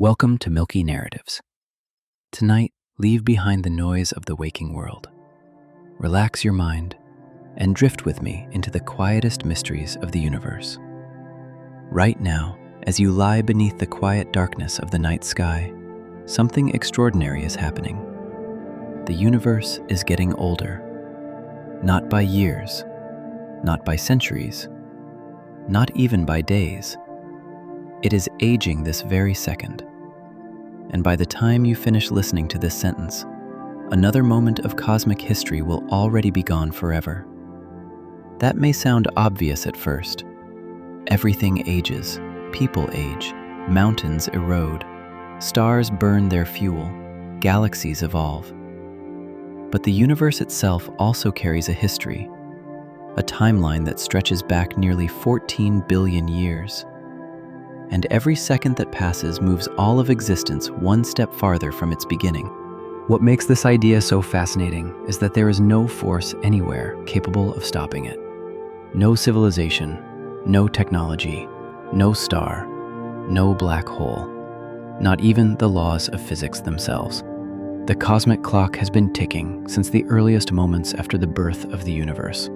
Welcome to Milky Narratives. Tonight, leave behind the noise of the waking world. Relax your mind and drift with me into the quietest mysteries of the universe. Right now, as you lie beneath the quiet darkness of the night sky, something extraordinary is happening. The universe is getting older. Not by years, not by centuries, not even by days. It is aging this very second. And by the time you finish listening to this sentence, another moment of cosmic history will already be gone forever. That may sound obvious at first. Everything ages, people age, mountains erode, stars burn their fuel, galaxies evolve. But the universe itself also carries a history, a timeline that stretches back nearly 14 billion years. And every second that passes moves all of existence one step farther from its beginning. What makes this idea so fascinating is that there is no force anywhere capable of stopping it. No civilization, no technology, no star, no black hole, not even the laws of physics themselves. The cosmic clock has been ticking since the earliest moments after the birth of the universe,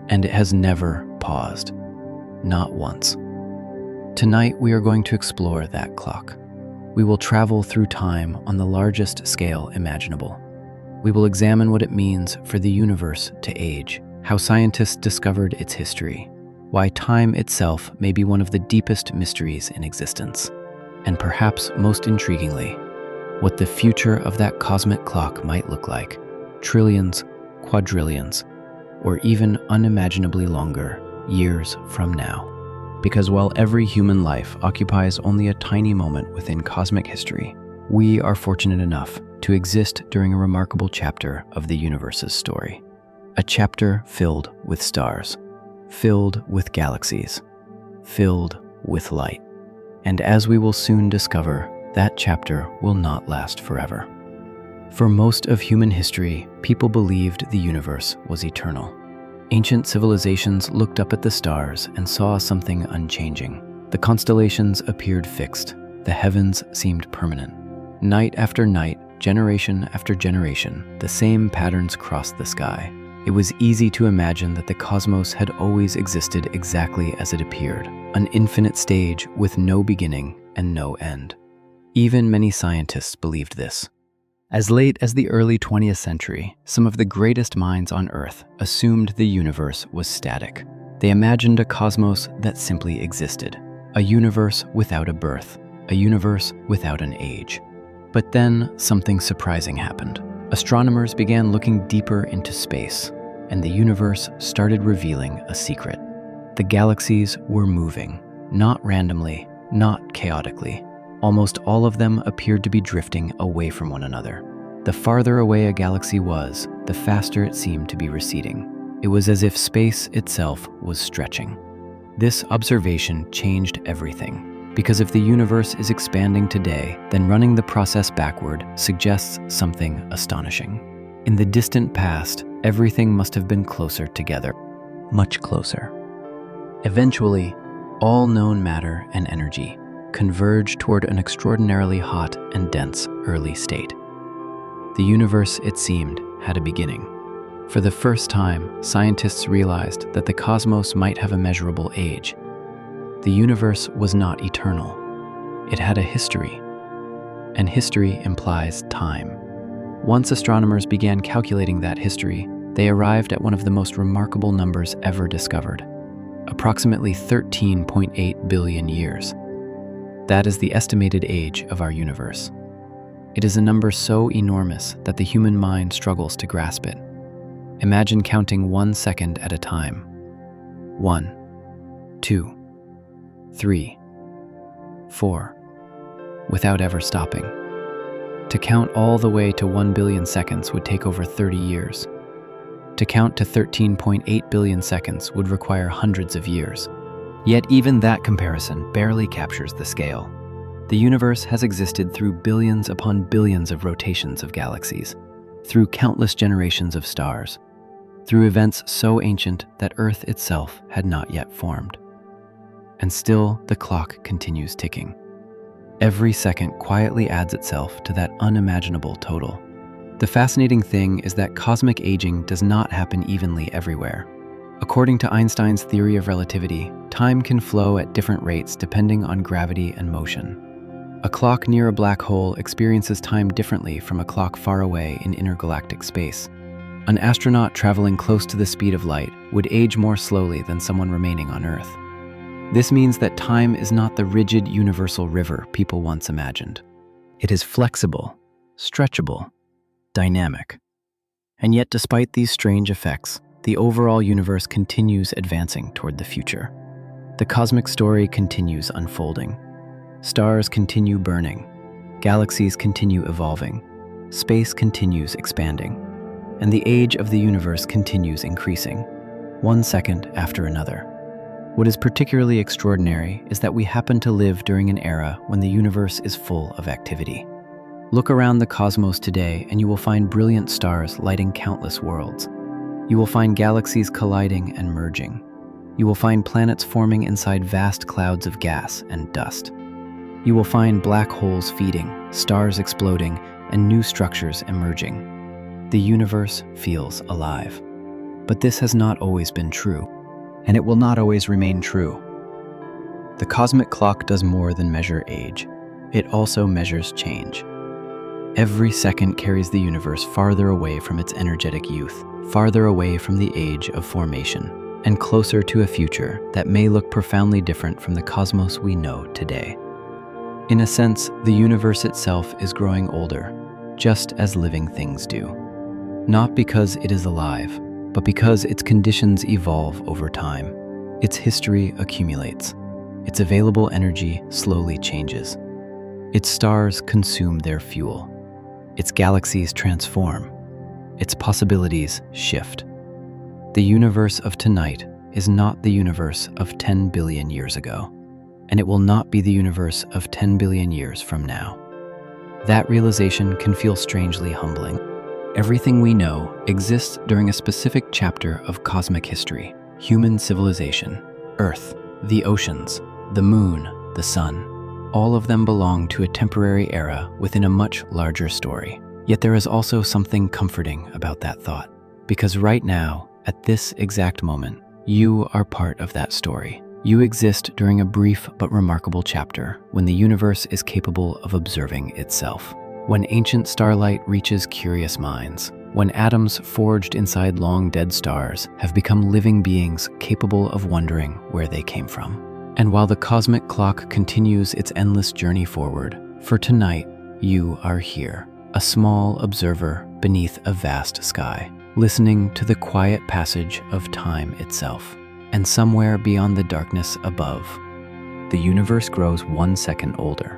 and it has never paused, not once. Tonight, we are going to explore that clock. We will travel through time on the largest scale imaginable. We will examine what it means for the universe to age, how scientists discovered its history, why time itself may be one of the deepest mysteries in existence, and perhaps most intriguingly, what the future of that cosmic clock might look like, trillions, quadrillions, or even unimaginably longer years from now. Because while every human life occupies only a tiny moment within cosmic history, we are fortunate enough to exist during a remarkable chapter of the universe's story. A chapter filled with stars, filled with galaxies, filled with light. And as we will soon discover, that chapter will not last forever. For most of human history, people believed the universe was eternal. Ancient civilizations looked up at the stars and saw something unchanging. The constellations appeared fixed. The heavens seemed permanent. Night after night, generation after generation, the same patterns crossed the sky. It was easy to imagine that the cosmos had always existed exactly as it appeared, an infinite stage with no beginning and no end. Even many scientists believed this. As late as the early 20th century, some of the greatest minds on Earth assumed the universe was static. They imagined a cosmos that simply existed, a universe without a birth, a universe without an age. But then something surprising happened. Astronomers began looking deeper into space, and the universe started revealing a secret. The galaxies were moving, not randomly, not chaotically. Almost all of them appeared to be drifting away from one another. The farther away a galaxy was, the faster it seemed to be receding. It was as if space itself was stretching. This observation changed everything, because if the universe is expanding today, then running the process backward suggests something astonishing. In the distant past, everything must have been closer together, much closer. Eventually, all known matter and energy converge toward an extraordinarily hot and dense early state. The universe, it seemed, had a beginning. For the first time, scientists realized that the cosmos might have a measurable age. The universe was not eternal. It had a history, and history implies time. Once astronomers began calculating that history, they arrived at one of the most remarkable numbers ever discovered, approximately 13.8 billion years. That is the estimated age of our universe. It is a number so enormous that the human mind struggles to grasp it. Imagine counting 1 second at a time. 1, 2, 3, 4, without ever stopping. To count all the way to 1 billion seconds would take over 30 years. To count to 13.8 billion seconds would require hundreds of years. Yet even that comparison barely captures the scale. The universe has existed through billions upon billions of rotations of galaxies, through countless generations of stars, through events so ancient that Earth itself had not yet formed. And still, the clock continues ticking. Every second quietly adds itself to that unimaginable total. The fascinating thing is that cosmic aging does not happen evenly everywhere. According to Einstein's theory of relativity, time can flow at different rates depending on gravity and motion. A clock near a black hole experiences time differently from a clock far away in intergalactic space. An astronaut traveling close to the speed of light would age more slowly than someone remaining on Earth. This means that time is not the rigid universal river people once imagined. It is flexible, stretchable, dynamic. And yet, despite these strange effects, the overall universe continues advancing toward the future. The cosmic story continues unfolding. Stars continue burning. Galaxies continue evolving. Space continues expanding. And the age of the universe continues increasing, one second after another. What is particularly extraordinary is that we happen to live during an era when the universe is full of activity. Look around the cosmos today and you will find brilliant stars lighting countless worlds. You will find galaxies colliding and merging. You will find planets forming inside vast clouds of gas and dust. You will find black holes feeding, stars exploding, and new structures emerging. The universe feels alive. But this has not always been true, and it will not always remain true. The cosmic clock does more than measure age. It also measures change. Every second carries the universe farther away from its energetic youth, farther away from the age of formation, and closer to a future that may look profoundly different from the cosmos we know today. In a sense, the universe itself is growing older, just as living things do. Not because it is alive, but because its conditions evolve over time. Its history accumulates. Its available energy slowly changes. Its stars consume their fuel. Its galaxies transform. Its possibilities shift. The universe of tonight is not the universe of 10 billion years ago, and it will not be the universe of 10 billion years from now. That realization can feel strangely humbling. Everything we know exists during a specific chapter of cosmic history: human civilization, Earth, the oceans, the moon, the sun. All of them belong to a temporary era within a much larger story. Yet there is also something comforting about that thought, because right now, at this exact moment, you are part of that story. You exist during a brief but remarkable chapter when the universe is capable of observing itself. When ancient starlight reaches curious minds, when atoms forged inside long-dead stars have become living beings capable of wondering where they came from. And while the cosmic clock continues its endless journey forward, for tonight, you are here, a small observer beneath a vast sky, listening to the quiet passage of time itself. And somewhere beyond the darkness above, the universe grows 1 second older.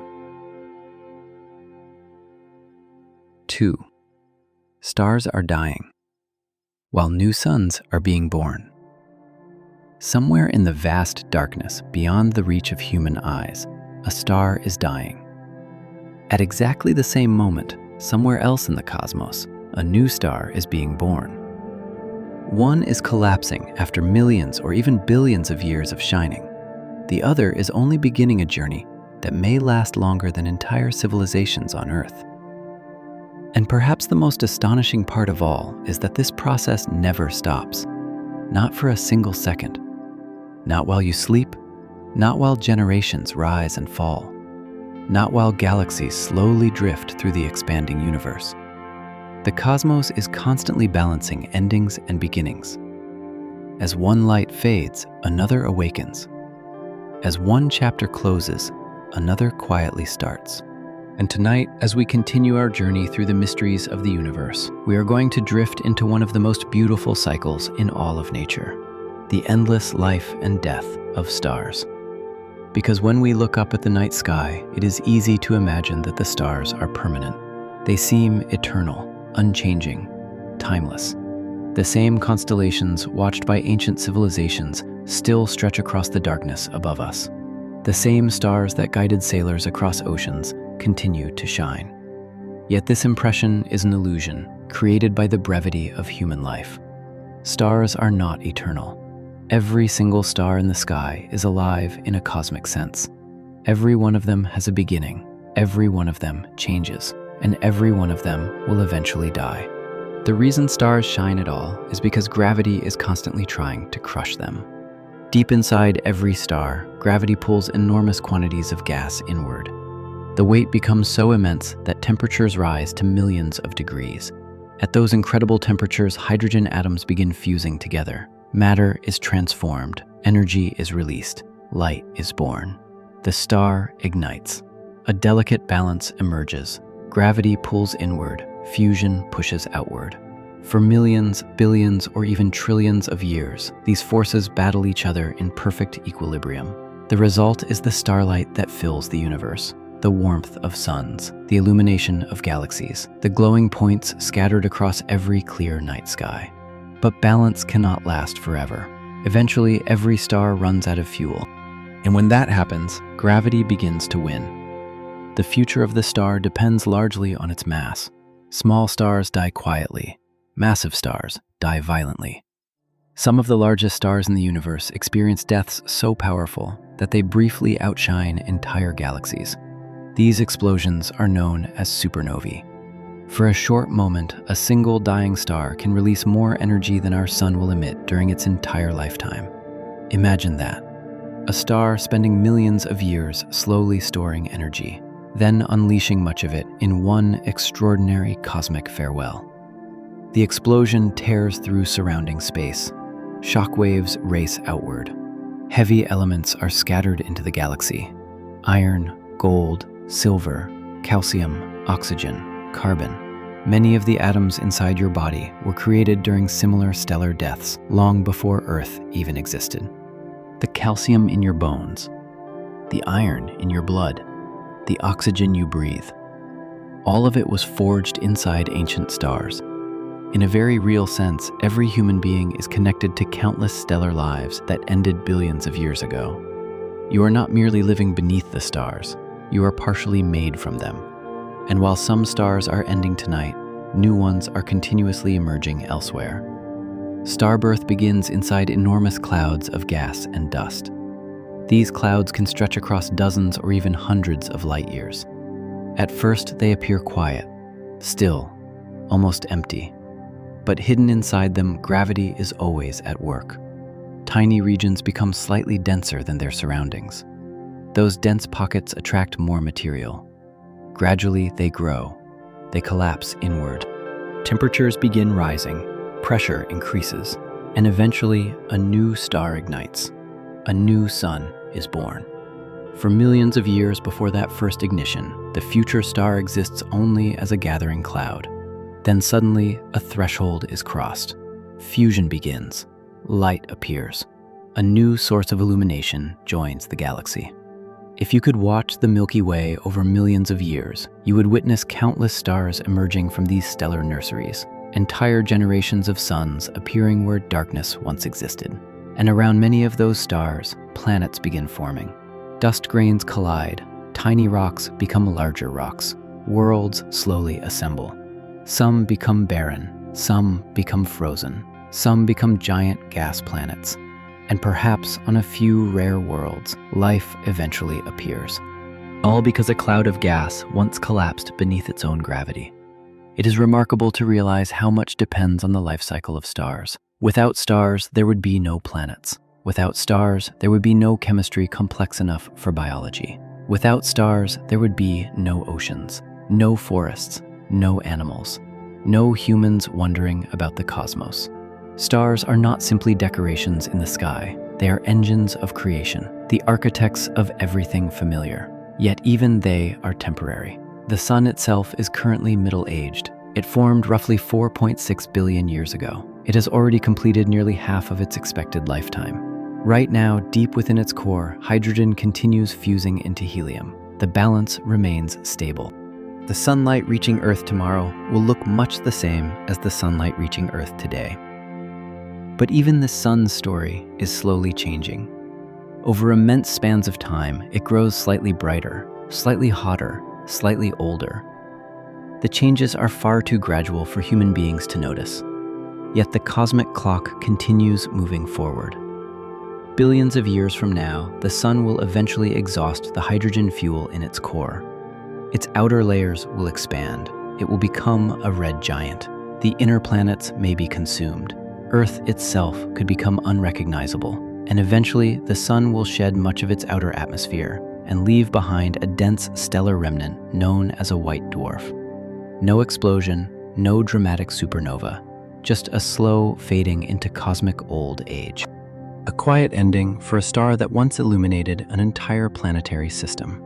2. Stars are dying, while new suns are being born. Somewhere in the vast darkness beyond the reach of human eyes, a star is dying. At exactly the same moment, somewhere else in the cosmos, a new star is being born. One is collapsing after millions or even billions of years of shining. The other is only beginning a journey that may last longer than entire civilizations on Earth. And perhaps the most astonishing part of all is that this process never stops. Not for a single second. Not while you sleep, not while generations rise and fall, not while galaxies slowly drift through the expanding universe. The cosmos is constantly balancing endings and beginnings. As one light fades, another awakens. As one chapter closes, another quietly starts. And tonight, as we continue our journey through the mysteries of the universe, we are going to drift into one of the most beautiful cycles in all of nature: the endless life and death of stars. Because when we look up at the night sky, it is easy to imagine that the stars are permanent. They seem eternal, unchanging, timeless. The same constellations watched by ancient civilizations still stretch across the darkness above us. The same stars that guided sailors across oceans continue to shine. Yet this impression is an illusion created by the brevity of human life. Stars are not eternal. Every single star in the sky is alive in a cosmic sense. Every one of them has a beginning, every one of them changes, and every one of them will eventually die. The reason stars shine at all is because gravity is constantly trying to crush them. Deep inside every star, gravity pulls enormous quantities of gas inward. The weight becomes so immense that temperatures rise to millions of degrees. At those incredible temperatures, hydrogen atoms begin fusing together. Matter is transformed, energy is released, light is born. The star ignites. A delicate balance emerges. Gravity pulls inward, fusion pushes outward. For millions, billions, or even trillions of years, these forces battle each other in perfect equilibrium. The result is the starlight that fills the universe, the warmth of suns, the illumination of galaxies, the glowing points scattered across every clear night sky. But balance cannot last forever. Eventually, every star runs out of fuel. And when that happens, gravity begins to win. The future of the star depends largely on its mass. Small stars die quietly. Massive stars die violently. Some of the largest stars in the universe experience deaths so powerful that they briefly outshine entire galaxies. These explosions are known as supernovae. For a short moment, a single dying star can release more energy than our sun will emit during its entire lifetime. Imagine that. A star spending millions of years slowly storing energy, then unleashing much of it in one extraordinary cosmic farewell. The explosion tears through surrounding space. Shockwaves race outward. Heavy elements are scattered into the galaxy. Iron, gold, silver, calcium, oxygen, carbon. Many of the atoms inside your body were created during similar stellar deaths long before Earth even existed. The calcium in your bones, the iron in your blood, the oxygen you breathe. All of it was forged inside ancient stars. In a very real sense, every human being is connected to countless stellar lives that ended billions of years ago. You are not merely living beneath the stars, you are partially made from them. And while some stars are ending tonight, new ones are continuously emerging elsewhere. Starbirth begins inside enormous clouds of gas and dust. These clouds can stretch across dozens or even hundreds of light years. At first, they appear quiet, still, almost empty. But hidden inside them, gravity is always at work. Tiny regions become slightly denser than their surroundings. Those dense pockets attract more material. Gradually, they grow. They collapse inward. Temperatures begin rising, pressure increases, and eventually a new star ignites. A new sun is born. For millions of years before that first ignition, the future star exists only as a gathering cloud. Then suddenly, a threshold is crossed. Fusion begins. Light appears. A new source of illumination joins the galaxy. If you could watch the Milky Way over millions of years, you would witness countless stars emerging from these stellar nurseries, entire generations of suns appearing where darkness once existed. And around many of those stars, planets begin forming. Dust grains collide, tiny rocks become larger rocks, worlds slowly assemble. Some become barren, some become frozen, some become giant gas planets. And perhaps on a few rare worlds, life eventually appears. All because a cloud of gas once collapsed beneath its own gravity. It is remarkable to realize how much depends on the life cycle of stars. Without stars, there would be no planets. Without stars, there would be no chemistry complex enough for biology. Without stars, there would be no oceans, no forests, no animals, no humans wondering about the cosmos. Stars are not simply decorations in the sky. They are engines of creation, the architects of everything familiar. Yet even they are temporary. The sun itself is currently middle-aged. It formed roughly 4.6 billion years ago. It has already completed nearly half of its expected lifetime. Right now, deep within its core, hydrogen continues fusing into helium. The balance remains stable. The sunlight reaching Earth tomorrow will look much the same as the sunlight reaching Earth today. But even the sun's story is slowly changing. Over immense spans of time, it grows slightly brighter, slightly hotter, slightly older. The changes are far too gradual for human beings to notice. Yet the cosmic clock continues moving forward. Billions of years from now, the sun will eventually exhaust the hydrogen fuel in its core. Its outer layers will expand. It will become a red giant. The inner planets may be consumed. Earth itself could become unrecognizable, and eventually the sun will shed much of its outer atmosphere and leave behind a dense stellar remnant known as a white dwarf. No explosion, no dramatic supernova, just a slow fading into cosmic old age. A quiet ending for a star that once illuminated an entire planetary system.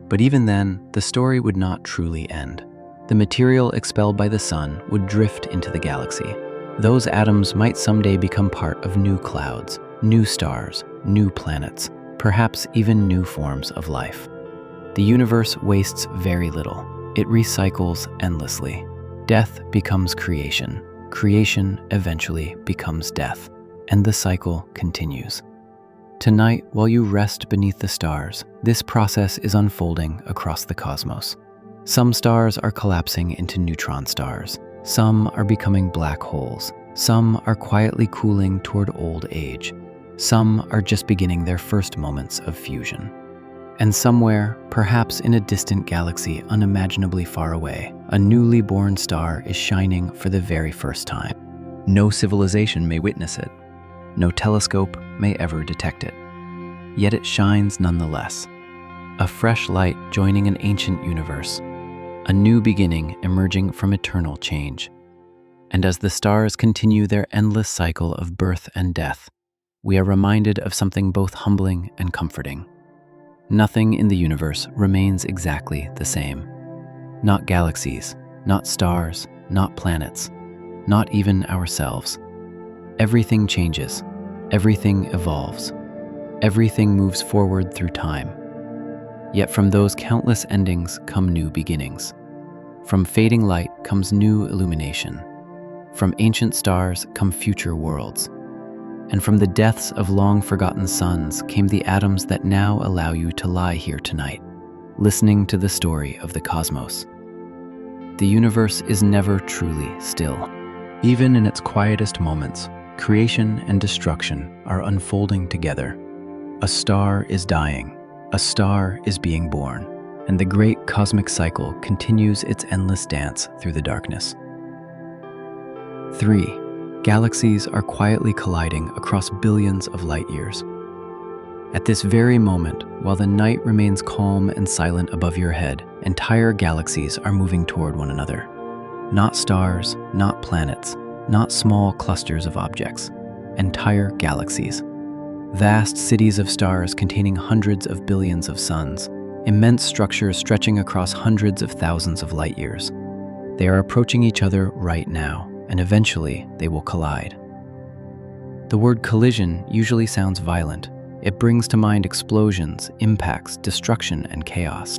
But even then, the story would not truly end. The material expelled by the sun would drift into the galaxy. Those atoms might someday become part of new clouds, new stars, new planets, perhaps even new forms of life. The universe wastes very little. It recycles endlessly. Death becomes creation. Creation eventually becomes death. And the cycle continues. Tonight, while you rest beneath the stars, this process is unfolding across the cosmos. Some stars are collapsing into neutron stars. Some are becoming black holes. Some are quietly cooling toward old age. Some are just beginning their first moments of fusion. And somewhere, perhaps in a distant galaxy unimaginably far away, a newly born star is shining for the very first time. No civilization may witness it. No telescope may ever detect it. Yet it shines nonetheless. A fresh light joining an ancient universe. A new beginning emerging from eternal change. And as the stars continue their endless cycle of birth and death, we are reminded of something both humbling and comforting. Nothing in the universe remains exactly the same. Not galaxies, not stars, not planets, not even ourselves. Everything changes, everything evolves, everything moves forward through time. Yet from those countless endings come new beginnings. From fading light comes new illumination. From ancient stars come future worlds. And from the deaths of long-forgotten suns came the atoms that now allow you to lie here tonight, listening to the story of the cosmos. The universe is never truly still. Even in its quietest moments, creation and destruction are unfolding together. A star is dying, a star is being born, and the great cosmic cycle continues its endless dance through the darkness. 3. Galaxies are quietly colliding across billions of light years. At this very moment, while the night remains calm and silent above your head, entire galaxies are moving toward one another. Not stars, not planets, not small clusters of objects. Entire galaxies. Vast cities of stars containing hundreds of billions of suns. Immense structures stretching across hundreds of thousands of light years. They are approaching each other right now, and eventually they will collide. The word collision usually sounds violent. It brings to mind explosions, impacts, destruction, and chaos.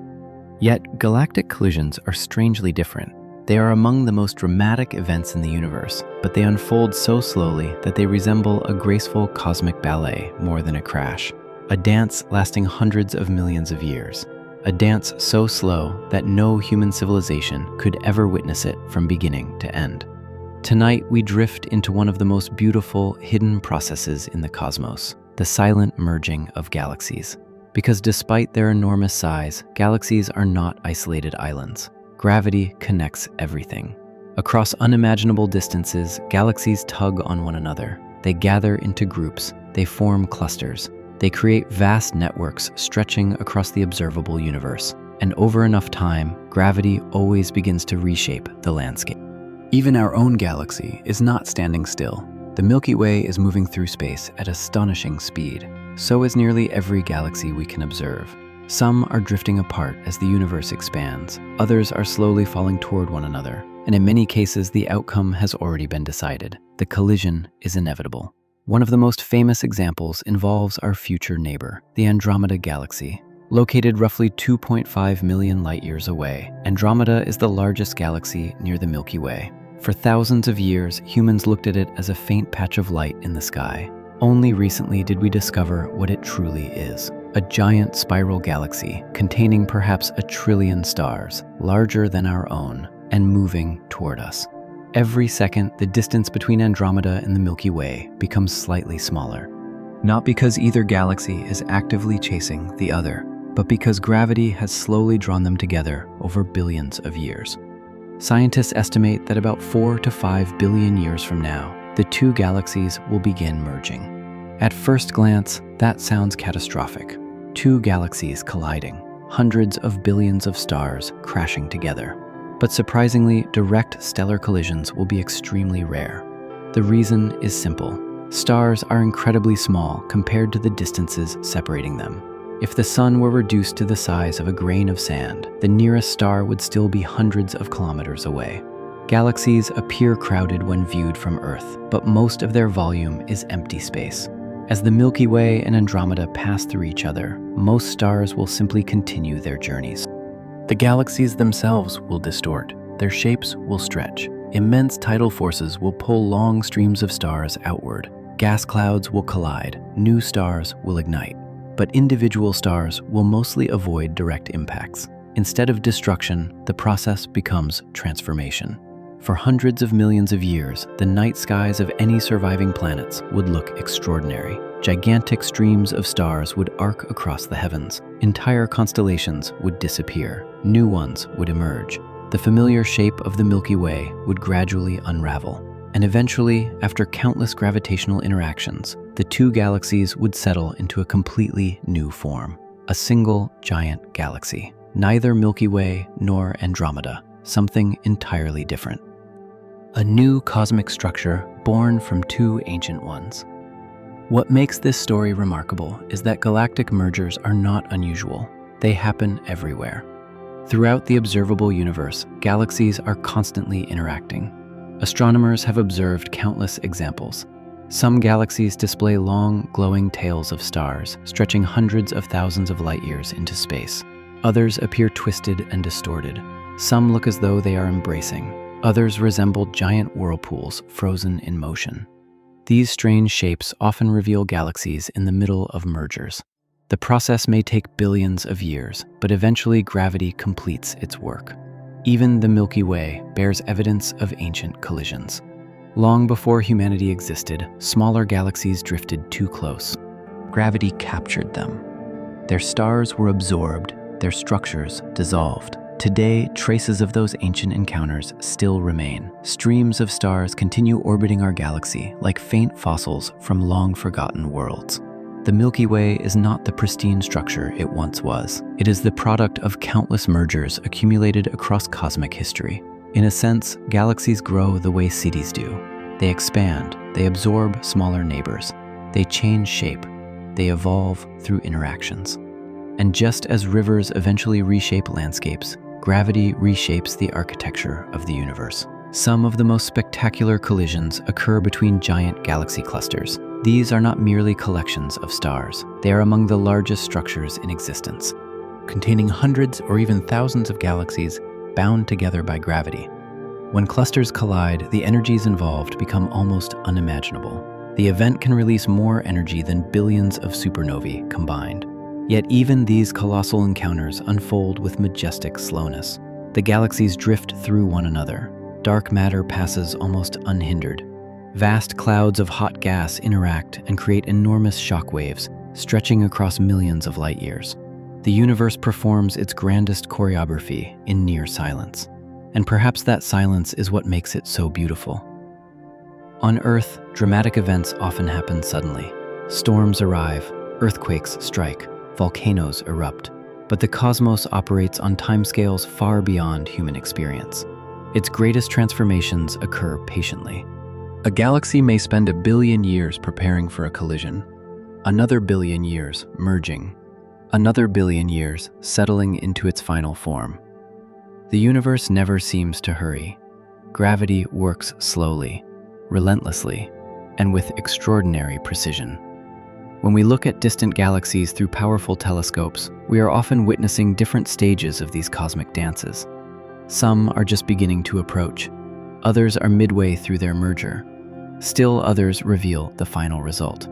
Yet, galactic collisions are strangely different. They are among the most dramatic events in the universe, but they unfold so slowly that they resemble a graceful cosmic ballet more than a crash. A dance lasting hundreds of millions of years. A dance so slow that no human civilization could ever witness it from beginning to end. Tonight, we drift into one of the most beautiful, hidden processes in the cosmos, the silent merging of galaxies. Because despite their enormous size, galaxies are not isolated islands. Gravity connects everything. Across unimaginable distances, galaxies tug on one another. They gather into groups. They form clusters. They create vast networks stretching across the observable universe. And over enough time, gravity always begins to reshape the landscape. Even our own galaxy is not standing still. The Milky Way is moving through space at astonishing speed. So is nearly every galaxy we can observe. Some are drifting apart as the universe expands. Others are slowly falling toward one another. And in many cases, the outcome has already been decided. The collision is inevitable. One of the most famous examples involves our future neighbor, the Andromeda Galaxy. Located roughly 2.5 million light-years away, Andromeda is the largest galaxy near the Milky Way. For thousands of years, humans looked at it as a faint patch of light in the sky. Only recently did we discover what it truly is. A giant spiral galaxy containing perhaps 1 trillion stars, larger than our own, and moving toward us. Every second, the distance between Andromeda and the Milky Way becomes slightly smaller. not because either galaxy is actively chasing the other, but because gravity has slowly drawn them together over billions of years. Scientists estimate that about 4 to 5 billion years from now, the two galaxies will begin merging. At first glance, that sounds catastrophic. Two galaxies colliding, hundreds of billions of stars crashing together. But surprisingly, direct stellar collisions will be extremely rare. The reason is simple. Stars are incredibly small compared to the distances separating them. If the sun were reduced to the size of a grain of sand, the nearest star would still be hundreds of kilometers away. Galaxies appear crowded when viewed from Earth, but most of their volume is empty space. As the Milky Way and Andromeda pass through each other, most stars will simply continue their journeys. The galaxies themselves will distort, their shapes will stretch. Immense tidal forces will pull long streams of stars outward. Gas clouds will collide, new stars will ignite. But individual stars will mostly avoid direct impacts. Instead of destruction, the process becomes transformation. For hundreds of millions of years, the night skies of any surviving planets would look extraordinary. Gigantic streams of stars would arc across the heavens. Entire constellations would disappear. New ones would emerge. The familiar shape of the Milky Way would gradually unravel. And eventually, after countless gravitational interactions, the two galaxies would settle into a completely new form. A single giant galaxy. Neither Milky Way nor Andromeda. Something entirely different. A new cosmic structure born from two ancient ones. What makes this story remarkable is that galactic mergers are not unusual. They happen everywhere. Throughout the observable universe, galaxies are constantly interacting. Astronomers have observed countless examples. Some galaxies display long, glowing tails of stars, stretching hundreds of thousands of light years into space. Others appear twisted and distorted. Some look as though they are embracing. Others resemble giant whirlpools frozen in motion. These strange shapes often reveal galaxies in the middle of mergers. The process may take billions of years, but eventually gravity completes its work. Even the Milky Way bears evidence of ancient collisions. Long before humanity existed, smaller galaxies drifted too close. Gravity captured them. Their stars were absorbed, their structures dissolved. Today, traces of those ancient encounters still remain. Streams of stars continue orbiting our galaxy like faint fossils from long-forgotten worlds. The Milky Way is not the pristine structure it once was. It is the product of countless mergers accumulated across cosmic history. In a sense, galaxies grow the way cities do. They expand, they absorb smaller neighbors. They change shape, they evolve through interactions. And just as rivers eventually reshape landscapes, gravity reshapes the architecture of the universe. Some of the most spectacular collisions occur between giant galaxy clusters. These are not merely collections of stars. They are among the largest structures in existence, containing hundreds or even thousands of galaxies bound together by gravity. When clusters collide, the energies involved become almost unimaginable. The event can release more energy than billions of supernovae combined. Yet even these colossal encounters unfold with majestic slowness. The galaxies drift through one another. Dark matter passes almost unhindered. Vast clouds of hot gas interact and create enormous shock waves, stretching across millions of light years. The universe performs its grandest choreography in near silence. And perhaps that silence is what makes it so beautiful. On Earth, dramatic events often happen suddenly. Storms arrive, earthquakes strike, volcanoes erupt, but the cosmos operates on timescales far beyond human experience. Its greatest transformations occur patiently. A galaxy may spend 1 billion years preparing for a collision, another 1 billion years merging, another 1 billion years settling into its final form. The universe never seems to hurry. Gravity works slowly, relentlessly, and with extraordinary precision. When we look at distant galaxies through powerful telescopes, we are often witnessing different stages of these cosmic dances. Some are just beginning to approach. Others are midway through their merger. Still others reveal the final result.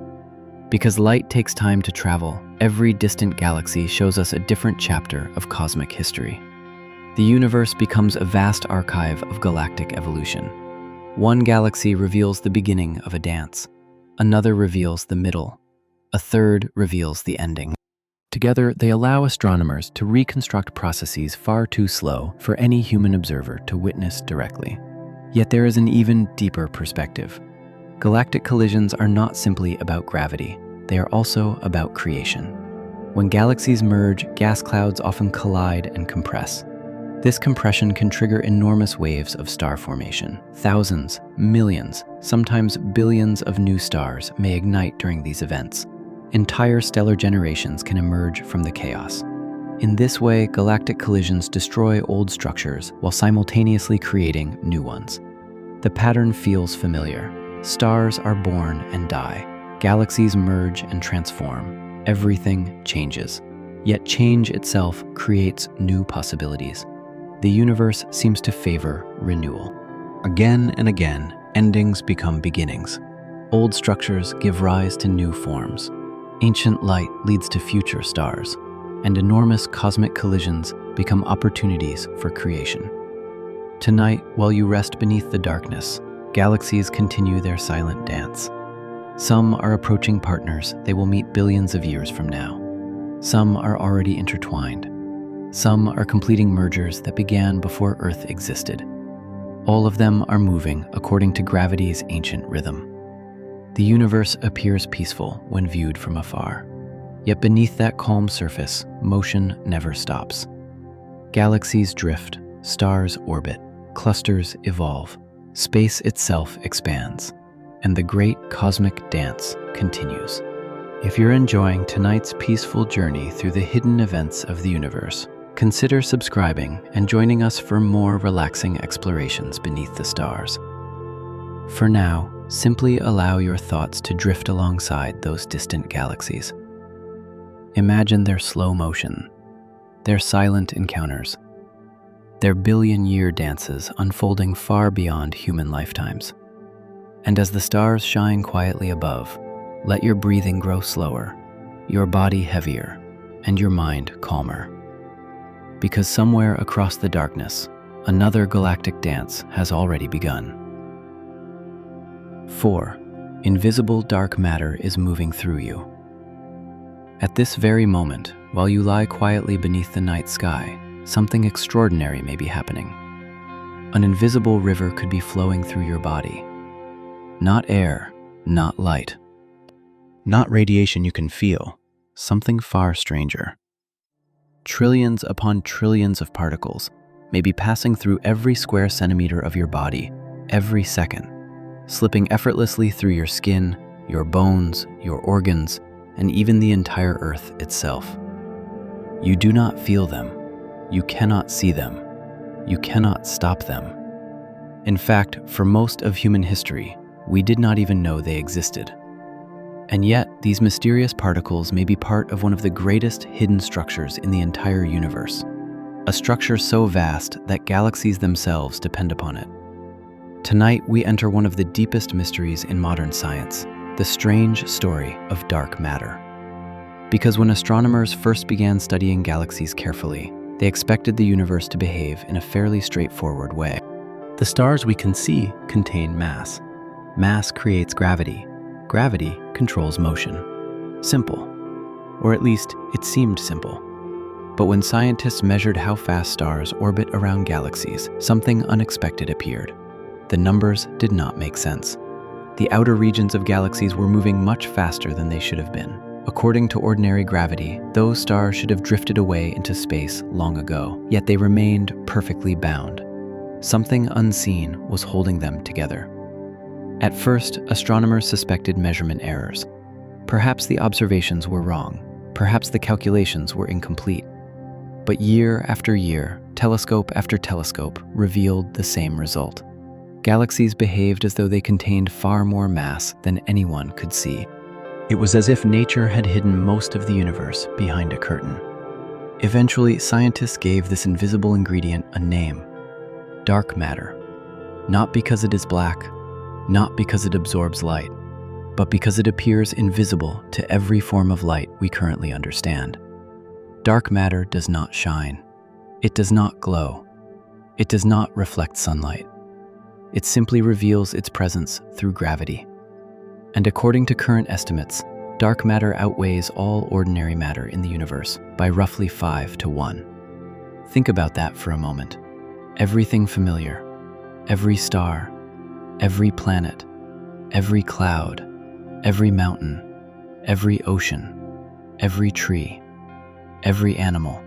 Because light takes time to travel, every distant galaxy shows us a different chapter of cosmic history. The universe becomes a vast archive of galactic evolution. One galaxy reveals the beginning of a dance. Another reveals the middle. A third reveals the ending. Together, they allow astronomers to reconstruct processes far too slow for any human observer to witness directly. Yet there is an even deeper perspective. Galactic collisions are not simply about gravity, they are also about creation. When galaxies merge, gas clouds often collide and compress. This compression can trigger enormous waves of star formation. Thousands, millions, sometimes billions of new stars may ignite during these events. Entire stellar generations can emerge from the chaos. In this way, galactic collisions destroy old structures while simultaneously creating new ones. The pattern feels familiar. Stars are born and die. Galaxies merge and transform. Everything changes. Yet change itself creates new possibilities. The universe seems to favor renewal. Again and again, endings become beginnings. Old structures give rise to new forms. Ancient light leads to future stars, and enormous cosmic collisions become opportunities for creation. Tonight, while you rest beneath the darkness, galaxies continue their silent dance. Some are approaching partners they will meet billions of years from now. Some are already intertwined. Some are completing mergers that began before Earth existed. All of them are moving according to gravity's ancient rhythm. The universe appears peaceful when viewed from afar. Yet beneath that calm surface, motion never stops. Galaxies drift, stars orbit, clusters evolve, space itself expands, and the great cosmic dance continues. If you're enjoying tonight's peaceful journey through the hidden events of the universe, consider subscribing and joining us for more relaxing explorations beneath the stars. For now, simply allow your thoughts to drift alongside those distant galaxies. Imagine their slow motion, their silent encounters, their billion-year dances unfolding far beyond human lifetimes. And as the stars shine quietly above, let your breathing grow slower, your body heavier, and your mind calmer. Because somewhere across the darkness, another galactic dance has already begun. 4. Invisible dark matter is moving through you. At this very moment, while you lie quietly beneath the night sky, something extraordinary may be happening. An invisible river could be flowing through your body. Not air, not light, not radiation you can feel, something far stranger. Trillions upon trillions of particles may be passing through every square centimeter of your body every second, slipping effortlessly through your skin, your bones, your organs, and even the entire Earth itself. You do not feel them. You cannot see them. You cannot stop them. In fact, for most of human history, we did not even know they existed. And yet, these mysterious particles may be part of one of the greatest hidden structures in the entire universe. A structure so vast that galaxies themselves depend upon it. Tonight, we enter one of the deepest mysteries in modern science, the strange story of dark matter. Because when astronomers first began studying galaxies carefully, they expected the universe to behave in a fairly straightforward way. The stars we can see contain mass. Mass creates gravity. Gravity controls motion. Simple. Or at least, it seemed simple. But when scientists measured how fast stars orbit around galaxies, something unexpected appeared. The numbers did not make sense. The outer regions of galaxies were moving much faster than they should have been. According to ordinary gravity, those stars should have drifted away into space long ago, yet they remained perfectly bound. Something unseen was holding them together. At first, astronomers suspected measurement errors. Perhaps the observations were wrong. Perhaps the calculations were incomplete. But year after year, telescope after telescope revealed the same result. Galaxies behaved as though they contained far more mass than anyone could see. It was as if nature had hidden most of the universe behind a curtain. Eventually, scientists gave this invisible ingredient a name: dark matter. Not because it is black, not because it absorbs light, but because it appears invisible to every form of light we currently understand. Dark matter does not shine. It does not glow. It does not reflect sunlight. It simply reveals its presence through gravity. And according to current estimates, dark matter outweighs all ordinary matter in the universe by roughly 5 to 1. Think about that for a moment. Everything familiar, every star, every planet, every cloud, every mountain, every ocean, every tree, every animal,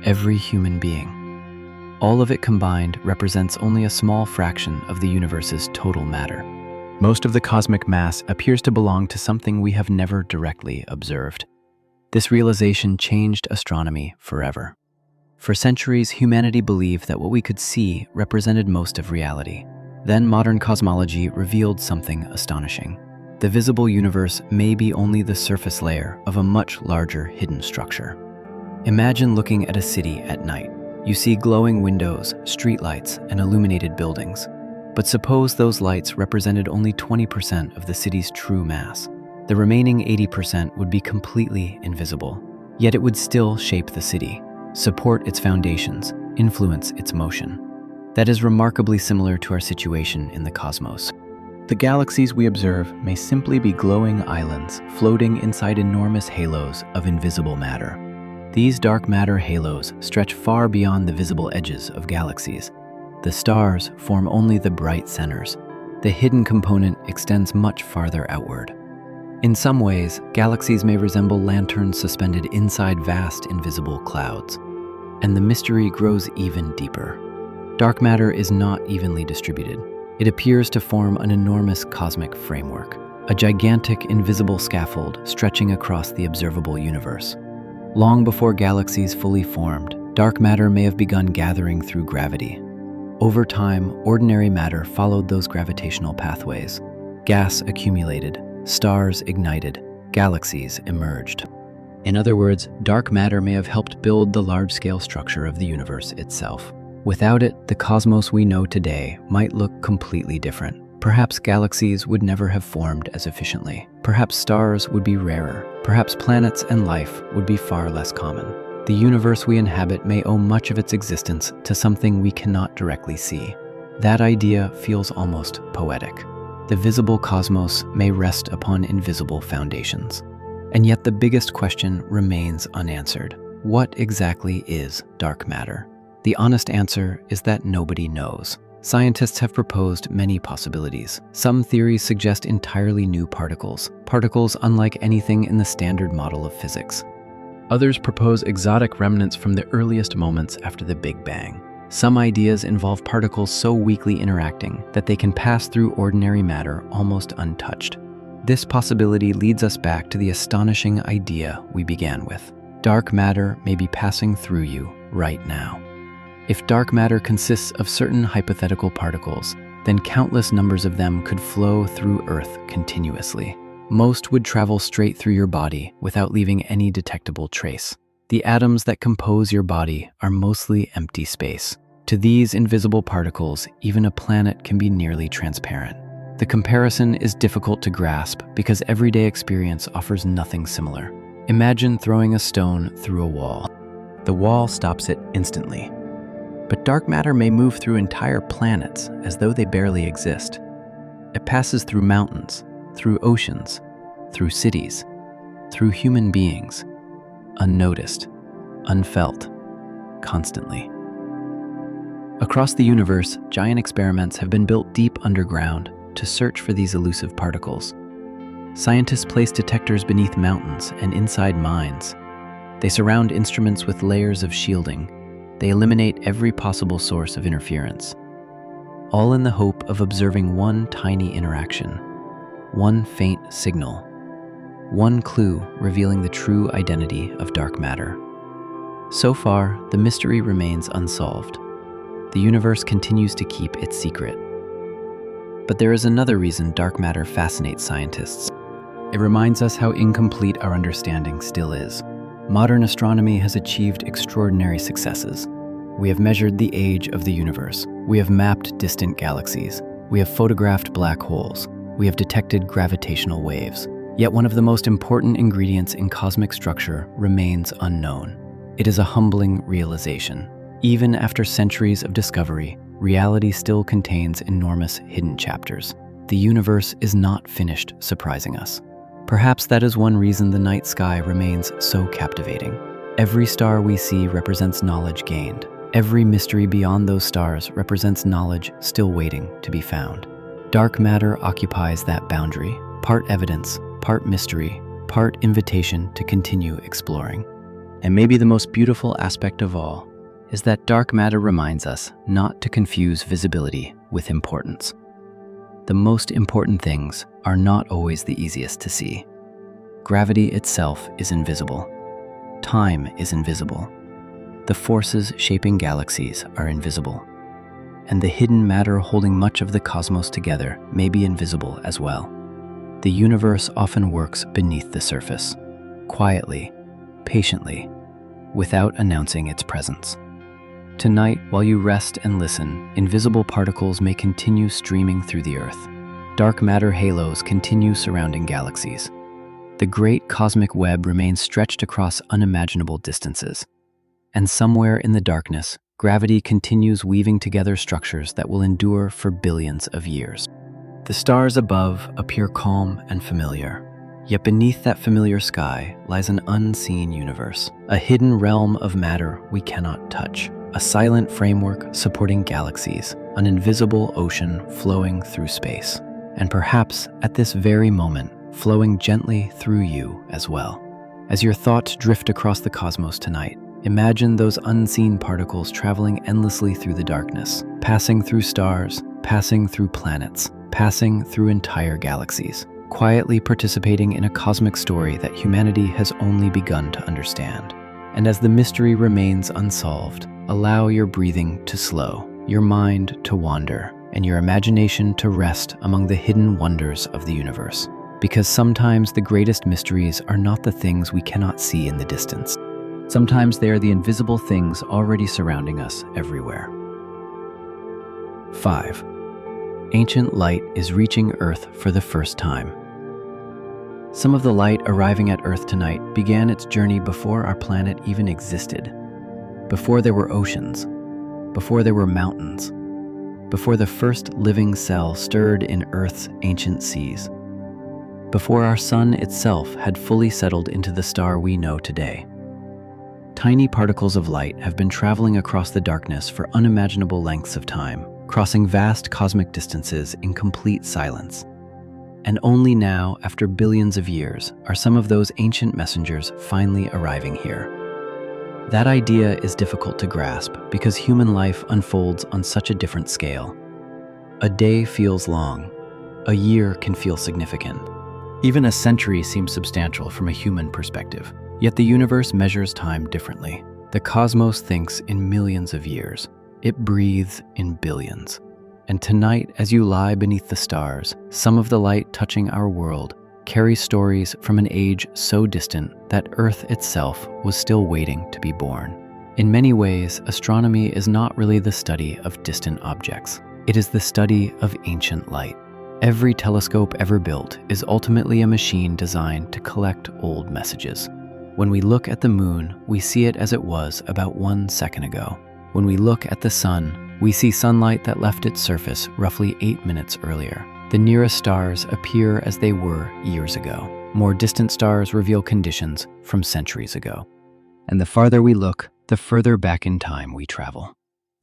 every human being. All of it combined represents only a small fraction of the universe's total matter. Most of the cosmic mass appears to belong to something we have never directly observed. This realization changed astronomy forever. For centuries, humanity believed that what we could see represented most of reality. Then modern cosmology revealed something astonishing. The visible universe may be only the surface layer of a much larger hidden structure. Imagine looking at a city at night. You see glowing windows, streetlights, and illuminated buildings. But suppose those lights represented only 20% of the city's true mass. The remaining 80% would be completely invisible. Yet it would still shape the city, support its foundations, influence its motion. That is remarkably similar to our situation in the cosmos. The galaxies we observe may simply be glowing islands floating inside enormous halos of invisible matter. These dark matter halos stretch far beyond the visible edges of galaxies. The stars form only the bright centers. The hidden component extends much farther outward. In some ways, galaxies may resemble lanterns suspended inside vast invisible clouds. And the mystery grows even deeper. Dark matter is not evenly distributed. It appears to form an enormous cosmic framework, a gigantic invisible scaffold stretching across the observable universe. Long before galaxies fully formed, dark matter may have begun gathering through gravity. Over time, ordinary matter followed those gravitational pathways. Gas accumulated, stars ignited, galaxies emerged. In other words, dark matter may have helped build the large-scale structure of the universe itself. Without it, the cosmos we know today might look completely different. Perhaps galaxies would never have formed as efficiently. Perhaps stars would be rarer. Perhaps planets and life would be far less common. The universe we inhabit may owe much of its existence to something we cannot directly see. That idea feels almost poetic. The visible cosmos may rest upon invisible foundations. And yet the biggest question remains unanswered. What exactly is dark matter? The honest answer is that nobody knows. Scientists have proposed many possibilities. Some theories suggest entirely new particles unlike anything in the standard model of physics. Others propose exotic remnants from the earliest moments after the Big Bang. Some ideas involve particles so weakly interacting that they can pass through ordinary matter almost untouched. This possibility leads us back to the astonishing idea we began with. Dark matter may be passing through you right now. If dark matter consists of certain hypothetical particles, then countless numbers of them could flow through Earth continuously. Most would travel straight through your body without leaving any detectable trace. The atoms that compose your body are mostly empty space. To these invisible particles, even a planet can be nearly transparent. The comparison is difficult to grasp because everyday experience offers nothing similar. Imagine throwing a stone through a wall. The wall stops it instantly. But dark matter may move through entire planets as though they barely exist. It passes through mountains, through oceans, through cities, through human beings, unnoticed, unfelt, constantly. Across the universe, giant experiments have been built deep underground to search for these elusive particles. Scientists place detectors beneath mountains and inside mines. They surround instruments with layers of shielding. They eliminate every possible source of interference, all in the hope of observing one tiny interaction, one faint signal, one clue revealing the true identity of dark matter. So far, the mystery remains unsolved. The universe continues to keep its secret. But there is another reason dark matter fascinates scientists. It reminds us how incomplete our understanding still is. Modern astronomy has achieved extraordinary successes. We have measured the age of the universe. We have mapped distant galaxies. We have photographed black holes. We have detected gravitational waves. Yet one of the most important ingredients in cosmic structure remains unknown. It is a humbling realization. Even after centuries of discovery, reality still contains enormous hidden chapters. The universe is not finished surprising us. Perhaps that is one reason the night sky remains so captivating. Every star we see represents knowledge gained. Every mystery beyond those stars represents knowledge still waiting to be found. Dark matter occupies that boundary, part evidence, part mystery, part invitation to continue exploring. And maybe the most beautiful aspect of all is that dark matter reminds us not to confuse visibility with importance. The most important things are not always the easiest to see. Gravity itself is invisible. Time is invisible. The forces shaping galaxies are invisible. And the hidden matter holding much of the cosmos together may be invisible as well. The universe often works beneath the surface, quietly, patiently, without announcing its presence. Tonight, while you rest and listen, invisible particles may continue streaming through the Earth. Dark matter halos continue surrounding galaxies. The great cosmic web remains stretched across unimaginable distances. And somewhere in the darkness, gravity continues weaving together structures that will endure for billions of years. The stars above appear calm and familiar. Yet beneath that familiar sky lies an unseen universe, a hidden realm of matter we cannot touch, a silent framework supporting galaxies, an invisible ocean flowing through space, and perhaps at this very moment, flowing gently through you as well. As your thoughts drift across the cosmos tonight, imagine those unseen particles traveling endlessly through the darkness, passing through stars, passing through planets, passing through entire galaxies, quietly participating in a cosmic story that humanity has only begun to understand. And as the mystery remains unsolved, allow your breathing to slow, your mind to wander, and your imagination to rest among the hidden wonders of the universe. Because sometimes the greatest mysteries are not the things we cannot see in the distance. Sometimes they are the invisible things already surrounding us everywhere. 5. Ancient light is reaching Earth for the first time. Some of the light arriving at Earth tonight began its journey before our planet even existed. Before there were oceans, before there were mountains, before the first living cell stirred in Earth's ancient seas, before our sun itself had fully settled into the star we know today. Tiny particles of light have been traveling across the darkness for unimaginable lengths of time, crossing vast cosmic distances in complete silence. And only now, after billions of years, are some of those ancient messengers finally arriving here. That idea is difficult to grasp because human life unfolds on such a different scale. A day feels long. A year can feel significant. Even a century seems substantial from a human perspective. Yet the universe measures time differently. The cosmos thinks in millions of years. It breathes in billions. And tonight, as you lie beneath the stars, some of the light touching our world carries stories from an age so distant that Earth itself was still waiting to be born. In many ways, astronomy is not really the study of distant objects. It is the study of ancient light. Every telescope ever built is ultimately a machine designed to collect old messages. When we look at the moon, we see it as it was about 1 second ago. When we look at the sun, we see sunlight that left its surface roughly 8 minutes earlier. The nearest stars appear as they were years ago. More distant stars reveal conditions from centuries ago. And the farther we look, the further back in time we travel.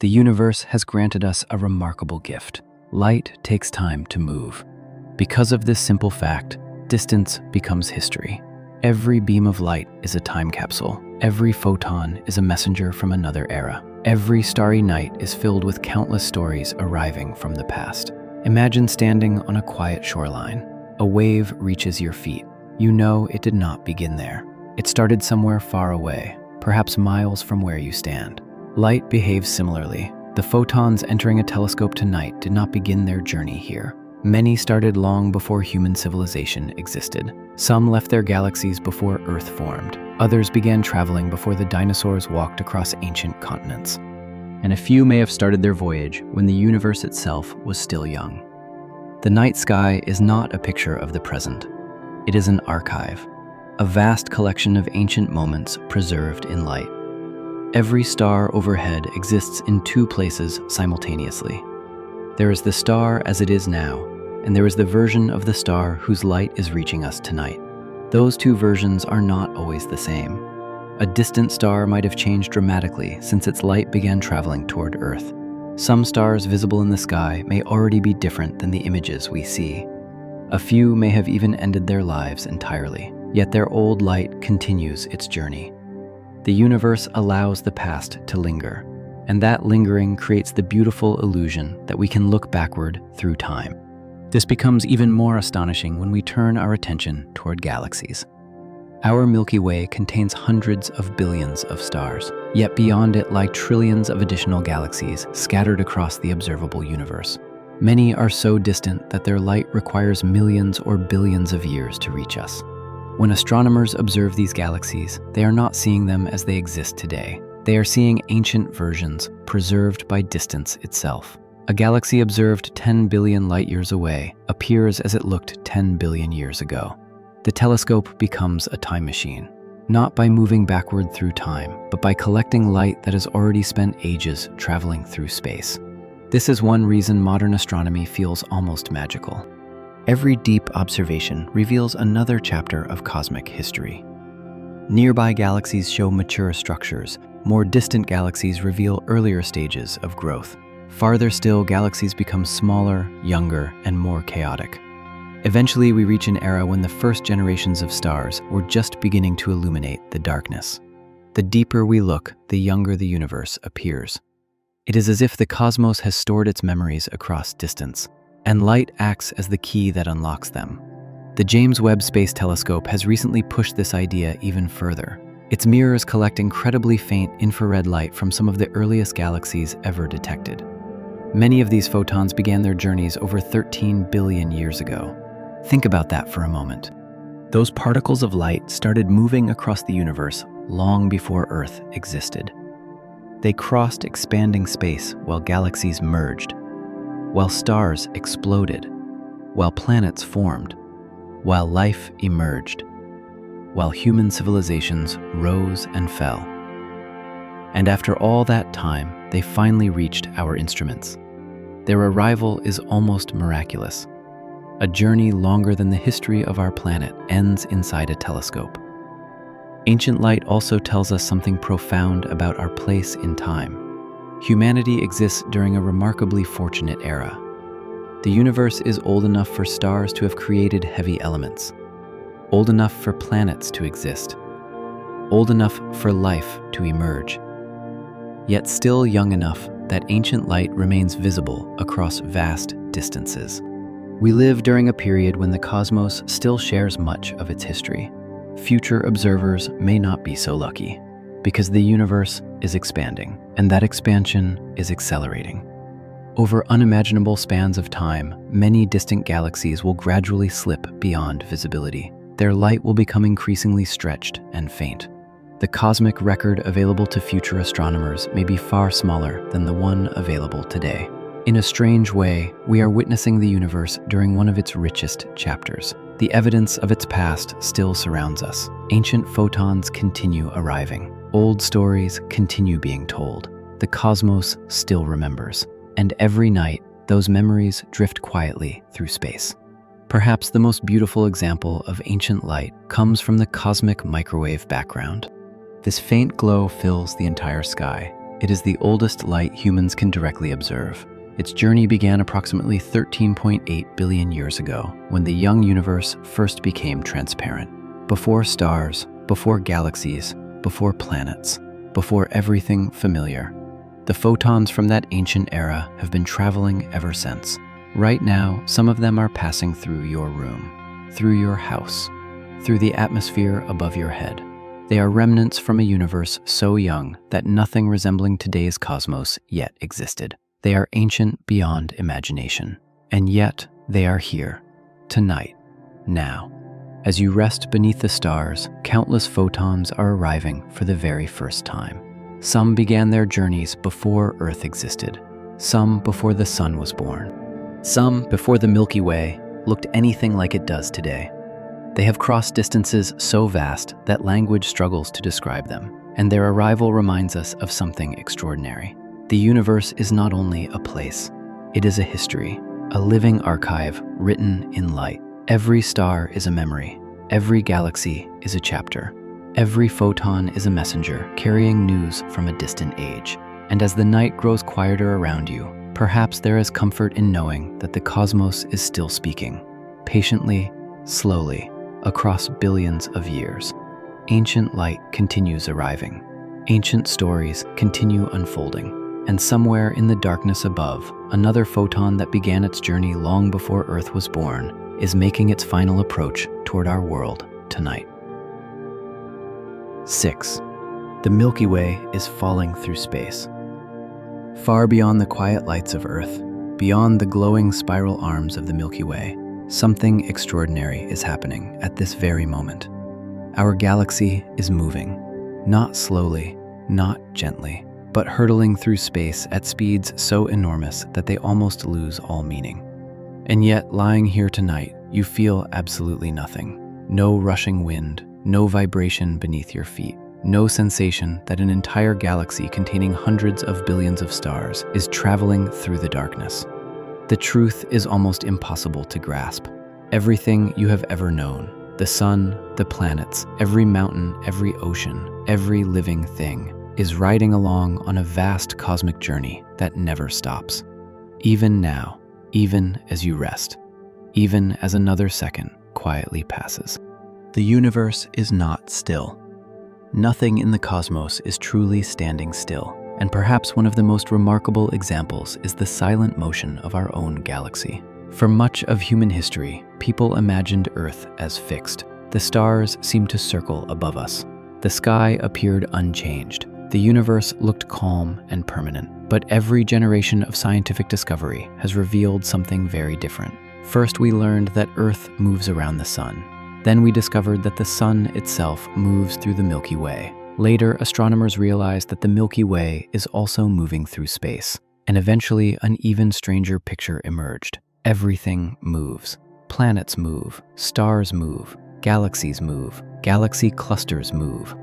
The universe has granted us a remarkable gift. Light takes time to move. Because of this simple fact, distance becomes history. Every beam of light is a time capsule. Every photon is a messenger from another era. Every starry night is filled with countless stories arriving from the past. Imagine standing on a quiet shoreline. A wave reaches your feet. You know it did not begin there. It started somewhere far away, perhaps miles from where you stand. Light behaves similarly. The photons entering a telescope tonight did not begin their journey here. Many started long before human civilization existed. Some left their galaxies before Earth formed. Others began traveling before the dinosaurs walked across ancient continents. And a few may have started their voyage when the universe itself was still young. The night sky is not a picture of the present. It is an archive, a vast collection of ancient moments preserved in light. Every star overhead exists in two places simultaneously. There is the star as it is now, and there is the version of the star whose light is reaching us tonight. Those two versions are not always the same. A distant star might have changed dramatically since its light began traveling toward Earth. Some stars visible in the sky may already be different than the images we see. A few may have even ended their lives entirely, yet their old light continues its journey. The universe allows the past to linger, and that lingering creates the beautiful illusion that we can look backward through time. This becomes even more astonishing when we turn our attention toward galaxies. Our Milky Way contains hundreds of billions of stars, yet beyond it lie trillions of additional galaxies scattered across the observable universe. Many are so distant that their light requires millions or billions of years to reach us. When astronomers observe these galaxies, they are not seeing them as they exist today. They are seeing ancient versions preserved by distance itself. A galaxy observed 10 billion light-years away appears as it looked 10 billion years ago. The telescope becomes a time machine, not by moving backward through time, but by collecting light that has already spent ages traveling through space. This is one reason modern astronomy feels almost magical. Every deep observation reveals another chapter of cosmic history. Nearby galaxies show mature structures. More distant galaxies reveal earlier stages of growth. Farther still, galaxies become smaller, younger, and more chaotic. Eventually, we reach an era when the first generations of stars were just beginning to illuminate the darkness. The deeper we look, the younger the universe appears. It is as if the cosmos has stored its memories across distance, and light acts as the key that unlocks them. The James Webb Space Telescope has recently pushed this idea even further. Its mirrors collect incredibly faint infrared light from some of the earliest galaxies ever detected. Many of these photons began their journeys over 13 billion years ago. Think about that for a moment. Those particles of light started moving across the universe long before Earth existed. They crossed expanding space while galaxies merged, while stars exploded, while planets formed, while life emerged, while human civilizations rose and fell. And after all that time, they finally reached our instruments. Their arrival is almost miraculous. A journey longer than the history of our planet ends inside a telescope. Ancient light also tells us something profound about our place in time. Humanity exists during a remarkably fortunate era. The universe is old enough for stars to have created heavy elements, old enough for planets to exist, old enough for life to emerge, yet still young enough that ancient light remains visible across vast distances. We live during a period when the cosmos still shares much of its history. Future observers may not be so lucky, because the universe is expanding, and that expansion is accelerating. Over unimaginable spans of time, many distant galaxies will gradually slip beyond visibility. Their light will become increasingly stretched and faint. The cosmic record available to future astronomers may be far smaller than the one available today. In a strange way, we are witnessing the universe during one of its richest chapters. The evidence of its past still surrounds us. Ancient photons continue arriving. Old stories continue being told. The cosmos still remembers. And every night, those memories drift quietly through space. Perhaps the most beautiful example of ancient light comes from the cosmic microwave background. This faint glow fills the entire sky. It is the oldest light humans can directly observe. Its journey began approximately 13.8 billion years ago, when the young universe first became transparent. Before stars, before galaxies, before planets, before everything familiar. The photons from that ancient era have been traveling ever since. Right now, some of them are passing through your room, through your house, through the atmosphere above your head. They are remnants from a universe so young that nothing resembling today's cosmos yet existed. They are ancient beyond imagination, and yet they are here, tonight, now. As you rest beneath the stars, countless photons are arriving for the very first time. Some began their journeys before Earth existed, some before the sun was born, some before the Milky Way looked anything like it does today. They have crossed distances so vast that language struggles to describe them, and their arrival reminds us of something extraordinary. The universe is not only a place, it is a history, a living archive written in light. Every star is a memory, Every galaxy is a chapter. Every photon is a messenger carrying news from a distant age. And as the night grows quieter around you, perhaps there is comfort in knowing that the cosmos is still speaking, patiently, slowly, across billions of years. Ancient light continues arriving. Ancient stories continue unfolding. And somewhere in the darkness above, another photon that began its journey long before Earth was born is making its final approach toward our world tonight. 6. The Milky Way is falling through space. Far beyond the quiet lights of Earth, beyond the glowing spiral arms of the Milky Way, something extraordinary is happening at this very moment. Our galaxy is moving, not slowly, not gently, but hurtling through space at speeds so enormous that they almost lose all meaning. And yet, lying here tonight, you feel absolutely nothing. No rushing wind, no vibration beneath your feet, no sensation that an entire galaxy containing hundreds of billions of stars is traveling through the darkness. The truth is almost impossible to grasp. Everything you have ever known, the sun, the planets, every mountain, every ocean, every living thing, is riding along on a vast cosmic journey that never stops. Even now, even as you rest, even as another second quietly passes. The universe is not still. Nothing in the cosmos is truly standing still, and perhaps one of the most remarkable examples is the silent motion of our own galaxy. For much of human history, people imagined Earth as fixed. The stars seemed to circle above us. The sky appeared unchanged. The universe looked calm and permanent. But every generation of scientific discovery has revealed something very different. First, we learned that Earth moves around the sun. Then we discovered that the sun itself moves through the Milky Way. Later, astronomers realized that the Milky Way is also moving through space. And eventually, an even stranger picture emerged. Everything moves. Planets move, stars move, galaxies move, galaxy clusters move.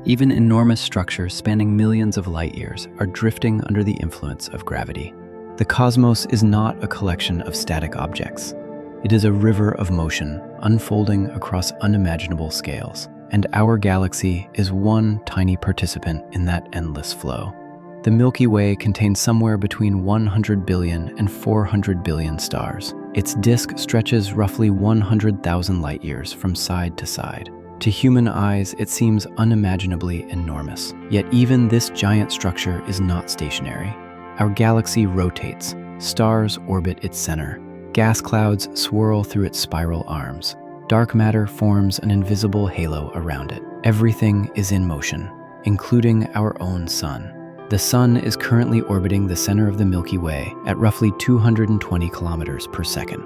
Even enormous structures spanning millions of light years are drifting under the influence of gravity. The cosmos is not a collection of static objects. It is a river of motion unfolding across unimaginable scales, and our galaxy is one tiny participant in that endless flow. The Milky Way contains somewhere between 100 billion and 400 billion stars. Its disk stretches roughly 100,000 light years from side to side. To human eyes, it seems unimaginably enormous. Yet even this giant structure is not stationary. Our galaxy rotates. Stars orbit its center. Gas clouds swirl through its spiral arms. Dark matter forms an invisible halo around it. Everything is in motion, including our own sun. The sun is currently orbiting the center of the Milky Way at roughly 220 kilometers per second.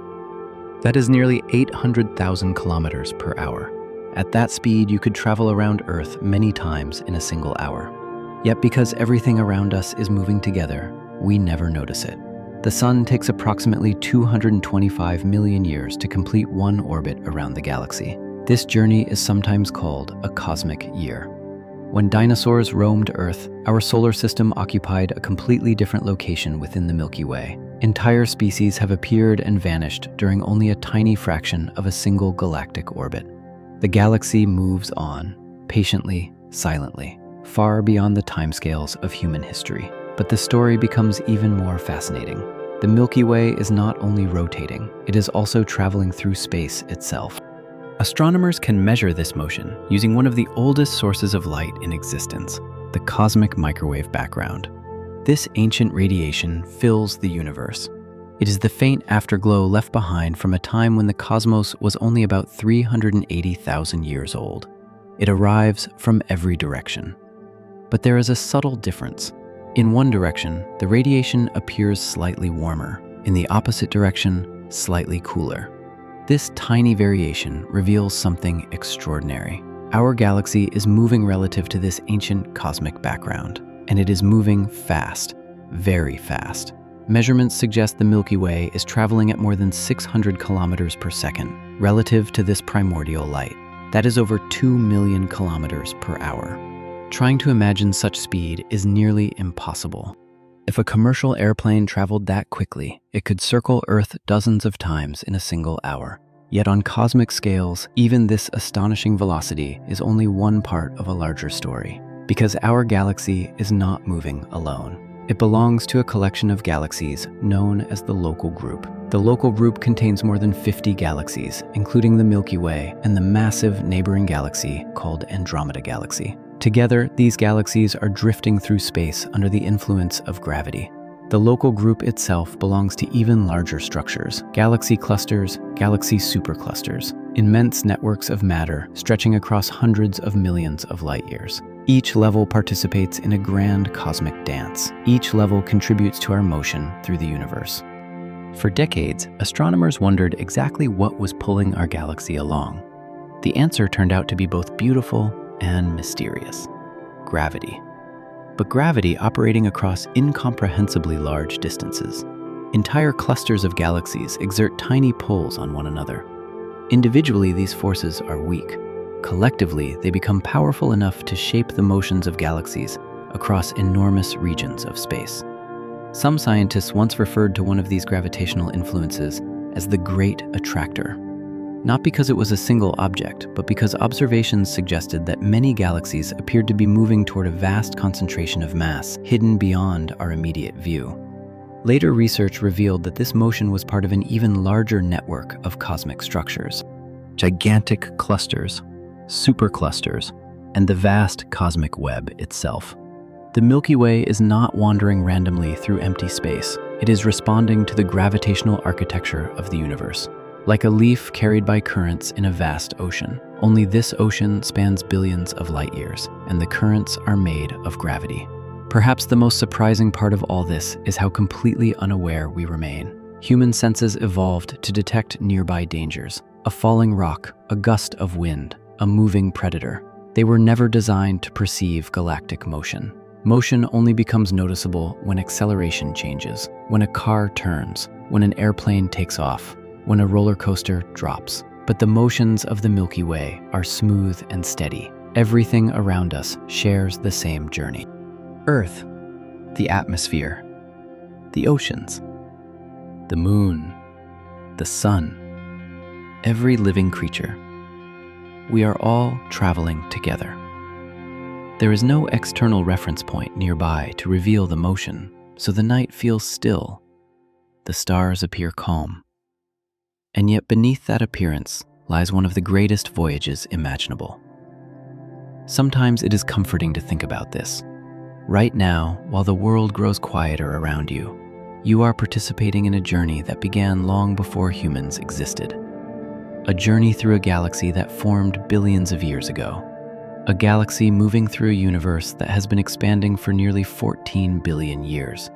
That is nearly 800,000 kilometers per hour. At that speed, you could travel around Earth many times in a single hour. Yet because everything around us is moving together, we never notice it. The sun takes approximately 225 million years to complete one orbit around the galaxy. This journey is sometimes called a cosmic year. When dinosaurs roamed Earth, our solar system occupied a completely different location within the Milky Way. Entire species have appeared and vanished during only a tiny fraction of a single galactic orbit. The galaxy moves on, patiently, silently, far beyond the timescales of human history. But the story becomes even more fascinating. The Milky Way is not only rotating, it is also traveling through space itself. Astronomers can measure this motion using one of the oldest sources of light in existence, the cosmic microwave background. This ancient radiation fills the universe. It is the faint afterglow left behind from a time when the cosmos was only about 380,000 years old. It arrives from every direction. But there is a subtle difference. In one direction, the radiation appears slightly warmer. In the opposite direction, slightly cooler. This tiny variation reveals something extraordinary. Our galaxy is moving relative to this ancient cosmic background, and it is moving fast, very fast. Measurements suggest the Milky Way is traveling at more than 600 kilometers per second relative to this primordial light. That is over 2 million kilometers per hour. Trying to imagine such speed is nearly impossible. If a commercial airplane traveled that quickly, it could circle Earth dozens of times in a single hour. Yet on cosmic scales, even this astonishing velocity is only one part of a larger story. Because our galaxy is not moving alone. It belongs to a collection of galaxies known as the Local Group. The Local Group contains more than 50 galaxies, including the Milky Way and the massive neighboring galaxy called Andromeda Galaxy. Together, these galaxies are drifting through space under the influence of gravity. The Local Group itself belongs to even larger structures: galaxy clusters, galaxy superclusters, immense networks of matter stretching across hundreds of millions of light years. Each level participates in a grand cosmic dance. Each level contributes to our motion through the universe. For decades, astronomers wondered exactly what was pulling our galaxy along. The answer turned out to be both beautiful and mysterious: gravity. But gravity operating across incomprehensibly large distances. Entire clusters of galaxies exert tiny pulls on one another. Individually, these forces are weak. Collectively, they become powerful enough to shape the motions of galaxies across enormous regions of space. Some scientists once referred to one of these gravitational influences as the Great Attractor. Not because it was a single object, but because observations suggested that many galaxies appeared to be moving toward a vast concentration of mass hidden beyond our immediate view. Later research revealed that this motion was part of an even larger network of cosmic structures. Gigantic clusters, superclusters, and the vast cosmic web itself. The Milky Way is not wandering randomly through empty space. It is responding to the gravitational architecture of the universe. Like a leaf carried by currents in a vast ocean. Only this ocean spans billions of light years, and the currents are made of gravity. Perhaps the most surprising part of all this is how completely unaware we remain. Human senses evolved to detect nearby dangers: a falling rock, a gust of wind, a moving predator. They were never designed to perceive galactic motion. Motion only becomes noticeable when acceleration changes, when a car turns, when an airplane takes off, when a roller coaster drops. But the motions of the Milky Way are smooth and steady. Everything around us shares the same journey. Earth, the atmosphere, the oceans, the moon, the sun, every living creature. We are all traveling together. There is no external reference point nearby to reveal the motion, so the night feels still. The stars appear calm. And yet beneath that appearance lies one of the greatest voyages imaginable. Sometimes it is comforting to think about this. Right now, while the world grows quieter around you, you are participating in a journey that began long before humans existed. A journey through a galaxy that formed billions of years ago. A galaxy moving through a universe that has been expanding for nearly 14 billion years.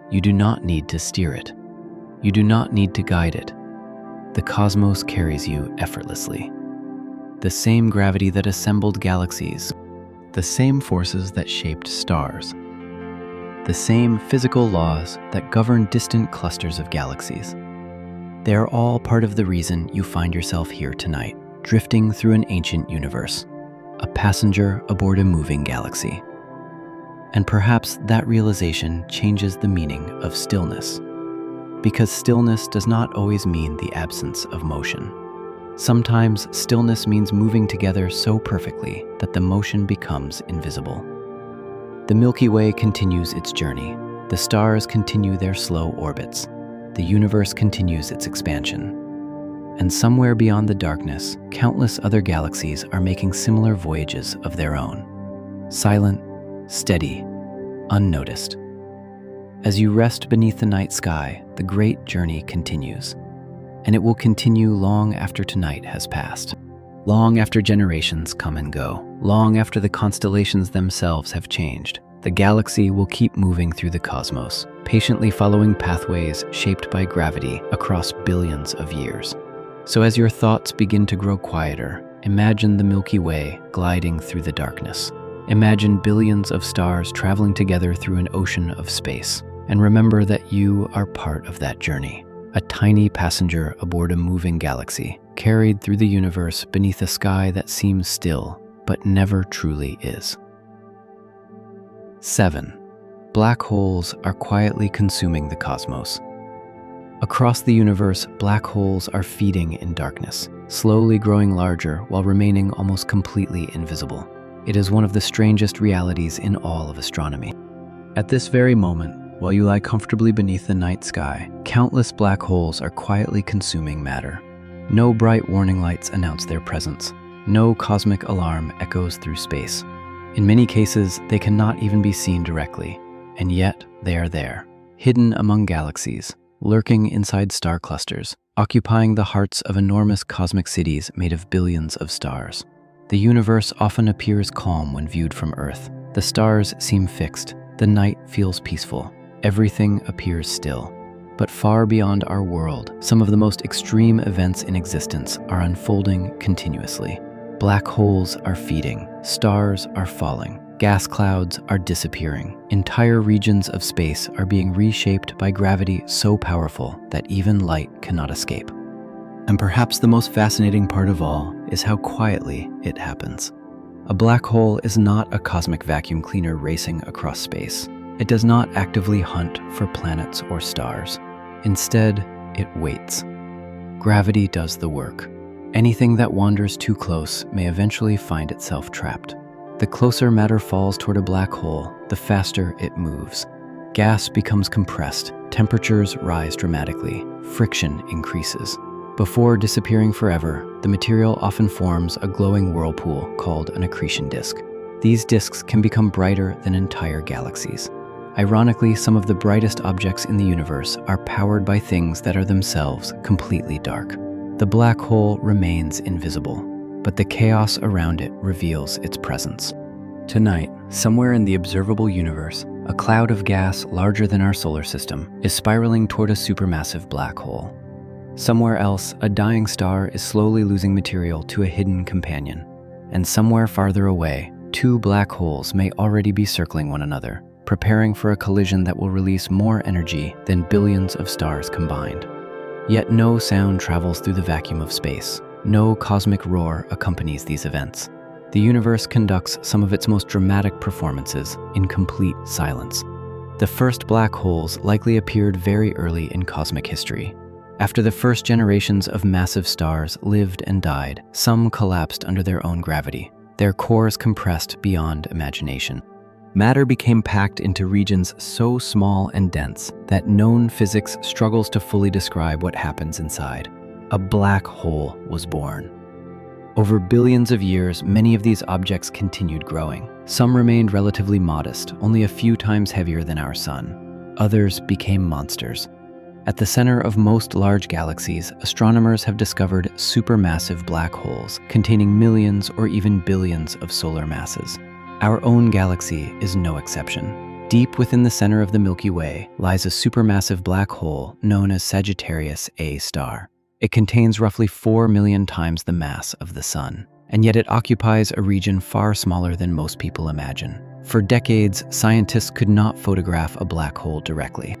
You do not need to steer it. You do not need to guide it. The cosmos carries you effortlessly. The same gravity that assembled galaxies, the same forces that shaped stars, the same physical laws that govern distant clusters of galaxies. They are all part of the reason you find yourself here tonight, drifting through an ancient universe, a passenger aboard a moving galaxy. And perhaps that realization changes the meaning of stillness. Because stillness does not always mean the absence of motion. Sometimes stillness means moving together so perfectly that the motion becomes invisible. The Milky Way continues its journey. The stars continue their slow orbits. The universe continues its expansion. And somewhere beyond the darkness, countless other galaxies are making similar voyages of their own. Silent, steady, unnoticed. As you rest beneath the night sky, the great journey continues. And it will continue long after tonight has passed. Long after generations come and go. Long after the constellations themselves have changed. The galaxy will keep moving through the cosmos, patiently following pathways shaped by gravity across billions of years. So as your thoughts begin to grow quieter, imagine the Milky Way gliding through the darkness. Imagine billions of stars traveling together through an ocean of space. And remember that you are part of that journey, a tiny passenger aboard a moving galaxy, carried through the universe beneath a sky that seems still, but never truly is. 7. Black holes are quietly consuming the cosmos. Across the universe, black holes are feeding in darkness, slowly growing larger while remaining almost completely invisible. It is one of the strangest realities in all of astronomy. At this very moment, while you lie comfortably beneath the night sky, countless black holes are quietly consuming matter. No bright warning lights announce their presence. No cosmic alarm echoes through space. In many cases, they cannot even be seen directly, and yet they are there, hidden among galaxies, lurking inside star clusters, occupying the hearts of enormous cosmic cities made of billions of stars. The universe often appears calm when viewed from Earth. The stars seem fixed. The night feels peaceful. Everything appears still. But far beyond our world, some of the most extreme events in existence are unfolding continuously. Black holes are feeding. Stars are falling. Gas clouds are disappearing. Entire regions of space are being reshaped by gravity so powerful that even light cannot escape. And perhaps the most fascinating part of all is how quietly it happens. A black hole is not a cosmic vacuum cleaner racing across space. It does not actively hunt for planets or stars. Instead, it waits. Gravity does the work. Anything that wanders too close may eventually find itself trapped. The closer matter falls toward a black hole, the faster it moves. Gas becomes compressed, temperatures rise dramatically, friction increases. Before disappearing forever, the material often forms a glowing whirlpool called an accretion disk. These disks can become brighter than entire galaxies. Ironically, some of the brightest objects in the universe are powered by things that are themselves completely dark. The black hole remains invisible, but the chaos around it reveals its presence. Tonight, somewhere in the observable universe, a cloud of gas larger than our solar system is spiraling toward a supermassive black hole. Somewhere else, a dying star is slowly losing material to a hidden companion. And somewhere farther away, two black holes may already be circling one another, preparing for a collision that will release more energy than billions of stars combined. Yet no sound travels through the vacuum of space. No cosmic roar accompanies these events. The universe conducts some of its most dramatic performances in complete silence. The first black holes likely appeared very early in cosmic history. After the first generations of massive stars lived and died, some collapsed under their own gravity, their cores compressed beyond imagination. Matter became packed into regions so small and dense that known physics struggles to fully describe what happens inside. A black hole was born. Over billions of years, many of these objects continued growing. Some remained relatively modest, only a few times heavier than our sun. Others became monsters. At the center of most large galaxies, astronomers have discovered supermassive black holes containing millions or even billions of solar masses. Our own galaxy is no exception. Deep within the center of the Milky Way lies a supermassive black hole known as Sagittarius A star. It contains roughly 4 million times the mass of the Sun, and yet it occupies a region far smaller than most people imagine. For decades, scientists could not photograph a black hole directly.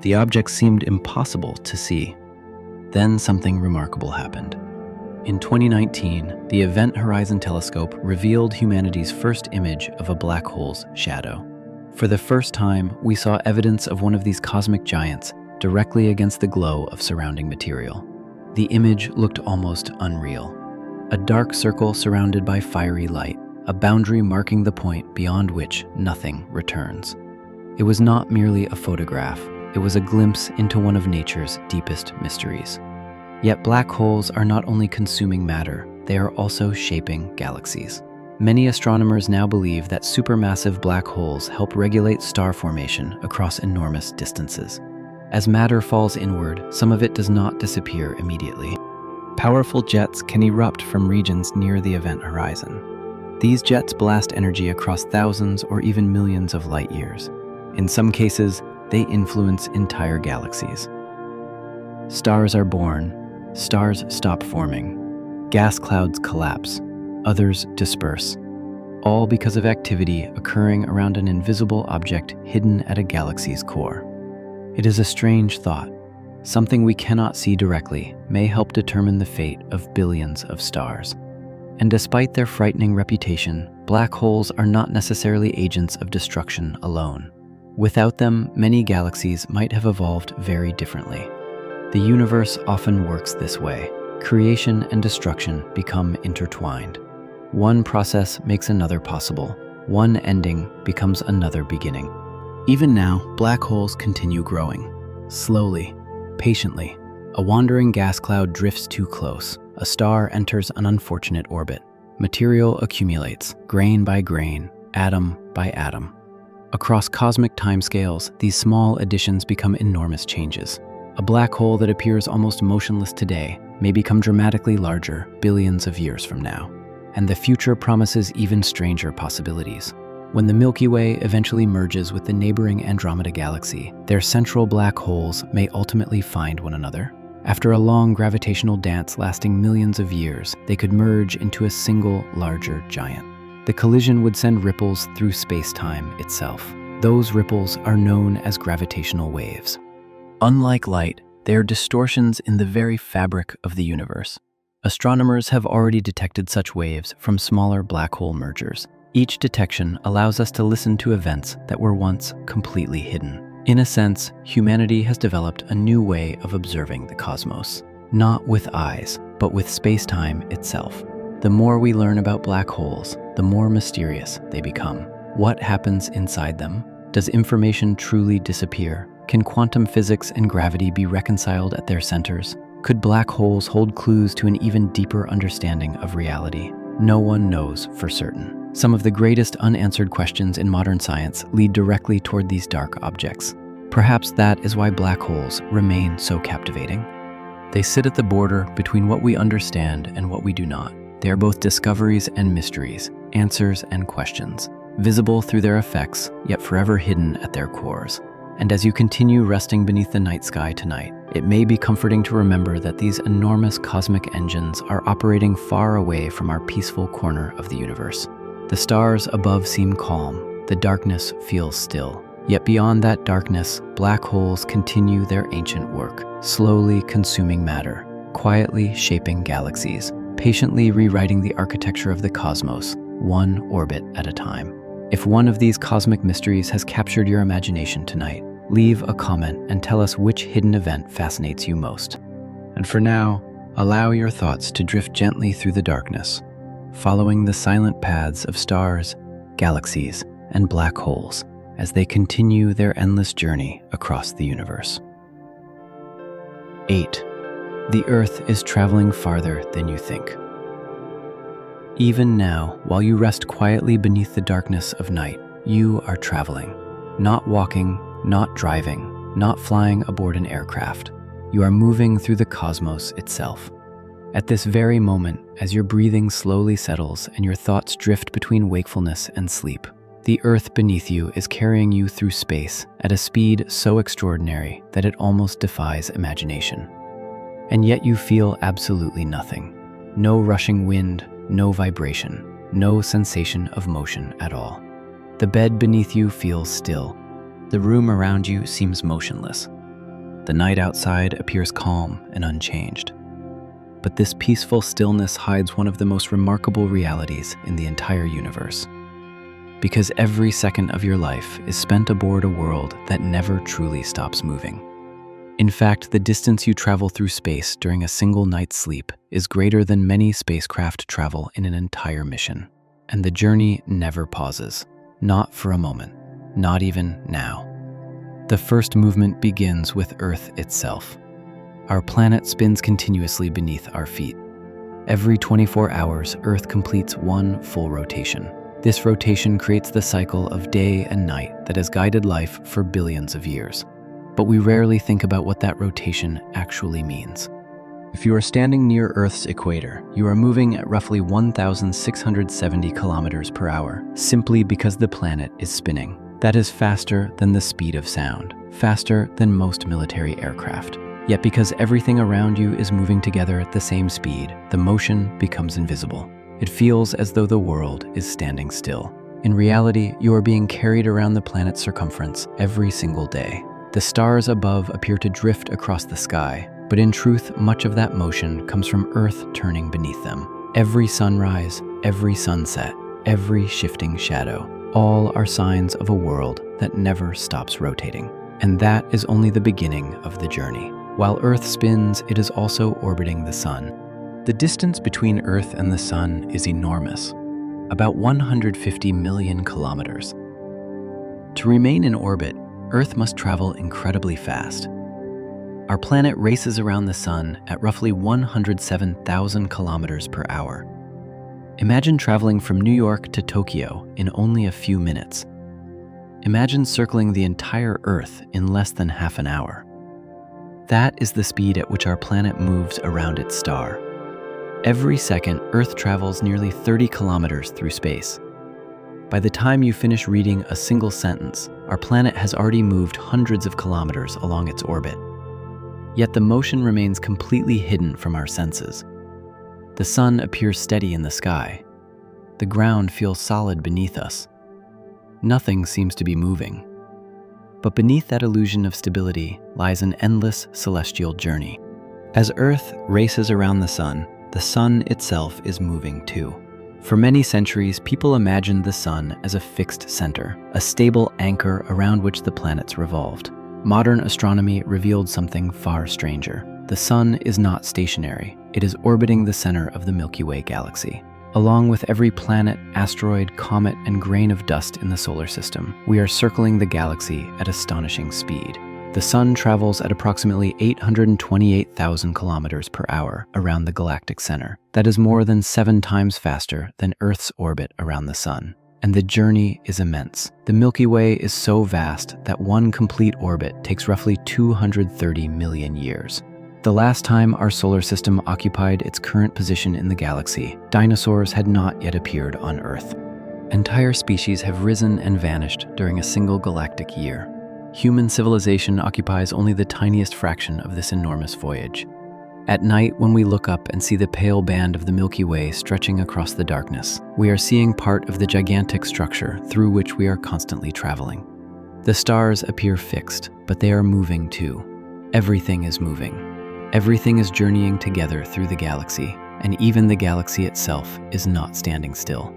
The object seemed impossible to see. Then something remarkable happened. In 2019, the Event Horizon Telescope revealed humanity's first image of a black hole's shadow. For the first time, we saw evidence of one of these cosmic giants directly against the glow of surrounding material. The image looked almost unreal. A dark circle surrounded by fiery light, a boundary marking the point beyond which nothing returns. It was not merely a photograph, it was a glimpse into one of nature's deepest mysteries. Yet black holes are not only consuming matter, they are also shaping galaxies. Many astronomers now believe that supermassive black holes help regulate star formation across enormous distances. As matter falls inward, some of it does not disappear immediately. Powerful jets can erupt from regions near the event horizon. These jets blast energy across thousands or even millions of light years. In some cases, they influence entire galaxies. Stars are born. Stars stop forming. Gas clouds collapse. Others disperse. All because of activity occurring around an invisible object hidden at a galaxy's core. It is a strange thought. Something we cannot see directly may help determine the fate of billions of stars. And despite their frightening reputation, black holes are not necessarily agents of destruction alone. Without them, many galaxies might have evolved very differently. The universe often works this way. Creation and destruction become intertwined. One process makes another possible. One ending becomes another beginning. Even now, black holes continue growing. Slowly, patiently, a wandering gas cloud drifts too close. A star enters an unfortunate orbit. Material accumulates, grain by grain, atom by atom. Across cosmic timescales, these small additions become enormous changes. A black hole that appears almost motionless today may become dramatically larger billions of years from now. And the future promises even stranger possibilities. When the Milky Way eventually merges with the neighboring Andromeda Galaxy, their central black holes may ultimately find one another. After a long gravitational dance lasting millions of years, they could merge into a single, larger giant. The collision would send ripples through space-time itself. Those ripples are known as gravitational waves. Unlike light, they are distortions in the very fabric of the universe. Astronomers have already detected such waves from smaller black hole mergers. Each detection allows us to listen to events that were once completely hidden. In a sense, humanity has developed a new way of observing the cosmos, not with eyes, but with space-time itself. The more we learn about black holes, the more mysterious they become. What happens inside them? Does information truly disappear? Can quantum physics and gravity be reconciled at their centers? Could black holes hold clues to an even deeper understanding of reality? No one knows for certain. Some of the greatest unanswered questions in modern science lead directly toward these dark objects. Perhaps that is why black holes remain so captivating. They sit at the border between what we understand and what we do not. They are both discoveries and mysteries, answers and questions, visible through their effects, yet forever hidden at their cores. And as you continue resting beneath the night sky tonight, it may be comforting to remember that these enormous cosmic engines are operating far away from our peaceful corner of the universe. The stars above seem calm, the darkness feels still. Yet beyond that darkness, black holes continue their ancient work, slowly consuming matter, quietly shaping galaxies, patiently rewriting the architecture of the cosmos, one orbit at a time. If one of these cosmic mysteries has captured your imagination tonight, leave a comment and tell us which hidden event fascinates you most. And for now, allow your thoughts to drift gently through the darkness, following the silent paths of stars, galaxies, and black holes as they continue their endless journey across the universe. 8. The Earth is traveling farther than you think. Even now, while you rest quietly beneath the darkness of night, you are traveling. Not walking, not driving, not flying aboard an aircraft. You are moving through the cosmos itself. At this very moment, as your breathing slowly settles and your thoughts drift between wakefulness and sleep, the Earth beneath you is carrying you through space at a speed so extraordinary that it almost defies imagination. And yet you feel absolutely nothing. No rushing wind, no vibration, no sensation of motion at all. The bed beneath you feels still. The room around you seems motionless. The night outside appears calm and unchanged. But this peaceful stillness hides one of the most remarkable realities in the entire universe. Because every second of your life is spent aboard a world that never truly stops moving. In fact, the distance you travel through space during a single night's sleep is greater than many spacecraft travel in an entire mission. And the journey never pauses. Not for a moment. Not even now. The first movement begins with Earth itself. Our planet spins continuously beneath our feet. Every 24 hours, Earth completes one full rotation. This rotation creates the cycle of day and night that has guided life for billions of years. But we rarely think about what that rotation actually means. If you are standing near Earth's equator, you are moving at roughly 1,670 kilometers per hour, simply because the planet is spinning. That is faster than the speed of sound, faster than most military aircraft. Yet because everything around you is moving together at the same speed, the motion becomes invisible. It feels as though the world is standing still. In reality, you are being carried around the planet's circumference every single day. The stars above appear to drift across the sky, but in truth, much of that motion comes from Earth turning beneath them. Every sunrise, every sunset, every shifting shadow, all are signs of a world that never stops rotating. And that is only the beginning of the journey. While Earth spins, it is also orbiting the Sun. The distance between Earth and the Sun is enormous, about 150 million kilometers. To remain in orbit, Earth must travel incredibly fast. Our planet races around the Sun at roughly 107,000 kilometers per hour. Imagine traveling from New York to Tokyo in only a few minutes. Imagine circling the entire Earth in less than half an hour. That is the speed at which our planet moves around its star. Every second, Earth travels nearly 30 kilometers through space. By the time you finish reading a single sentence, our planet has already moved hundreds of kilometers along its orbit. Yet the motion remains completely hidden from our senses. The Sun appears steady in the sky. The ground feels solid beneath us. Nothing seems to be moving. But beneath that illusion of stability lies an endless celestial journey. As Earth races around the Sun itself is moving too. For many centuries, people imagined the Sun as a fixed center, a stable anchor around which the planets revolved. Modern astronomy revealed something far stranger. The Sun is not stationary. It is orbiting the center of the Milky Way galaxy. Along with every planet, asteroid, comet, and grain of dust in the solar system, we are circling the galaxy at astonishing speed. The Sun travels at approximately 828,000 kilometers per hour around the galactic center. That is more than 7 times faster than Earth's orbit around the Sun. And the journey is immense. The Milky Way is so vast that one complete orbit takes roughly 230 million years. The last time our solar system occupied its current position in the galaxy, dinosaurs had not yet appeared on Earth. Entire species have risen and vanished during a single galactic year. Human civilization occupies only the tiniest fraction of this enormous voyage. At night, when we look up and see the pale band of the Milky Way stretching across the darkness, we are seeing part of the gigantic structure through which we are constantly traveling. The stars appear fixed, but they are moving too. Everything is moving. Everything is journeying together through the galaxy, and even the galaxy itself is not standing still.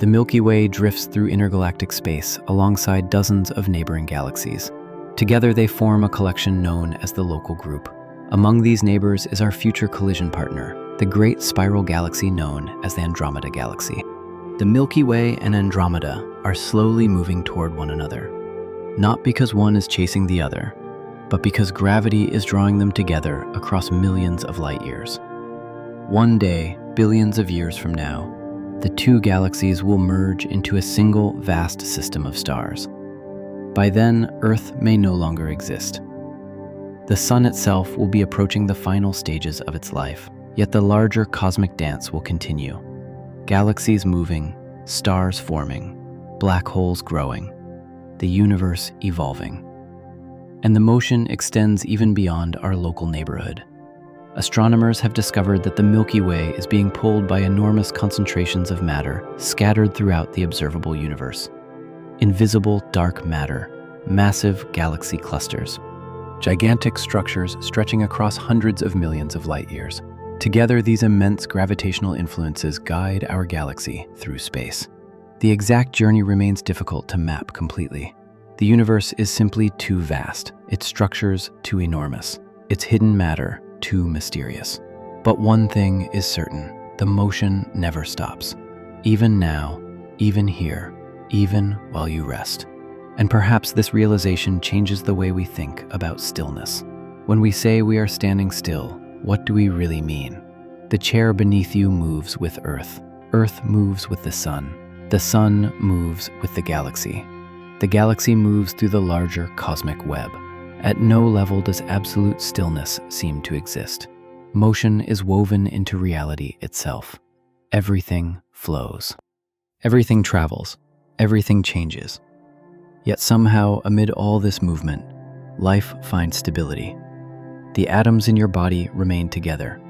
The Milky Way drifts through intergalactic space alongside dozens of neighboring galaxies. Together they form a collection known as the Local Group. Among these neighbors is our future collision partner, the great spiral galaxy known as the Andromeda Galaxy. The Milky Way and Andromeda are slowly moving toward one another, not because one is chasing the other, but because gravity is drawing them together across millions of light years. One day, billions of years from now, the two galaxies will merge into a single vast system of stars. By then, Earth may no longer exist. The Sun itself will be approaching the final stages of its life, yet the larger cosmic dance will continue. Galaxies moving, stars forming, black holes growing, the universe evolving. And the motion extends even beyond our local neighborhood. Astronomers have discovered that the Milky Way is being pulled by enormous concentrations of matter scattered throughout the observable universe. Invisible dark matter, massive galaxy clusters, gigantic structures stretching across hundreds of millions of light years. Together, these immense gravitational influences guide our galaxy through space. The exact journey remains difficult to map completely. The universe is simply too vast, its structures too enormous, its hidden matter too mysterious. But one thing is certain, the motion never stops. Even now, even here, even while you rest. And perhaps this realization changes the way we think about stillness. When we say we are standing still, what do we really mean? The chair beneath you moves with Earth. Earth moves with the Sun moves with the galaxy. The galaxy moves through the larger cosmic web. At no level does absolute stillness seem to exist. Motion is woven into reality itself. Everything flows. Everything travels. Everything changes. Yet somehow, amid all this movement, life finds stability. The atoms in your body remain together.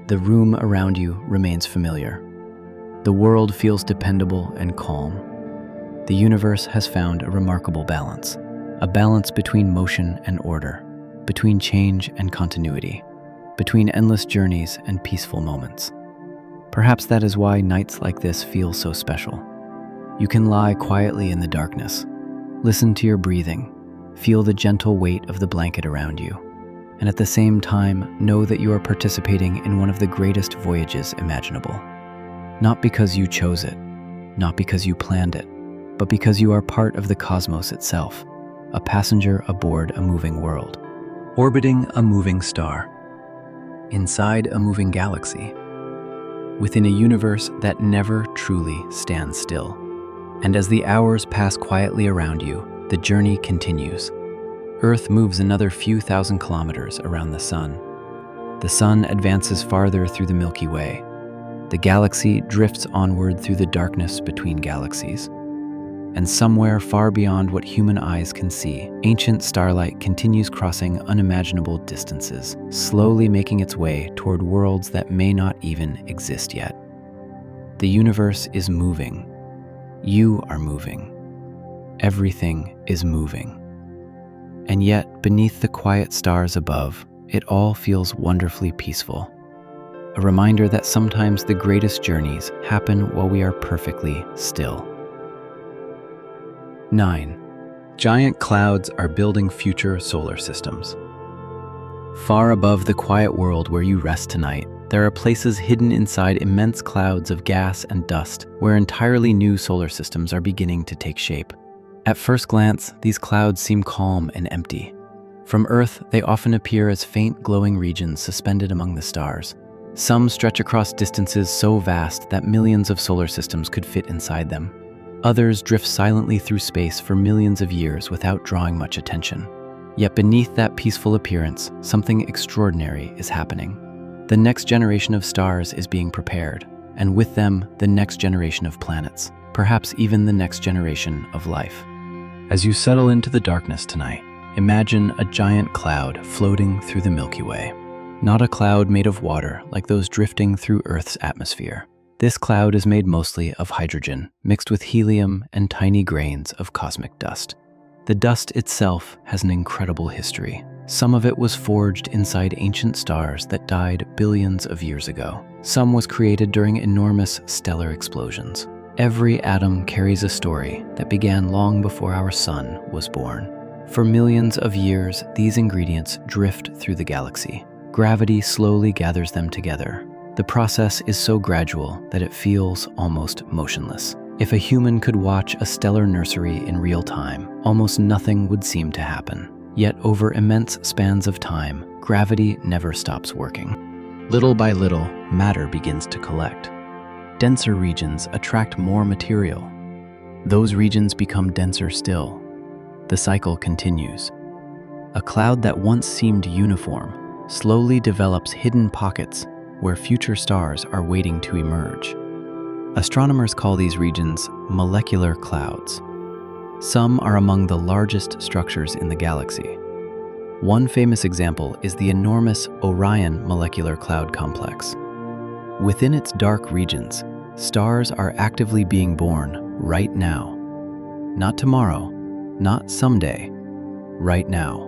The room around you remains familiar. The world feels dependable and calm. The universe has found a remarkable balance. A balance between motion and order, between change and continuity, between endless journeys and peaceful moments. Perhaps that is why nights like this feel so special. You can lie quietly in the darkness, listen to your breathing, feel the gentle weight of the blanket around you, and at the same time, know that you are participating in one of the greatest voyages imaginable. Not because you chose it, not because you planned it, but because you are part of the cosmos itself, a passenger aboard a moving world, orbiting a moving star, inside a moving galaxy, within a universe that never truly stands still. And as the hours pass quietly around you, the journey continues. Earth moves another few thousand kilometers around the sun. The sun advances farther through the Milky Way. The galaxy drifts onward through the darkness between galaxies. And somewhere far beyond what human eyes can see, ancient starlight continues crossing unimaginable distances, slowly making its way toward worlds that may not even exist yet. The universe is moving. You are moving. Everything is moving. And yet, beneath the quiet stars above, it all feels wonderfully peaceful. A reminder that sometimes the greatest journeys happen while we are perfectly still. 9. Giant clouds are building future solar systems. Far above the quiet world where you rest tonight, there are places hidden inside immense clouds of gas and dust where entirely new solar systems are beginning to take shape. At first glance, these clouds seem calm and empty. From Earth, they often appear as faint glowing regions suspended among the stars. Some stretch across distances so vast that millions of solar systems could fit inside them. Others drift silently through space for millions of years without drawing much attention. Yet beneath that peaceful appearance, something extraordinary is happening. The next generation of stars is being prepared, and with them, the next generation of planets, perhaps even the next generation of life. As you settle into the darkness tonight, imagine a giant cloud floating through the Milky Way. Not a cloud made of water like those drifting through Earth's atmosphere. This cloud is made mostly of hydrogen, mixed with helium and tiny grains of cosmic dust. The dust itself has an incredible history. Some of it was forged inside ancient stars that died billions of years ago. Some was created during enormous stellar explosions. Every atom carries a story that began long before our sun was born. For millions of years, these ingredients drift through the galaxy. Gravity slowly gathers them together. The process is so gradual that it feels almost motionless. If a human could watch a stellar nursery in real time, almost nothing would seem to happen. Yet over immense spans of time, gravity never stops working. Little by little, matter begins to collect. Denser regions attract more material. Those regions become denser still. The cycle continues. A cloud that once seemed uniform slowly develops hidden pockets where future stars are waiting to emerge. Astronomers call these regions molecular clouds. Some are among the largest structures in the galaxy. One famous example is the enormous Orion molecular cloud complex. Within its dark regions, stars are actively being born right now. Not tomorrow, not someday, right now.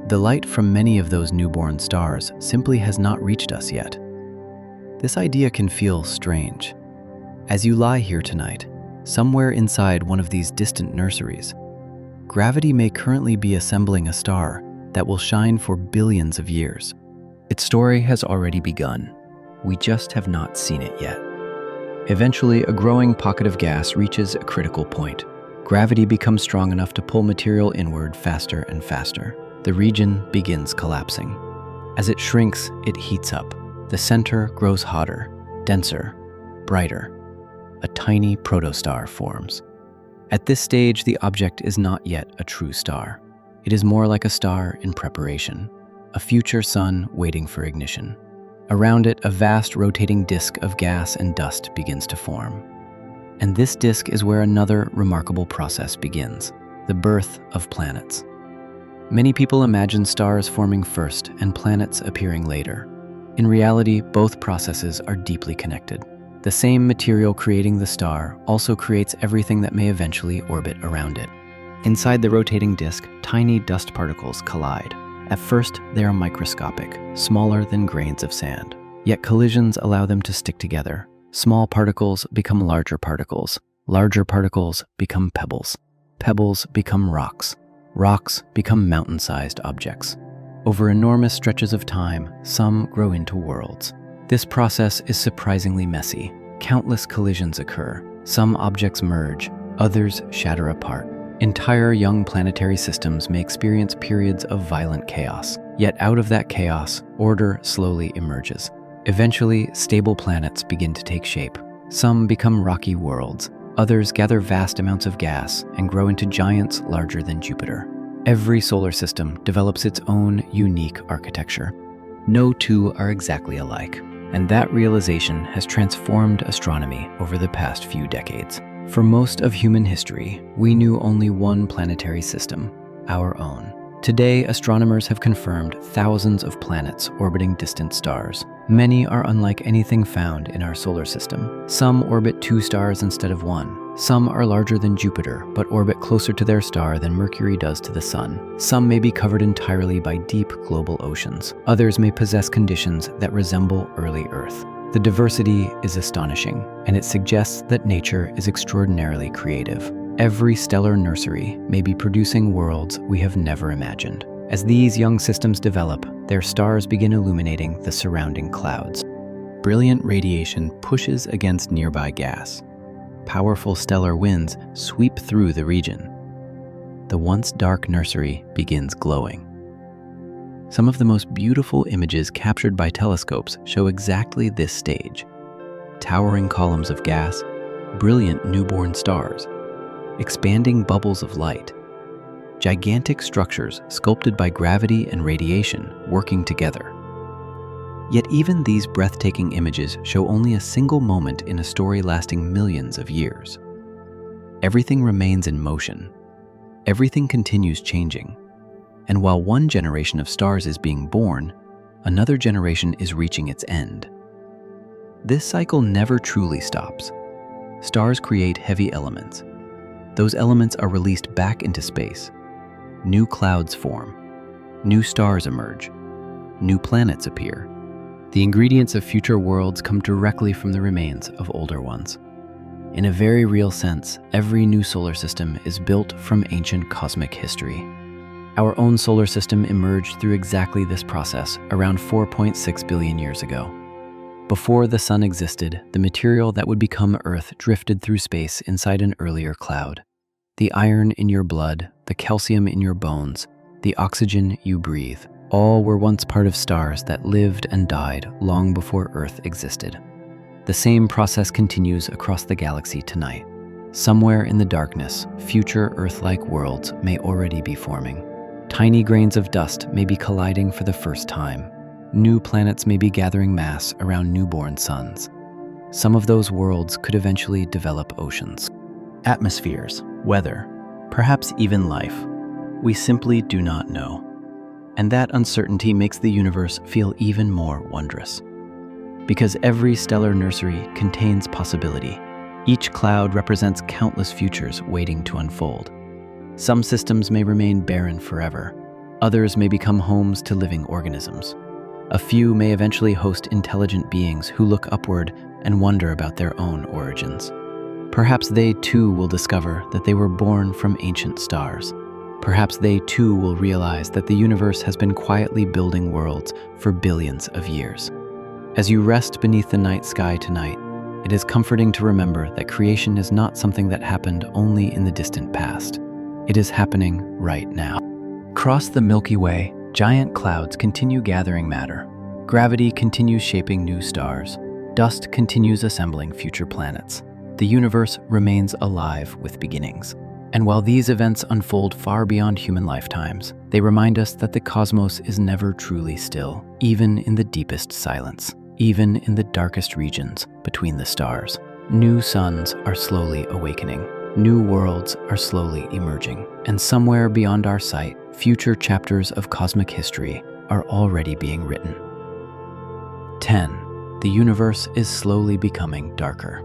The light from many of those newborn stars simply has not reached us yet. This idea can feel strange. As you lie here tonight, somewhere inside one of these distant nurseries, gravity may currently be assembling a star that will shine for billions of years. Its story has already begun. We just have not seen it yet. Eventually, a growing pocket of gas reaches a critical point. Gravity becomes strong enough to pull material inward faster and faster. The region begins collapsing. As it shrinks, it heats up. The center grows hotter, denser, brighter. A tiny protostar forms. At this stage, the object is not yet a true star. It is more like a star in preparation, a future sun waiting for ignition. Around it, a vast rotating disk of gas and dust begins to form. And this disk is where another remarkable process begins, the birth of planets. Many people imagine stars forming first and planets appearing later. In reality, both processes are deeply connected. The same material creating the star also creates everything that may eventually orbit around it. Inside the rotating disk, tiny dust particles collide. At first, they are microscopic, smaller than grains of sand. Yet collisions allow them to stick together. Small particles become larger particles. Larger particles become pebbles. Pebbles become rocks. Rocks become mountain-sized objects. Over enormous stretches of time, some grow into worlds. This process is surprisingly messy. Countless collisions occur. Some objects merge, others shatter apart. Entire young planetary systems may experience periods of violent chaos. Yet out of that chaos, order slowly emerges. Eventually, stable planets begin to take shape. Some become rocky worlds. Others gather vast amounts of gas and grow into giants larger than Jupiter. Every solar system develops its own unique architecture. No two are exactly alike, and that realization has transformed astronomy over the past few decades. For most of human history, we knew only one planetary system, our own. Today, astronomers have confirmed thousands of planets orbiting distant stars. Many are unlike anything found in our solar system. Some orbit 2 stars instead of 1. Some are larger than Jupiter, but orbit closer to their star than Mercury does to the Sun. Some may be covered entirely by deep global oceans. Others may possess conditions that resemble early Earth. The diversity is astonishing, and it suggests that nature is extraordinarily creative. Every stellar nursery may be producing worlds we have never imagined. As these young systems develop, their stars begin illuminating the surrounding clouds. Brilliant radiation pushes against nearby gas. Powerful stellar winds sweep through the region. The once dark nursery begins glowing. Some of the most beautiful images captured by telescopes show exactly this stage. Towering columns of gas, brilliant newborn stars, expanding bubbles of light, gigantic structures sculpted by gravity and radiation working together. Yet even these breathtaking images show only a single moment in a story lasting millions of years. Everything remains in motion. Everything continues changing. And while one generation of stars is being born, another generation is reaching its end. This cycle never truly stops. Stars create heavy elements. Those elements are released back into space. New clouds form. New stars emerge. New planets appear. The ingredients of future worlds come directly from the remains of older ones. In a very real sense, every new solar system is built from ancient cosmic history. Our own solar system emerged through exactly this process around 4.6 billion years ago. Before the sun existed, the material that would become Earth drifted through space inside an earlier cloud. The iron in your blood, the calcium in your bones, the oxygen you breathe, all were once part of stars that lived and died long before Earth existed. The same process continues across the galaxy tonight. Somewhere in the darkness, future Earth-like worlds may already be forming. Tiny grains of dust may be colliding for the first time. New planets may be gathering mass around newborn suns. Some of those worlds could eventually develop oceans, atmospheres, weather, perhaps even life. We simply do not know. And that uncertainty makes the universe feel even more wondrous. Because every stellar nursery contains possibility. Each cloud represents countless futures waiting to unfold. Some systems may remain barren forever. Others may become homes to living organisms. A few may eventually host intelligent beings who look upward and wonder about their own origins. Perhaps they too will discover that they were born from ancient stars. Perhaps they too will realize that the universe has been quietly building worlds for billions of years. As you rest beneath the night sky tonight, it is comforting to remember that creation is not something that happened only in the distant past. It is happening right now. Across the Milky Way, giant clouds continue gathering matter. Gravity continues shaping new stars. Dust continues assembling future planets. The universe remains alive with beginnings. And while these events unfold far beyond human lifetimes, they remind us that the cosmos is never truly still, even in the deepest silence, even in the darkest regions between the stars. New suns are slowly awakening. New worlds are slowly emerging, and somewhere beyond our sight, future chapters of cosmic history are already being written. 10. The universe is slowly becoming darker.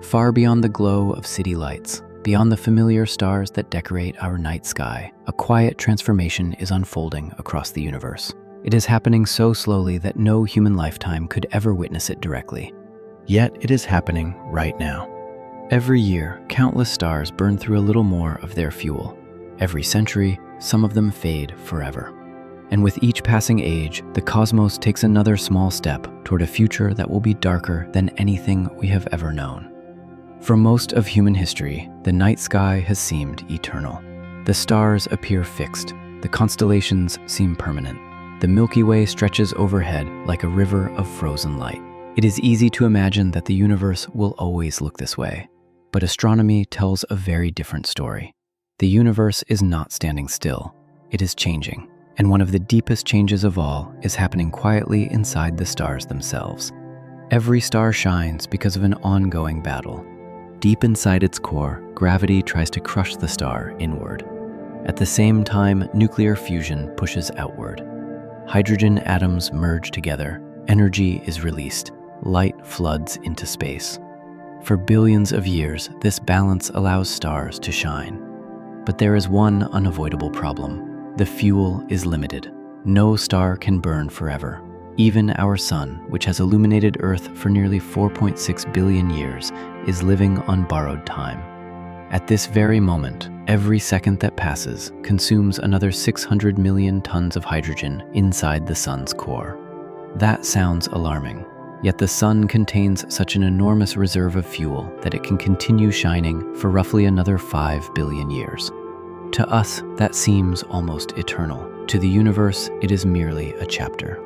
Far beyond the glow of city lights, beyond the familiar stars that decorate our night sky, a quiet transformation is unfolding across the universe. It is happening so slowly that no human lifetime could ever witness it directly. Yet it is happening right now. Every year, countless stars burn through a little more of their fuel. Every century, some of them fade forever. And with each passing age, the cosmos takes another small step toward a future that will be darker than anything we have ever known. For most of human history, the night sky has seemed eternal. The stars appear fixed, the constellations seem permanent. The Milky Way stretches overhead like a river of frozen light. It is easy to imagine that the universe will always look this way, but astronomy tells a very different story. The universe is not standing still, it is changing. And one of the deepest changes of all is happening quietly inside the stars themselves. Every star shines because of an ongoing battle. Deep inside its core, gravity tries to crush the star inward. At the same time, nuclear fusion pushes outward. Hydrogen atoms merge together, energy is released, light floods into space. For billions of years, this balance allows stars to shine. But there is one unavoidable problem. The fuel is limited. No star can burn forever. Even our sun, which has illuminated Earth for nearly 4.6 billion years, is living on borrowed time. At this very moment, every second that passes consumes another 600 million tons of hydrogen inside the sun's core. That sounds alarming, yet the sun contains such an enormous reserve of fuel that it can continue shining for roughly another 5 billion years. To us, that seems almost eternal. To the universe, it is merely a chapter.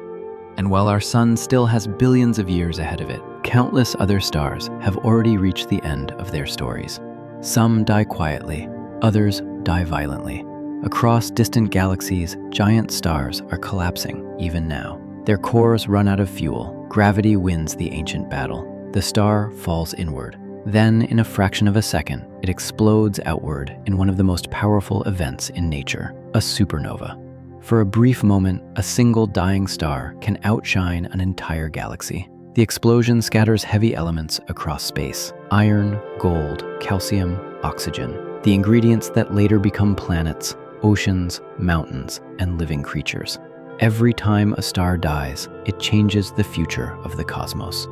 And while our sun still has billions of years ahead of it, countless other stars have already reached the end of their stories. Some die quietly, others die violently. Across distant galaxies, giant stars are collapsing even now. Their cores run out of fuel, gravity wins the ancient battle. The star falls inward. Then, in a fraction of a second, it explodes outward in one of the most powerful events in nature, a supernova. For a brief moment, a single dying star can outshine an entire galaxy. The explosion scatters heavy elements across space: iron, gold, calcium, oxygen, the ingredients that later become planets, oceans, mountains, and living creatures. Every time a star dies, it changes the future of the cosmos.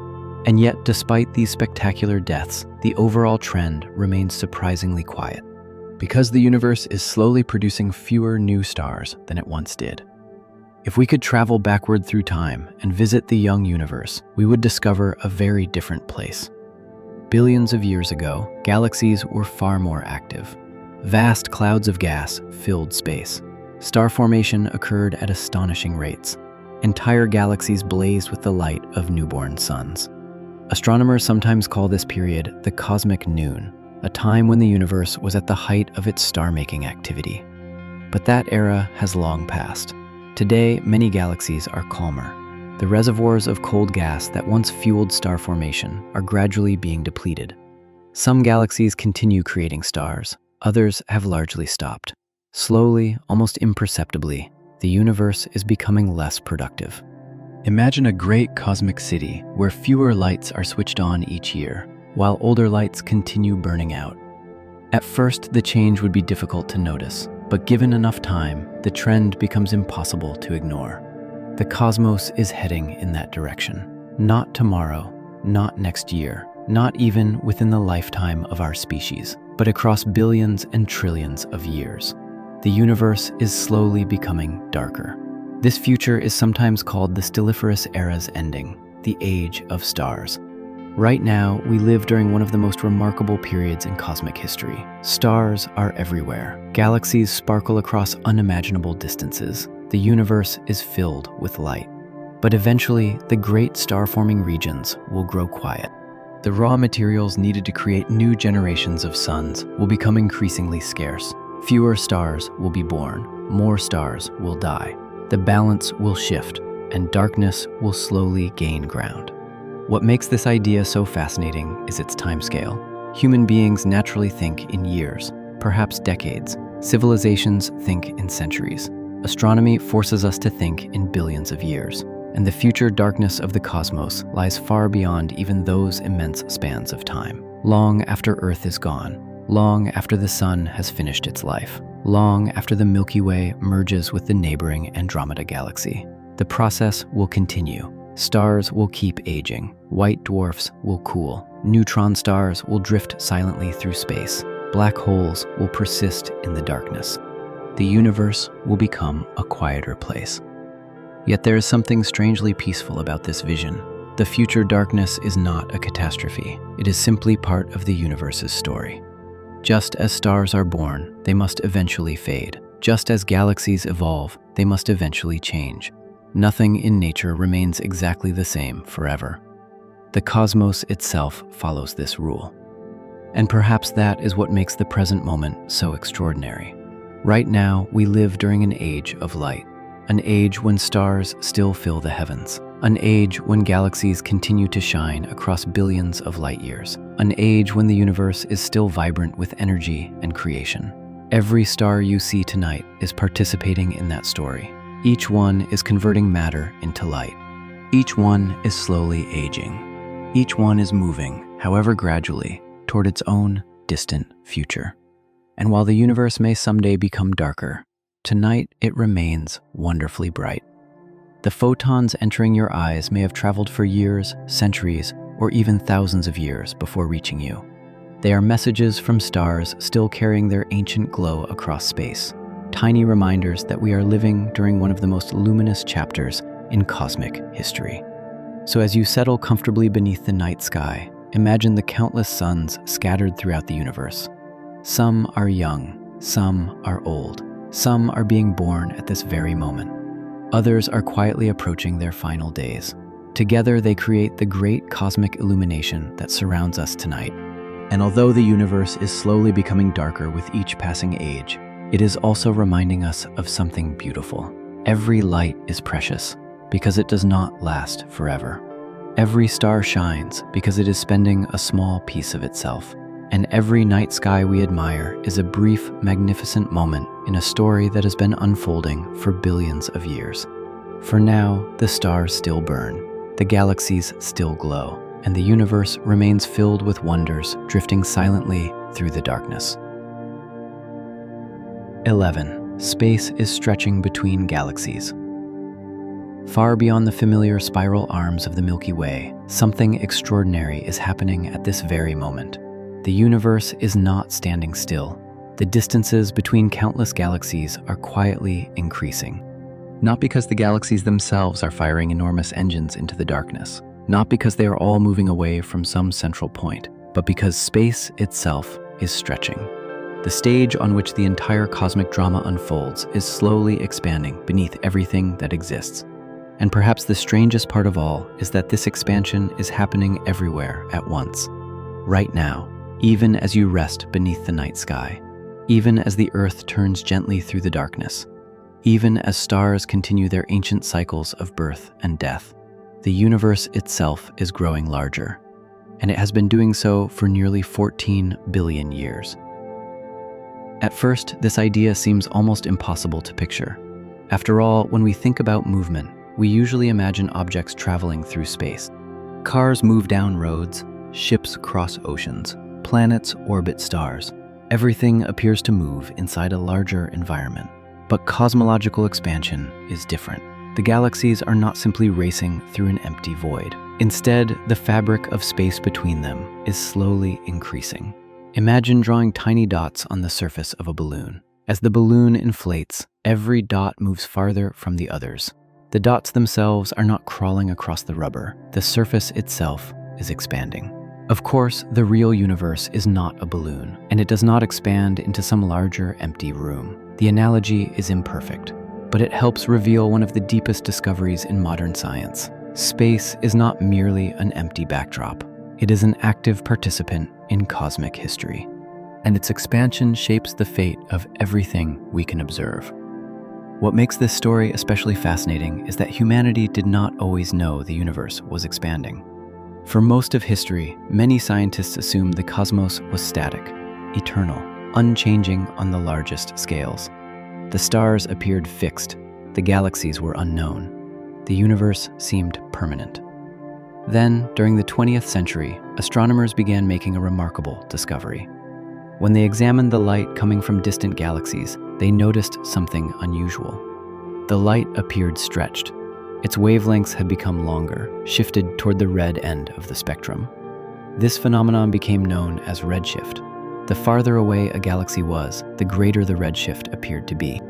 And yet, despite these spectacular deaths, the overall trend remains surprisingly quiet, because the universe is slowly producing fewer new stars than it once did. If we could travel backward through time and visit the young universe, we would discover a very different place. Billions of years ago, galaxies were far more active. Vast clouds of gas filled space. Star formation occurred at astonishing rates. Entire galaxies blazed with the light of newborn suns. Astronomers sometimes call this period the cosmic noon, a time when the universe was at the height of its star-making activity. But that era has long passed. Today, many galaxies are calmer. The reservoirs of cold gas that once fueled star formation are gradually being depleted. Some galaxies continue creating stars, others have largely stopped. Slowly, almost imperceptibly, the universe is becoming less productive. Imagine a great cosmic city where fewer lights are switched on each year, while older lights continue burning out. At first, the change would be difficult to notice, but given enough time, the trend becomes impossible to ignore. The cosmos is heading in that direction. Not tomorrow, not next year, not even within the lifetime of our species, but across billions and trillions of years. The universe is slowly becoming darker. This future is sometimes called the stelliferous era's ending, the age of stars. Right now, we live during one of the most remarkable periods in cosmic history. Stars are everywhere. Galaxies sparkle across unimaginable distances. The universe is filled with light. But eventually, the great star-forming regions will grow quiet. The raw materials needed to create new generations of suns will become increasingly scarce. Fewer stars will be born. More stars will die. The balance will shift, and darkness will slowly gain ground. What makes this idea so fascinating is its timescale. Human beings naturally think in years, perhaps decades. Civilizations think in centuries. Astronomy forces us to think in billions of years. And the future darkness of the cosmos lies far beyond even those immense spans of time. Long after Earth is gone, long after the sun has finished its life, long after the Milky Way merges with the neighboring Andromeda galaxy, the process will continue. Stars will keep aging, white dwarfs will cool, neutron stars will drift silently through space, black holes will persist in the darkness. the universe will become a quieter place. Yet there is something strangely peaceful about this vision. The future darkness is not a catastrophe. It is simply part of the universe's story. Just as stars are born, they must eventually fade. Just as galaxies evolve, they must eventually change. Nothing in nature remains exactly the same forever. The cosmos itself follows this rule. And perhaps that is what makes the present moment so extraordinary. Right now, we live during an age of light, an age when stars still fill the heavens, an age when galaxies continue to shine across billions of light years, an age when the universe is still vibrant with energy and creation. Every star you see tonight is participating in that story. Each one is converting matter into light. Each one is slowly aging. Each one is moving, however gradually, toward its own distant future. And while the universe may someday become darker, tonight it remains wonderfully bright. The photons entering your eyes may have traveled for years, centuries, or even thousands of years before reaching you. They are messages from stars still carrying their ancient glow across space, tiny reminders that we are living during one of the most luminous chapters in cosmic history. So as you settle comfortably beneath the night sky, imagine the countless suns scattered throughout the universe. Some are young, some are old, some are being born at this very moment. Others are quietly approaching their final days. Together they create the great cosmic illumination that surrounds us tonight. And although the universe is slowly becoming darker with each passing age, it is also reminding us of something beautiful. Every light is precious because it does not last forever. Every star shines because it is spending a small piece of itself. And every night sky we admire is a brief, magnificent moment in a story that has been unfolding for billions of years. For now, the stars still burn, the galaxies still glow, and the universe remains filled with wonders drifting silently through the darkness. 11. Space is stretching between galaxies. Far beyond the familiar spiral arms of the Milky Way, something extraordinary is happening at this very moment. The universe is not standing still. The distances between countless galaxies are quietly increasing. Not because the galaxies themselves are firing enormous engines into the darkness, not because they are all moving away from some central point, but because space itself is stretching. The stage on which the entire cosmic drama unfolds is slowly expanding beneath everything that exists. And perhaps the strangest part of all is that this expansion is happening everywhere at once. Right now, even as you rest beneath the night sky, even as the earth turns gently through the darkness, even as stars continue their ancient cycles of birth and death, the universe itself is growing larger, and it has been doing so for nearly 14 billion years. At first, this idea seems almost impossible to picture. After all, when we think about movement, we usually imagine objects traveling through space. Cars move down roads, ships cross oceans, planets orbit stars. Everything appears to move inside a larger environment. But cosmological expansion is different. The galaxies are not simply racing through an empty void. Instead, the fabric of space between them is slowly increasing. Imagine drawing tiny dots on the surface of a balloon. As the balloon inflates, every dot moves farther from the others. The dots themselves are not crawling across the rubber. The surface itself is expanding. Of course, the real universe is not a balloon, and it does not expand into some larger, empty room. The analogy is imperfect, but it helps reveal one of the deepest discoveries in modern science. Space is not merely an empty backdrop. It is an active participant in cosmic history, and its expansion shapes the fate of everything we can observe. What makes this story especially fascinating is that humanity did not always know the universe was expanding. For most of history, many scientists assumed the cosmos was static, eternal, unchanging on the largest scales. The stars appeared fixed, the galaxies were unknown. The universe seemed permanent. Then, during the 20th century, astronomers began making a remarkable discovery. When they examined the light coming from distant galaxies, they noticed something unusual. The light appeared stretched. Its wavelengths had become longer, shifted toward the red end of the spectrum. This phenomenon became known as redshift. The farther away a galaxy was, the greater the redshift appeared to be.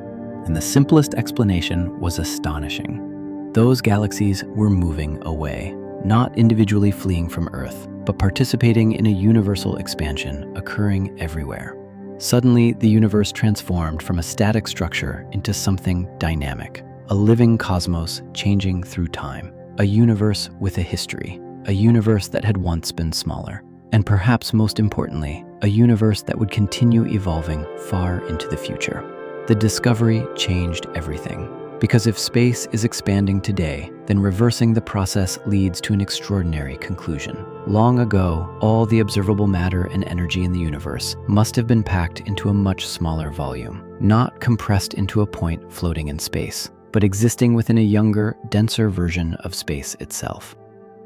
and the simplest explanation was astonishing. Those galaxies were moving away, not individually fleeing from Earth, but participating in a universal expansion occurring everywhere. Suddenly, the universe transformed from a static structure into something dynamic, a living cosmos changing through time, a universe with a history, a universe that had once been smaller, and perhaps most importantly, a universe that would continue evolving far into the future. The discovery changed everything. Because if space is expanding today, then reversing the process leads to an extraordinary conclusion. Long ago, all the observable matter and energy in the universe must have been packed into a much smaller volume, not compressed into a point floating in space, but existing within a younger, denser version of space itself.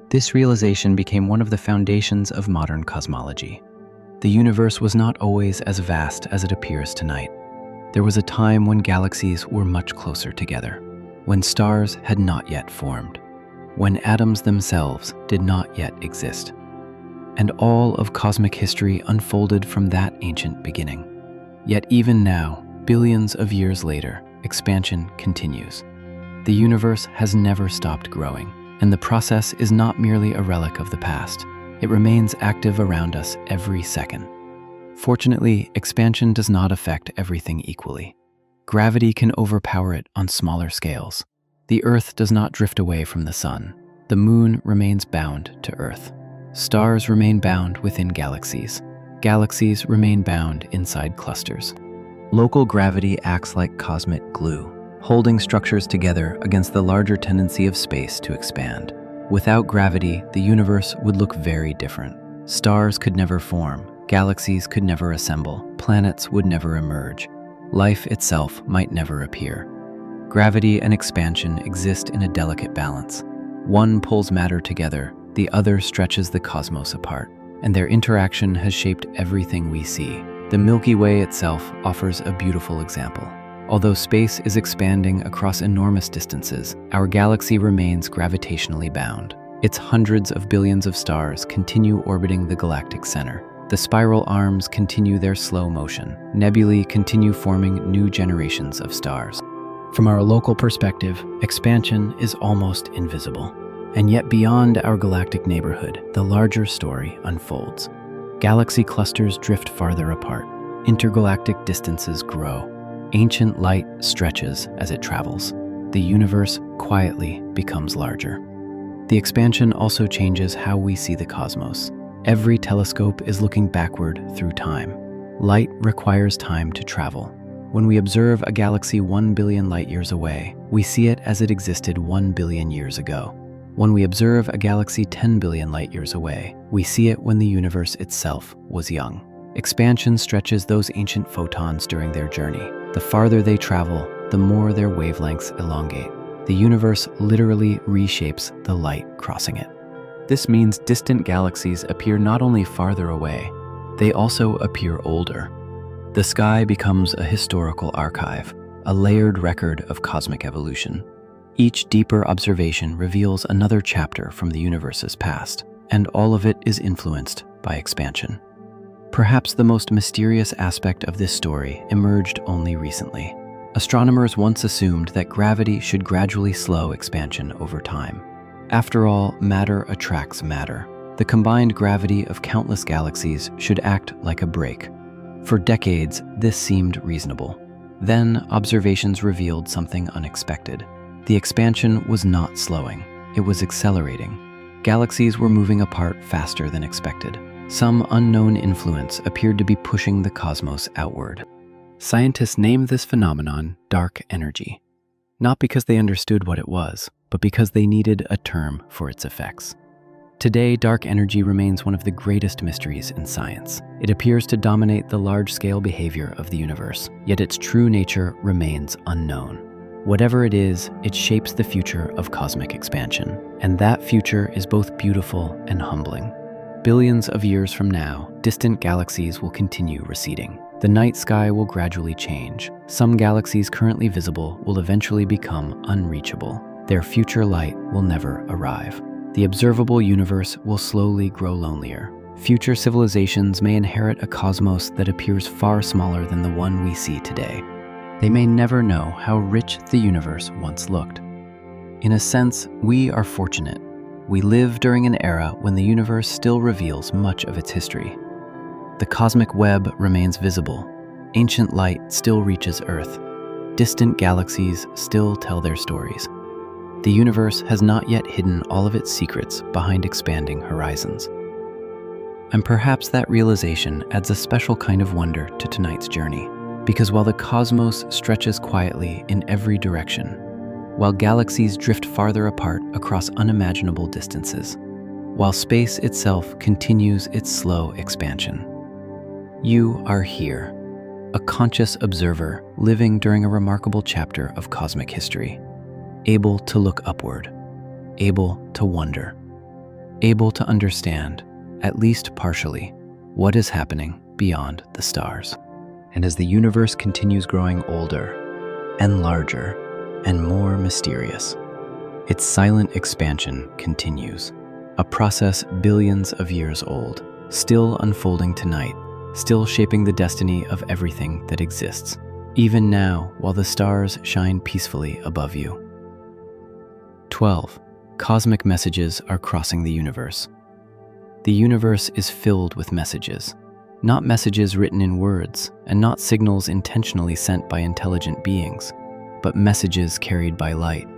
This realization became one of the foundations of modern cosmology. The universe was not always as vast as it appears tonight. There was a time when galaxies were much closer together, when stars had not yet formed, when atoms themselves did not yet exist. And all of cosmic history unfolded from that ancient beginning. Yet even now, billions of years later, expansion continues. The universe has never stopped growing, and the process is not merely a relic of the past. It remains active around us every second. Fortunately, expansion does not affect everything equally. Gravity can overpower it on smaller scales. The Earth does not drift away from the Sun. The Moon remains bound to Earth. Stars remain bound within galaxies. Galaxies remain bound inside clusters. Local gravity acts like cosmic glue, holding structures together against the larger tendency of space to expand. Without gravity, the universe would look very different. Stars could never form. Galaxies could never assemble, planets would never emerge, life itself might never appear. Gravity and expansion exist in a delicate balance. One pulls matter together, the other stretches the cosmos apart, and their interaction has shaped everything we see. The Milky Way itself offers a beautiful example. Although space is expanding across enormous distances, our galaxy remains gravitationally bound. Its hundreds of billions of stars continue orbiting the galactic center. The spiral arms continue their slow motion. Nebulae continue forming new generations of stars. From our local perspective, expansion is almost invisible. And yet beyond our galactic neighborhood, the larger story unfolds. Galaxy clusters drift farther apart. Intergalactic distances grow. Ancient light stretches as it travels. The universe quietly becomes larger. The expansion also changes how we see the cosmos. Every telescope is looking backward through time. Light requires time to travel. When we observe a galaxy 1 billion light-years away, we see it as it existed 1 billion years ago. When we observe a galaxy 10 billion light-years away, we see it when the universe itself was young. Expansion stretches those ancient photons during their journey. The farther they travel, the more their wavelengths elongate. The universe literally reshapes the light crossing it. This means distant galaxies appear not only farther away, they also appear older. The sky becomes a historical archive, a layered record of cosmic evolution. Each deeper observation reveals another chapter from the universe's past, and all of it is influenced by expansion. Perhaps the most mysterious aspect of this story emerged only recently. Astronomers once assumed that gravity should gradually slow expansion over time. After all, matter attracts matter. The combined gravity of countless galaxies should act like a brake. For decades, this seemed reasonable. Then, observations revealed something unexpected. The expansion was not slowing, it was accelerating. Galaxies were moving apart faster than expected. Some unknown influence appeared to be pushing the cosmos outward. Scientists named this phenomenon dark energy, not because they understood what it was, but because they needed a term for its effects. Today, dark energy remains one of the greatest mysteries in science. It appears to dominate the large-scale behavior of the universe, yet its true nature remains unknown. Whatever it is, it shapes the future of cosmic expansion, and that future is both beautiful and humbling. Billions of years from now, distant galaxies will continue receding. The night sky will gradually change. Some galaxies currently visible will eventually become unreachable. Their future light will never arrive. The observable universe will slowly grow lonelier. Future civilizations may inherit a cosmos that appears far smaller than the one we see today. they may never know how rich the universe once looked. In a sense, we are fortunate. We live during an era when the universe still reveals much of its history. The cosmic web remains visible. Ancient light still reaches Earth. Distant galaxies still tell their stories. The universe has not yet hidden all of its secrets behind expanding horizons. And perhaps that realization adds a special kind of wonder to tonight's journey. Because while the cosmos stretches quietly in every direction, while galaxies drift farther apart across unimaginable distances, while space itself continues its slow expansion, you are here, a conscious observer living during a remarkable chapter of cosmic history, able to look upward, able to wonder, able to understand, at least partially, what is happening beyond the stars. And as the universe continues growing older and larger and more mysterious, its silent expansion continues, a process billions of years old, still unfolding tonight, still shaping the destiny of everything that exists, even now while the stars shine peacefully above you. 12. Cosmic messages are crossing the universe. The universe is filled with messages. Not messages written in words, and not signals intentionally sent by intelligent beings, but messages carried by light.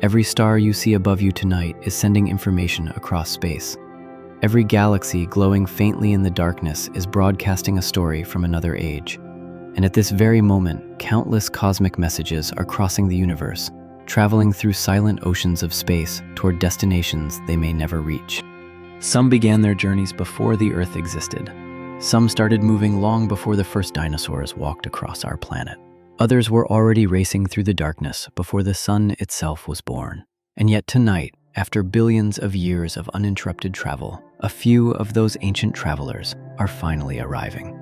Every star you see above you tonight is sending information across space. Every galaxy glowing faintly in the darkness is broadcasting a story from another age. And at this very moment, countless cosmic messages are crossing the universe, traveling through silent oceans of space toward destinations they may never reach. Some began their journeys before the Earth existed. Some started moving long before the first dinosaurs walked across our planet. Others were already racing through the darkness before the sun itself was born. And yet tonight, after billions of years of uninterrupted travel, a few of those ancient travelers are finally arriving.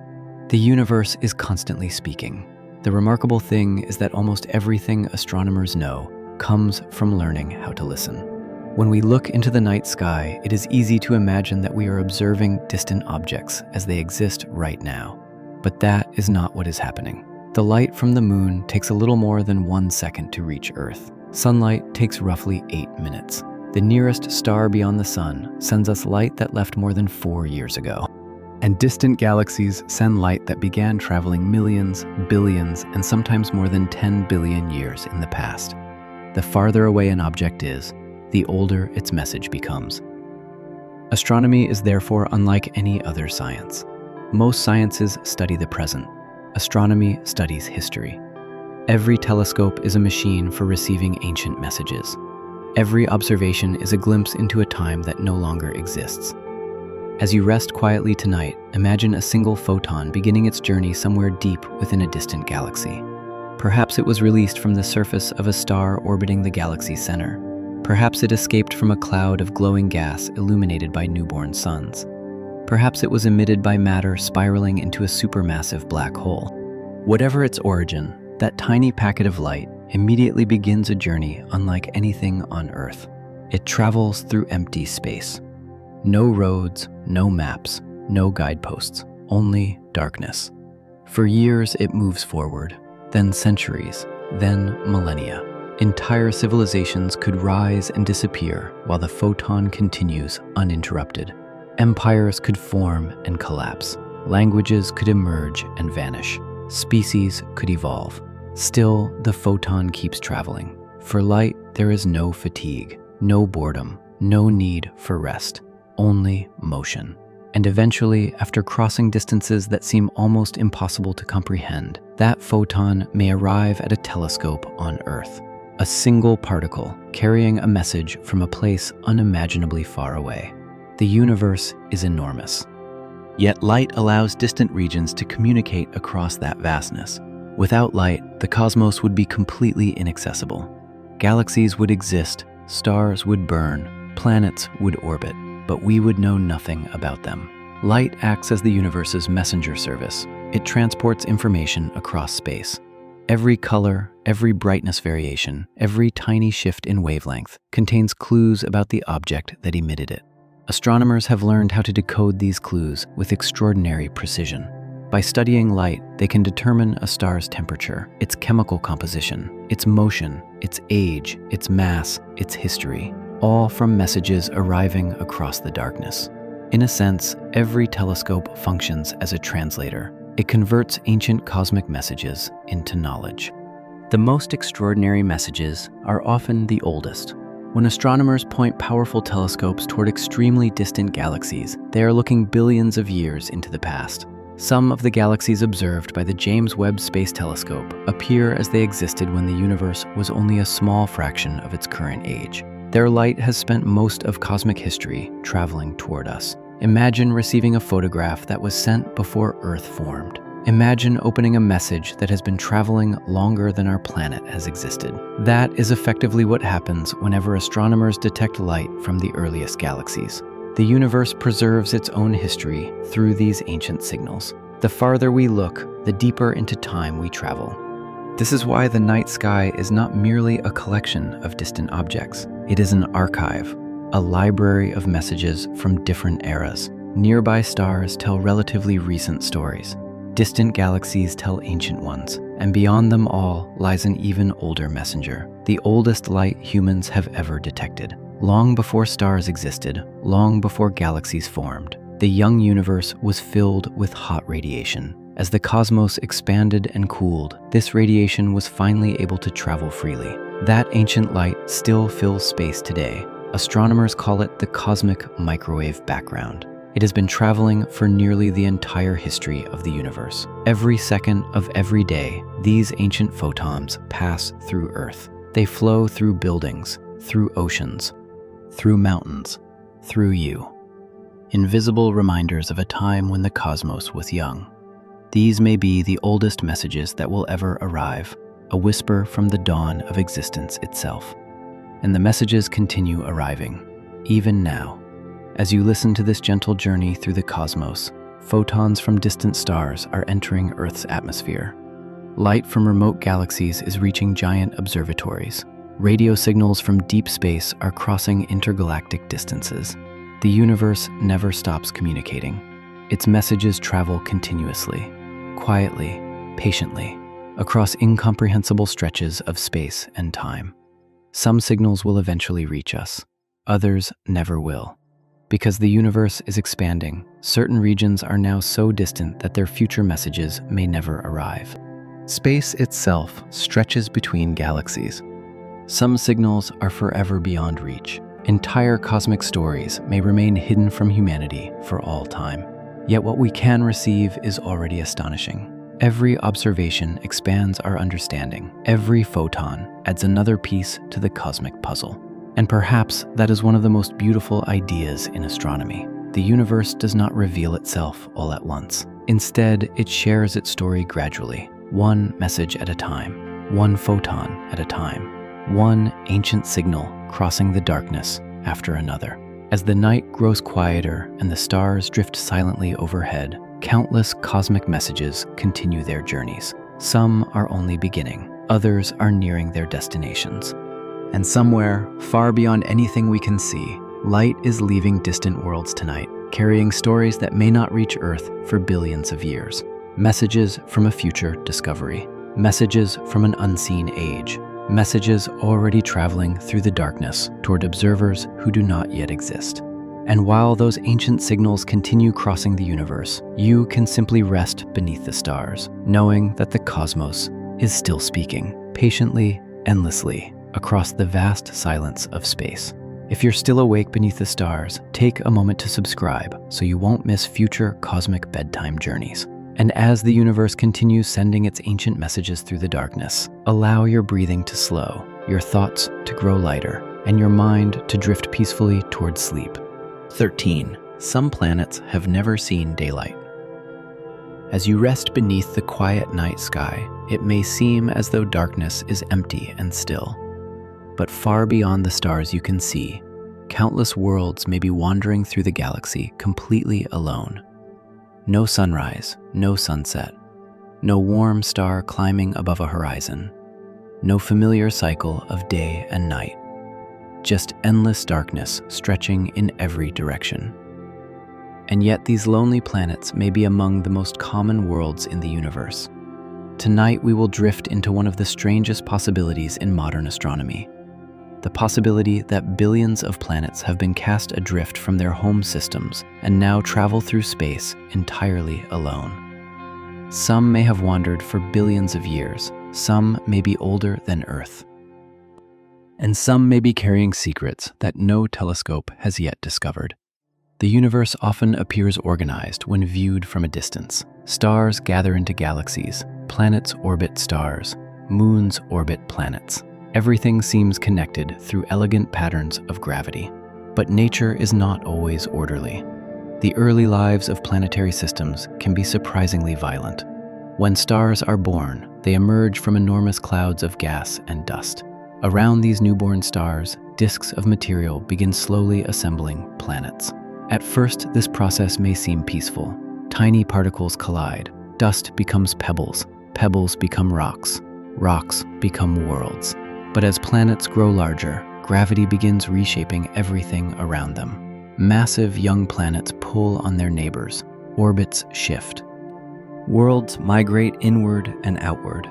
The universe is constantly speaking. The remarkable thing is that almost everything astronomers know comes from learning how to listen. When we look into the night sky, it is easy to imagine that we are observing distant objects as they exist right now. But that is not what is happening. The light from the moon takes a little more than 1 second to reach Earth. Sunlight takes roughly 8 minutes. The nearest star beyond the sun sends us light that left more than 4 years ago. And distant galaxies send light that began traveling millions, billions, and sometimes more than 10 billion years in the past. The farther away an object is, the older its message becomes. Astronomy is therefore unlike any other science. Most sciences study the present. Astronomy studies history. Every telescope is a machine for receiving ancient messages. Every observation is a glimpse into a time that no longer exists. As you rest quietly tonight, imagine a single photon beginning its journey somewhere deep within a distant galaxy. Perhaps it was released from the surface of a star orbiting the galaxy's center. Perhaps it escaped from a cloud of glowing gas illuminated by newborn suns. Perhaps it was emitted by matter spiraling into a supermassive black hole. Whatever its origin, that tiny packet of light immediately begins a journey unlike anything on Earth. It travels through empty space. No roads, no maps, no guideposts, only darkness. For years it moves forward, then centuries, then millennia. Entire civilizations could rise and disappear while the photon continues uninterrupted. Empires could form and collapse. Languages could emerge and vanish. Species could evolve. Still, the photon keeps traveling. For light, there is no fatigue, no boredom, no need for rest, only motion. And eventually, after crossing distances that seem almost impossible to comprehend, that photon may arrive at a telescope on Earth. A single particle carrying a message from a place unimaginably far away. The universe is enormous. Yet light allows distant regions to communicate across that vastness. Without light, the cosmos would be completely inaccessible. Galaxies would exist, stars would burn, planets would orbit, but we would know nothing about them. Light acts as the universe's messenger service. It transports information across space. Every color, every brightness variation, every tiny shift in wavelength contains clues about the object that emitted it. Astronomers have learned how to decode these clues with extraordinary precision. By studying light, they can determine a star's temperature, its chemical composition, its motion, its age, its mass, its history, all from messages arriving across the darkness. In a sense, every telescope functions as a translator. It converts ancient cosmic messages into knowledge. The most extraordinary messages are often the oldest. When astronomers point powerful telescopes toward extremely distant galaxies, they are looking billions of years into the past. Some of the galaxies observed by the James Webb Space Telescope appear as they existed when the universe was only a small fraction of its current age. Their light has spent most of cosmic history traveling toward us. Imagine receiving a photograph that was sent before Earth formed. Imagine opening a message that has been traveling longer than our planet has existed. That is effectively what happens whenever astronomers detect light from the earliest galaxies. The universe preserves its own history through these ancient signals. The farther we look, the deeper into time we travel. This is why the night sky is not merely a collection of distant objects. It is an archive, a library of messages from different eras. Nearby stars tell relatively recent stories. Distant galaxies tell ancient ones, and beyond them all lies an even older messenger, the oldest light humans have ever detected. Long before stars existed, long before galaxies formed, the young universe was filled with hot radiation. As the cosmos expanded and cooled, this radiation was finally able to travel freely. That ancient light still fills space today. Astronomers call it the cosmic microwave background. It has been traveling for nearly the entire history of the universe. Every second of every day, these ancient photons pass through Earth. They flow through buildings, through oceans, through mountains, through you. Invisible reminders of a time when the cosmos was young. These may be the oldest messages that will ever arrive, a whisper from the dawn of existence itself. And the messages continue arriving, even now. As you listen to this gentle journey through the cosmos, photons from distant stars are entering Earth's atmosphere. Light from remote galaxies is reaching giant observatories. Radio signals from deep space are crossing intergalactic distances. The universe never stops communicating. Its messages travel continuously, quietly, patiently, across incomprehensible stretches of space and time. Some signals will eventually reach us, others never will. Because the universe is expanding, certain regions are now so distant that their future messages may never arrive. Space itself stretches between galaxies. Some signals are forever beyond reach. Entire cosmic stories may remain hidden from humanity for all time. Yet what we can receive is already astonishing. Every observation expands our understanding. Every photon adds another piece to the cosmic puzzle. And perhaps that is one of the most beautiful ideas in astronomy. The universe does not reveal itself all at once. Instead, it shares its story gradually, one message at a time, one photon at a time, one ancient signal crossing the darkness after another. As the night grows quieter and the stars drift silently overhead, countless cosmic messages continue their journeys. Some are only beginning, others are nearing their destinations. And somewhere, far beyond anything we can see, light is leaving distant worlds tonight, carrying stories that may not reach Earth for billions of years. Messages from a future discovery. Messages from an unseen age. Messages already traveling through the darkness toward observers who do not yet exist. And while those ancient signals continue crossing the universe, you can simply rest beneath the stars, knowing that the cosmos is still speaking, patiently, endlessly, across the vast silence of space. If you're still awake beneath the stars, take a moment to subscribe so you won't miss future cosmic bedtime journeys. And as the universe continues sending its ancient messages through the darkness, allow your breathing to slow, your thoughts to grow lighter, and your mind to drift peacefully towards sleep. 13. Some planets have never seen daylight. As you rest beneath the quiet night sky, it may seem as though darkness is empty and still. But far beyond the stars you can see, countless worlds may be wandering through the galaxy completely alone. No sunrise, no sunset, no warm star climbing above a horizon, no familiar cycle of day and night, just endless darkness stretching in every direction. And yet these lonely planets may be among the most common worlds in the universe. Tonight we will drift into one of the strangest possibilities in modern astronomy. The possibility that billions of planets have been cast adrift from their home systems and now travel through space entirely alone. Some may have wandered for billions of years, some may be older than Earth. And some may be carrying secrets that no telescope has yet discovered. The universe often appears organized when viewed from a distance. Stars gather into galaxies, planets orbit stars, moons orbit planets. Everything seems connected through elegant patterns of gravity. But nature is not always orderly. The early lives of planetary systems can be surprisingly violent. When stars are born, they emerge from enormous clouds of gas and dust. Around these newborn stars, disks of material begin slowly assembling planets. At first, this process may seem peaceful. Tiny particles collide. Dust becomes pebbles. Pebbles become rocks. Rocks become worlds. But as planets grow larger, gravity begins reshaping everything around them. Massive young planets pull on their neighbors. Orbits shift. Worlds migrate inward and outward.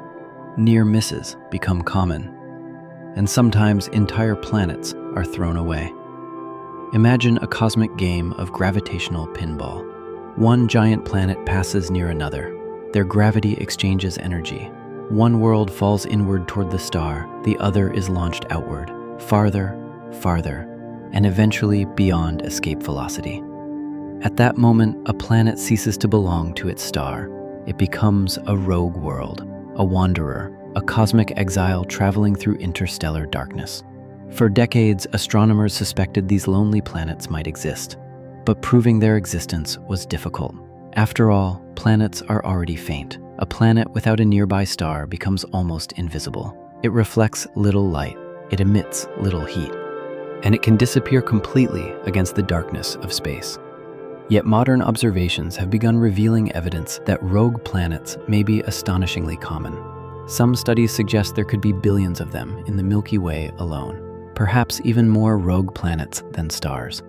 Near misses become common. And sometimes entire planets are thrown away. Imagine a cosmic game of gravitational pinball. One giant planet passes near another. Their gravity exchanges energy. One world falls inward toward the star, the other is launched outward, farther, farther, and eventually beyond escape velocity. At that moment, a planet ceases to belong to its star. It becomes a rogue world, a wanderer, a cosmic exile traveling through interstellar darkness. For decades, astronomers suspected these lonely planets might exist, but proving their existence was difficult. After all, planets are already faint. A planet without a nearby star becomes almost invisible. It reflects little light, it emits little heat, and it can disappear completely against the darkness of space. Yet modern observations have begun revealing evidence that rogue planets may be astonishingly common. Some studies suggest there could be billions of them in the Milky Way alone, perhaps even more rogue planets than stars.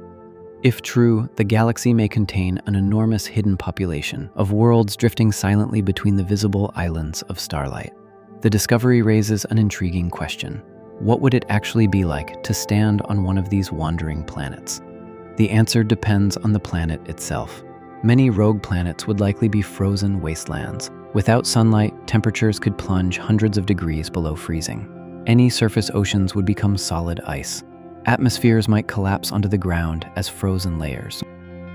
If true, the galaxy may contain an enormous hidden population of worlds drifting silently between the visible islands of starlight. The discovery raises an intriguing question. What would it actually be like to stand on one of these wandering planets? The answer depends on the planet itself. Many rogue planets would likely be frozen wastelands. Without sunlight, temperatures could plunge hundreds of degrees below freezing. Any surface oceans would become solid ice. Atmospheres might collapse onto the ground as frozen layers.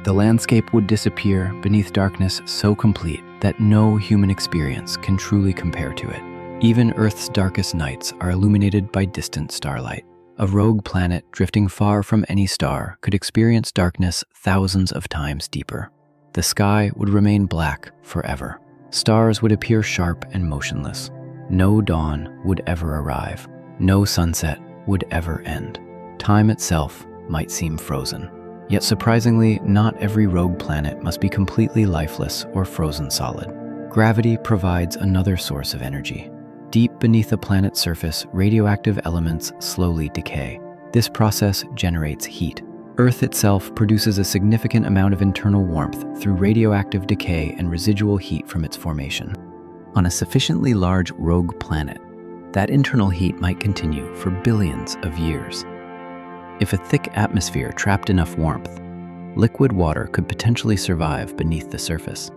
The landscape would disappear beneath darkness so complete that no human experience can truly compare to it. Even Earth's darkest nights are illuminated by distant starlight. A rogue planet drifting far from any star could experience darkness thousands of times deeper. The sky would remain black forever. Stars would appear sharp and motionless. No dawn would ever arrive. No sunset would ever end. Time itself might seem frozen. Yet surprisingly, not every rogue planet must be completely lifeless or frozen solid. Gravity provides another source of energy. Deep beneath the planet's surface, radioactive elements slowly decay. This process generates heat. Earth itself produces a significant amount of internal warmth through radioactive decay and residual heat from its formation. On a sufficiently large rogue planet, that internal heat might continue for billions of years. If a thick atmosphere trapped enough warmth, liquid water could potentially survive beneath the surface.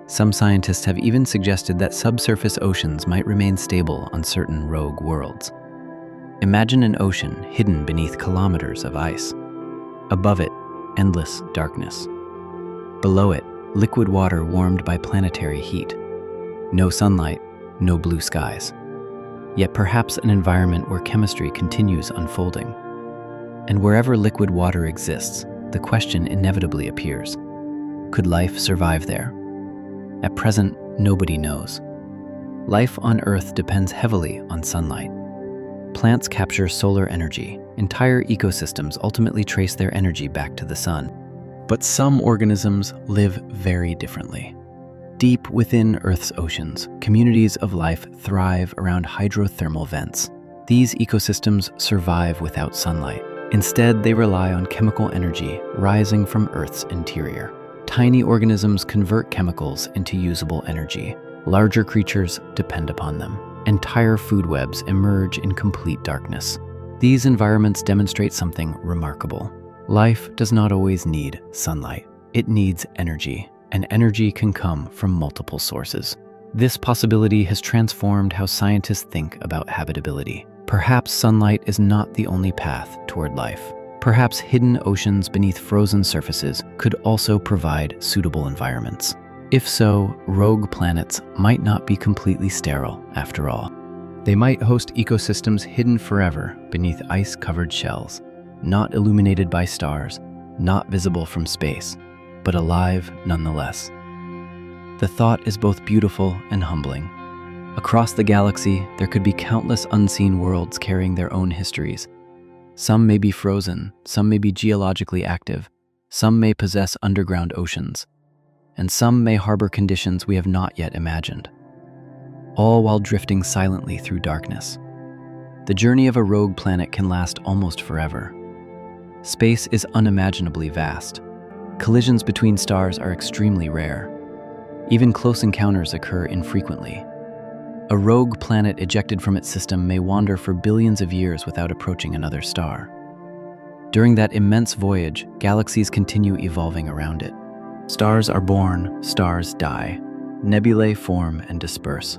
Some scientists have even suggested that subsurface oceans might remain stable on certain rogue worlds. Imagine an ocean hidden beneath kilometers of ice. Above it, endless darkness. Below it, liquid water warmed by planetary heat. No sunlight, no blue skies. Yet perhaps an environment where chemistry continues unfolding. And wherever liquid water exists, the question inevitably appears. Could life survive there? At present, nobody knows. Life on Earth depends heavily on sunlight. Plants capture solar energy. Entire ecosystems ultimately trace their energy back to the sun. But some organisms live very differently. Deep within Earth's oceans, communities of life thrive around hydrothermal vents. These ecosystems survive without sunlight. Instead, they rely on chemical energy rising from Earth's interior. Tiny organisms convert chemicals into usable energy. Larger creatures depend upon them. Entire food webs emerge in complete darkness. These environments demonstrate something remarkable. Life does not always need sunlight. It needs energy, and energy can come from multiple sources. This possibility has transformed how scientists think about habitability. Perhaps sunlight is not the only path toward life. Perhaps hidden oceans beneath frozen surfaces could also provide suitable environments. If so, rogue planets might not be completely sterile after all. They might host ecosystems hidden forever beneath ice-covered shells, not illuminated by stars, not visible from space, but alive nonetheless. The thought is both beautiful and humbling. Across the galaxy, there could be countless unseen worlds carrying their own histories. Some may be frozen, some may be geologically active, some may possess underground oceans, and some may harbor conditions we have not yet imagined, all while drifting silently through darkness. The journey of a rogue planet can last almost forever. Space is unimaginably vast. Collisions between stars are extremely rare. Even close encounters occur infrequently. A rogue planet ejected from its system may wander for billions of years without approaching another star. During that immense voyage, galaxies continue evolving around it. Stars are born, stars die. Nebulae form and disperse.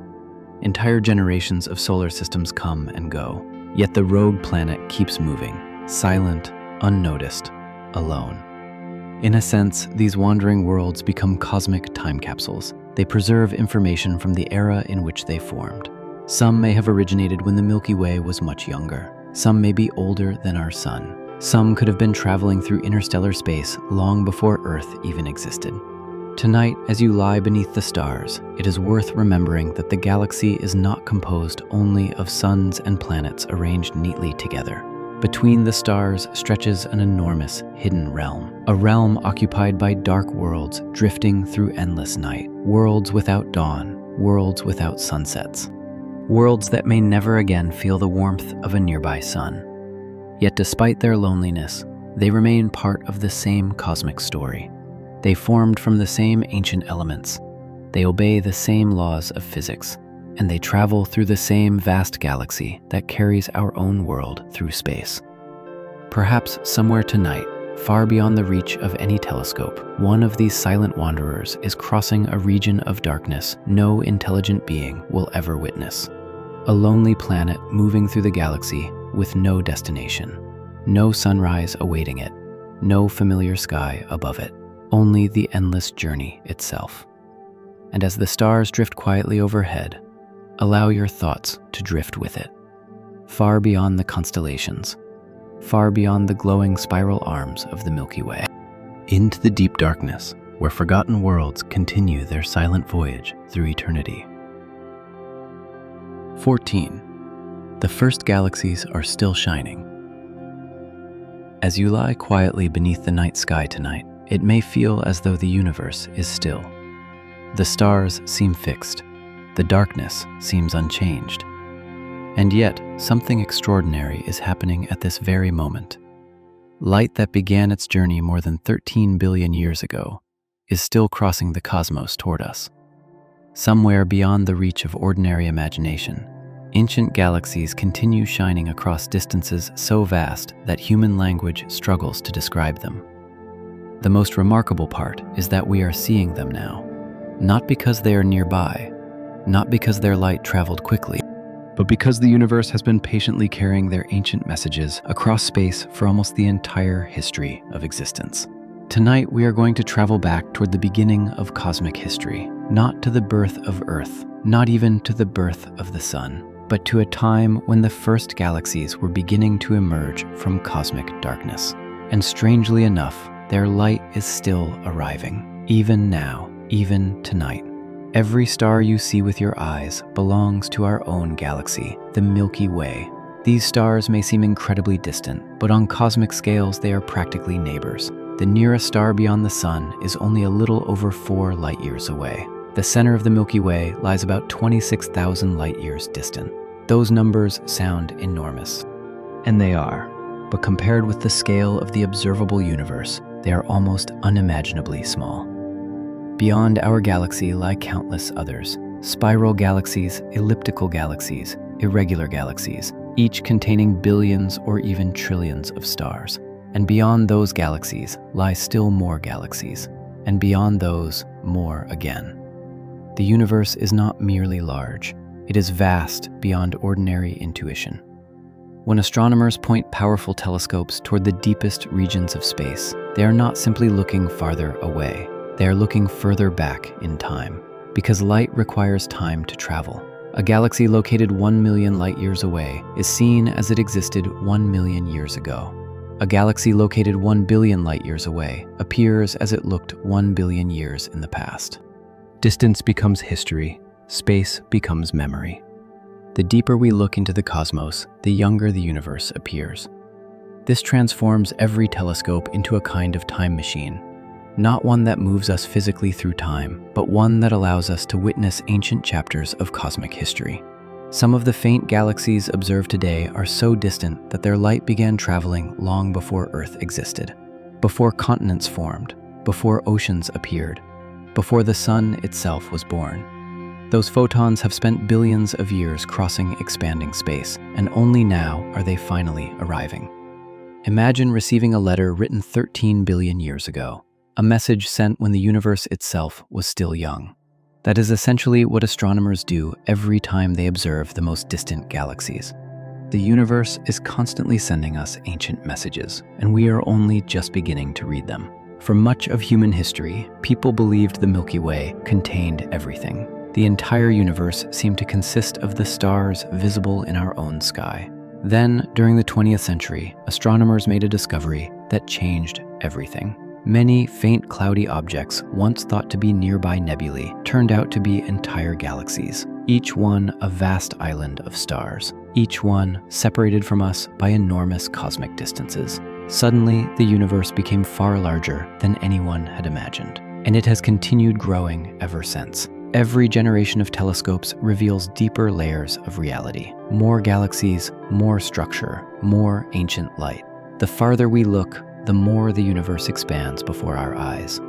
Entire generations of solar systems come and go. Yet the rogue planet keeps moving, silent, unnoticed, alone. In a sense, these wandering worlds become cosmic time capsules. They preserve information from the era in which they formed. Some may have originated when the Milky Way was much younger. Some may be older than our sun. Some could have been traveling through interstellar space long before Earth even existed. Tonight, as you lie beneath the stars, it is worth remembering that the galaxy is not composed only of suns and planets arranged neatly together. Between the stars stretches an enormous hidden realm, a realm occupied by dark worlds drifting through endless night, worlds without dawn, worlds without sunsets, worlds that may never again feel the warmth of a nearby sun. Yet despite their loneliness, they remain part of the same cosmic story. They formed from the same ancient elements. They obey the same laws of physics, and they travel through the same vast galaxy that carries our own world through space. Perhaps somewhere tonight, far beyond the reach of any telescope, one of these silent wanderers is crossing a region of darkness no intelligent being will ever witness. A lonely planet moving through the galaxy with no destination, no sunrise awaiting it, no familiar sky above it, only the endless journey itself. And as the stars drift quietly overhead, allow your thoughts to drift with it, far beyond the constellations, far beyond the glowing spiral arms of the Milky Way, into the deep darkness where forgotten worlds continue their silent voyage through eternity. 14. The first galaxies are still shining. As you lie quietly beneath the night sky tonight, it may feel as though the universe is still. The stars seem fixed. The darkness seems unchanged. And yet, something extraordinary is happening at this very moment. Light that began its journey more than 13 billion years ago is still crossing the cosmos toward us. Somewhere beyond the reach of ordinary imagination, ancient galaxies continue shining across distances so vast that human language struggles to describe them. The most remarkable part is that we are seeing them now, not because they are nearby, not because their light traveled quickly, but because the universe has been patiently carrying their ancient messages across space for almost the entire history of existence. Tonight, we are going to travel back toward the beginning of cosmic history, not to the birth of Earth, not even to the birth of the sun, but to a time when the first galaxies were beginning to emerge from cosmic darkness. And strangely enough, their light is still arriving, even now, even tonight. Every star you see with your eyes belongs to our own galaxy, the Milky Way. These stars may seem incredibly distant, but on cosmic scales they are practically neighbors. The nearest star beyond the sun is only a little over 4 light-years away. The center of the Milky Way lies about 26,000 light-years distant. Those numbers sound enormous, and they are, but compared with the scale of the observable universe, they are almost unimaginably small. Beyond our galaxy lie countless others: spiral galaxies, elliptical galaxies, irregular galaxies, each containing billions or even trillions of stars. And beyond those galaxies lie still more galaxies, and beyond those, more again. The universe is not merely large, it is vast beyond ordinary intuition. When astronomers point powerful telescopes toward the deepest regions of space, they are not simply looking farther away, they are looking further back in time, because light requires time to travel. A galaxy located 1 million light-years away is seen as it existed 1 million years ago. A galaxy located 1 billion light-years away appears as it looked 1 billion years in the past. Distance becomes history, space becomes memory. The deeper we look into the cosmos, the younger the universe appears. This transforms every telescope into a kind of time machine, not one that moves us physically through time, but one that allows us to witness ancient chapters of cosmic history. Some of the faint galaxies observed today are so distant that their light began traveling long before Earth existed, before continents formed, before oceans appeared, before the sun itself was born. Those photons have spent billions of years crossing expanding space, and only now are they finally arriving. Imagine receiving a letter written 13 billion years ago, a message sent when the universe itself was still young. That is essentially what astronomers do every time they observe the most distant galaxies. The universe is constantly sending us ancient messages, and we are only just beginning to read them. For much of human history, people believed the Milky Way contained everything. The entire universe seemed to consist of the stars visible in our own sky. Then, during the 20th century, astronomers made a discovery that changed everything. Many faint cloudy objects, once thought to be nearby nebulae, turned out to be entire galaxies, each one a vast island of stars, each one separated from us by enormous cosmic distances. Suddenly, the universe became far larger than anyone had imagined, and it has continued growing ever since. Every generation of telescopes reveals deeper layers of reality. More galaxies, more structure, more ancient light. The farther we look, the more the universe expands before our eyes.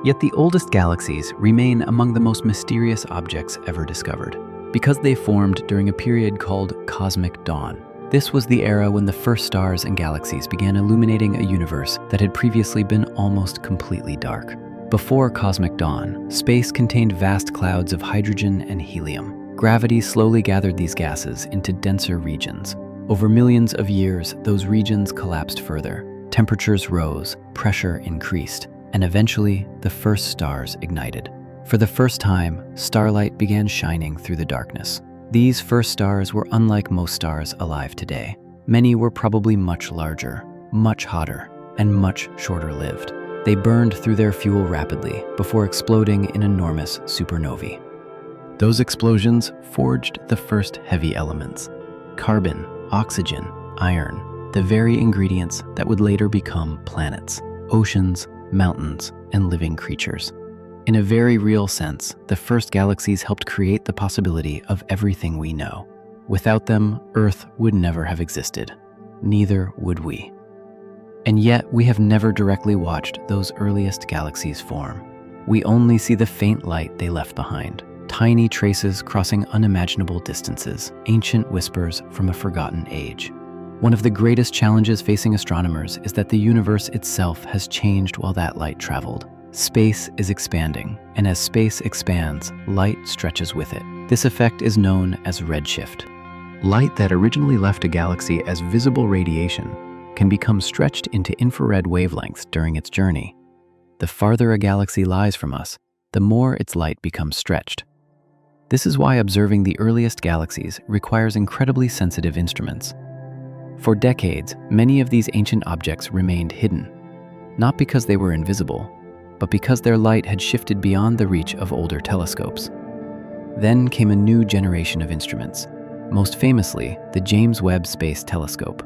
Yet the oldest galaxies remain among the most mysterious objects ever discovered, because they formed during a period called cosmic dawn. This was the era when the first stars and galaxies began illuminating a universe that had previously been almost completely dark. Before cosmic dawn, space contained vast clouds of hydrogen and helium. Gravity slowly gathered these gases into denser regions. Over millions of years, those regions collapsed further. Temperatures rose, pressure increased, and eventually the first stars ignited. For the first time, starlight began shining through the darkness. These first stars were unlike most stars alive today. Many were probably much larger, much hotter, and much shorter-lived. They burned through their fuel rapidly before exploding in enormous supernovae. Those explosions forged the first heavy elements: carbon, oxygen, iron, the very ingredients that would later become planets, oceans, mountains, and living creatures. In a very real sense, the first galaxies helped create the possibility of everything we know. Without them, Earth would never have existed. Neither would we. And yet, we have never directly watched those earliest galaxies form. We only see the faint light they left behind, tiny traces crossing unimaginable distances, ancient whispers from a forgotten age. One of the greatest challenges facing astronomers is that the universe itself has changed while that light traveled. Space is expanding, and as space expands, light stretches with it. This effect is known as redshift. Light that originally left a galaxy as visible radiation can become stretched into infrared wavelengths during its journey. The farther a galaxy lies from us, the more its light becomes stretched. This is why observing the earliest galaxies requires incredibly sensitive instruments. For decades, many of these ancient objects remained hidden, not because they were invisible, but because their light had shifted beyond the reach of older telescopes. Then came a new generation of instruments, most famously the James Webb Space Telescope.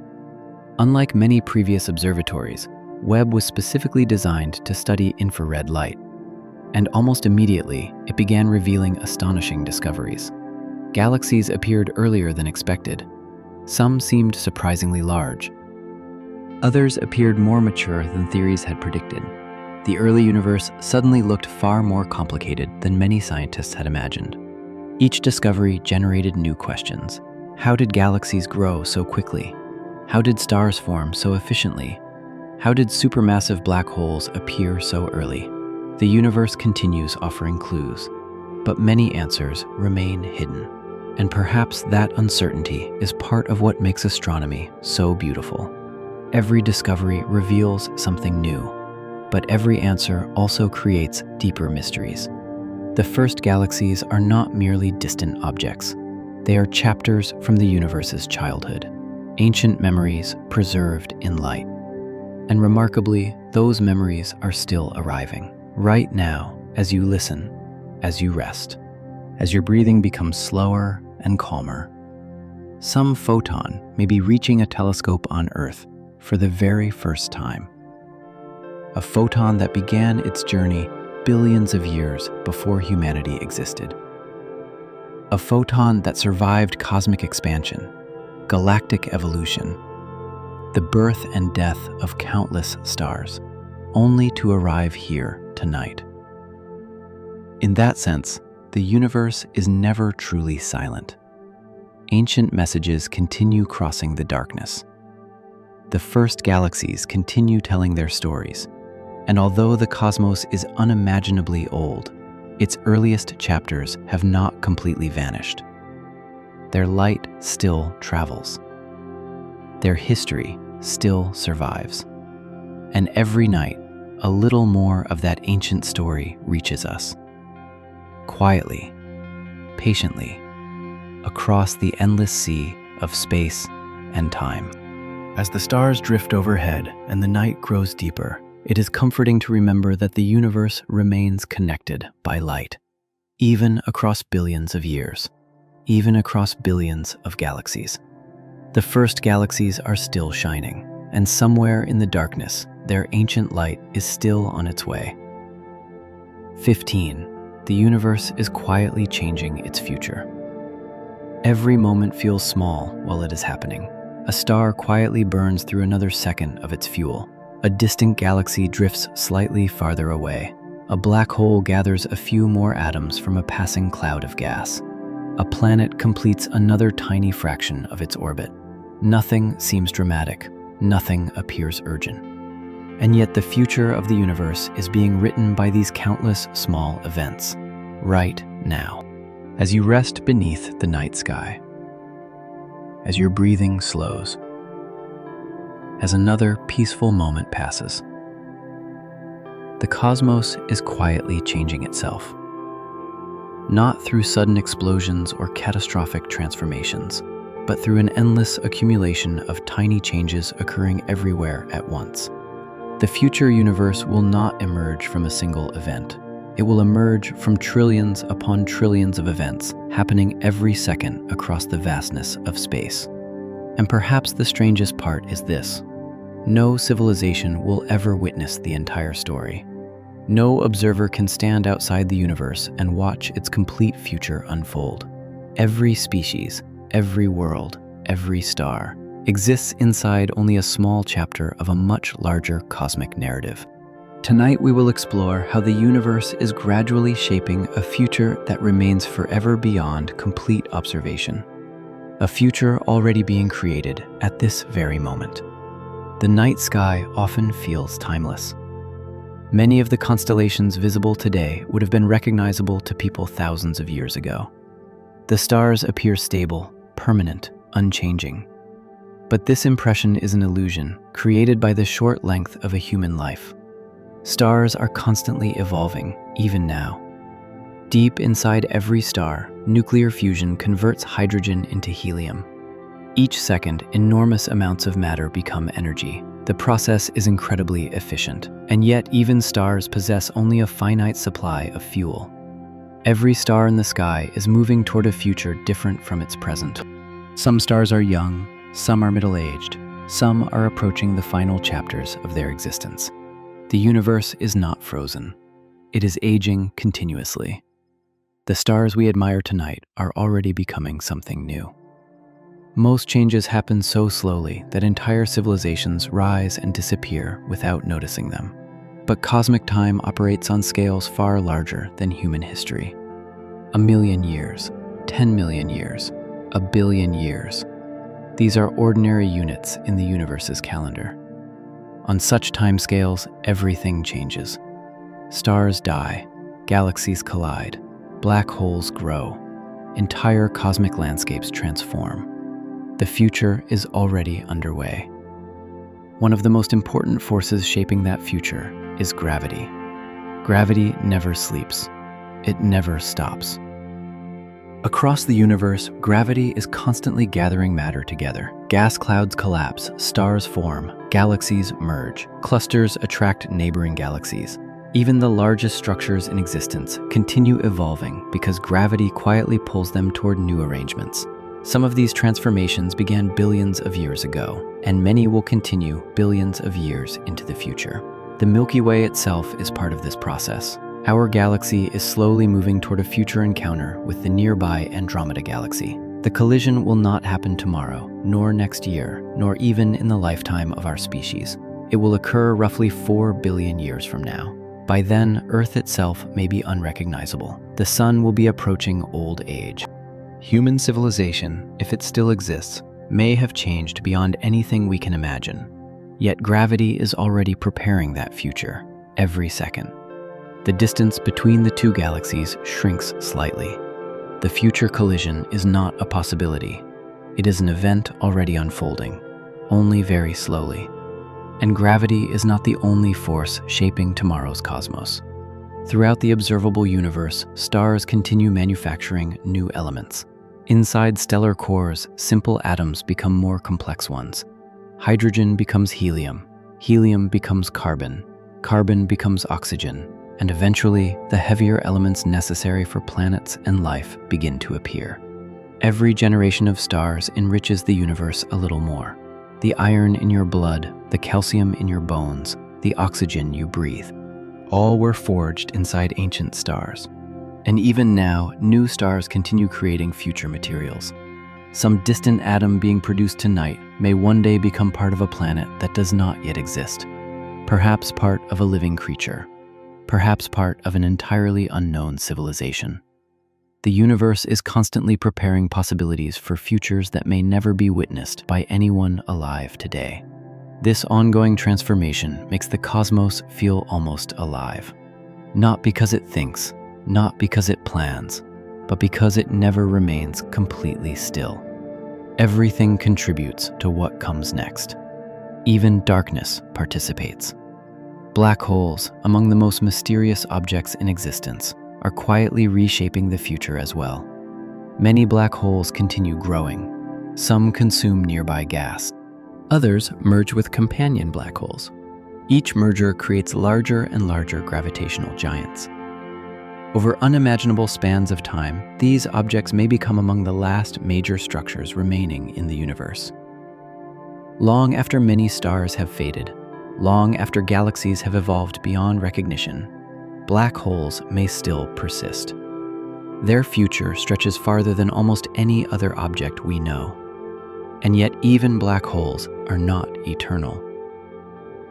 Unlike many previous observatories, Webb was specifically designed to study infrared light, and almost immediately it began revealing astonishing discoveries. Galaxies appeared earlier than expected. Some seemed surprisingly large. Others appeared more mature than theories had predicted. the early universe suddenly looked far more complicated than many scientists had imagined. Each discovery generated new questions. How did galaxies grow so quickly? How did stars form so efficiently? How did supermassive black holes appear so early? The universe continues offering clues, but many answers remain hidden. And perhaps that uncertainty is part of what makes astronomy so beautiful. Every discovery reveals something new, but every answer also creates deeper mysteries. The first galaxies are not merely distant objects. They are chapters from the universe's childhood, ancient memories preserved in light. And remarkably, those memories are still arriving, right now, as you listen, as you rest, as your breathing becomes slower and calmer. Some photon may be reaching a telescope on Earth for the very first time. A photon that began its journey billions of years before humanity existed. A photon that survived cosmic expansion, galactic evolution, the birth and death of countless stars, only to arrive here tonight. In that sense, the universe is never truly silent. Ancient messages continue crossing the darkness. The first galaxies continue telling their stories, and although the cosmos is unimaginably old, its earliest chapters have not completely vanished. Their light still travels. Their history still survives. And every night, a little more of that ancient story reaches us. Quietly, patiently, across the endless sea of space and time. As the stars drift overhead and the night grows deeper, it is comforting to remember that the universe remains connected by light, even across billions of years, even across billions of galaxies. The first galaxies are still shining, and somewhere in the darkness, their ancient light is still on its way. 15. The universe is quietly changing its future. Every moment feels small while it is happening. A star quietly burns through another second of its fuel. A distant galaxy drifts slightly farther away. A black hole gathers a few more atoms from a passing cloud of gas. A planet completes another tiny fraction of its orbit. Nothing seems dramatic. Nothing appears urgent. And yet the future of the universe is being written by these countless small events, right now. As you rest beneath the night sky, as your breathing slows, as another peaceful moment passes, the cosmos is quietly changing itself. Not through sudden explosions or catastrophic transformations, but through an endless accumulation of tiny changes occurring everywhere at once. The future universe will not emerge from a single event. It will emerge from trillions upon trillions of events happening every second across the vastness of space. And perhaps the strangest part is this: no civilization will ever witness the entire story. No observer can stand outside the universe and watch its complete future unfold. Every species, every world, every star exists inside only a small chapter of a much larger cosmic narrative. Tonight we will explore how the universe is gradually shaping a future that remains forever beyond complete observation. A future already being created at this very moment. The night sky often feels timeless. Many of the constellations visible today would have been recognizable to people thousands of years ago. The stars appear stable, permanent, unchanging. But this impression is an illusion created by the short length of a human life. Stars are constantly evolving, even now. Deep inside every star, nuclear fusion converts hydrogen into helium. Each second, enormous amounts of matter become energy. The process is incredibly efficient, and yet even stars possess only a finite supply of fuel. Every star in the sky is moving toward a future different from its present. Some stars are young, some are middle-aged, some are approaching the final chapters of their existence. The universe is not frozen. It is aging continuously. The stars we admire tonight are already becoming something new. Most changes happen so slowly that entire civilizations rise and disappear without noticing them. But cosmic time operates on scales far larger than human history. 1,000,000 years, 10 million years, 1,000,000,000 years. These are ordinary units in the universe's calendar. On such timescales, everything changes. Stars die, galaxies collide, black holes grow, entire cosmic landscapes transform. The future is already underway. One of the most important forces shaping that future is gravity. Gravity never sleeps. It never stops. Across the universe, gravity is constantly gathering matter together. Gas clouds collapse, stars form, galaxies merge, clusters attract neighboring galaxies. Even the largest structures in existence continue evolving because gravity quietly pulls them toward new arrangements. Some of these transformations began billions of years ago, and many will continue billions of years into the future. The Milky Way itself is part of this process. Our galaxy is slowly moving toward a future encounter with the nearby Andromeda Galaxy. The collision will not happen tomorrow, nor next year, nor even in the lifetime of our species. It will occur roughly 4 billion years from now. By then, Earth itself may be unrecognizable. The Sun will be approaching old age. Human civilization, if it still exists, may have changed beyond anything we can imagine. Yet gravity is already preparing that future, every second. The distance between the two galaxies shrinks slightly. The future collision is not a possibility. It is an event already unfolding, only very slowly. And gravity is not the only force shaping tomorrow's cosmos. Throughout the observable universe, stars continue manufacturing new elements. Inside stellar cores, simple atoms become more complex ones. Hydrogen becomes helium, helium becomes carbon, carbon becomes oxygen, and eventually, the heavier elements necessary for planets and life begin to appear. Every generation of stars enriches the universe a little more. The iron in your blood, the calcium in your bones, the oxygen you breathe, all were forged inside ancient stars. And even now, new stars continue creating future materials. Some distant atom being produced tonight may one day become part of a planet that does not yet exist, perhaps part of a living creature, perhaps part of an entirely unknown civilization. The universe is constantly preparing possibilities for futures that may never be witnessed by anyone alive today. This ongoing transformation makes the cosmos feel almost alive. Not because it thinks, not because it plans, but because it never remains completely still. Everything contributes to what comes next. Even darkness participates. Black holes, among the most mysterious objects in existence, are quietly reshaping the future as well. Many black holes continue growing. Some consume nearby gas. Others merge with companion black holes. Each merger creates larger and larger gravitational giants. Over unimaginable spans of time, these objects may become among the last major structures remaining in the universe. Long after many stars have faded, long after galaxies have evolved beyond recognition, black holes may still persist. Their future stretches farther than almost any other object we know. And yet even black holes are not eternal.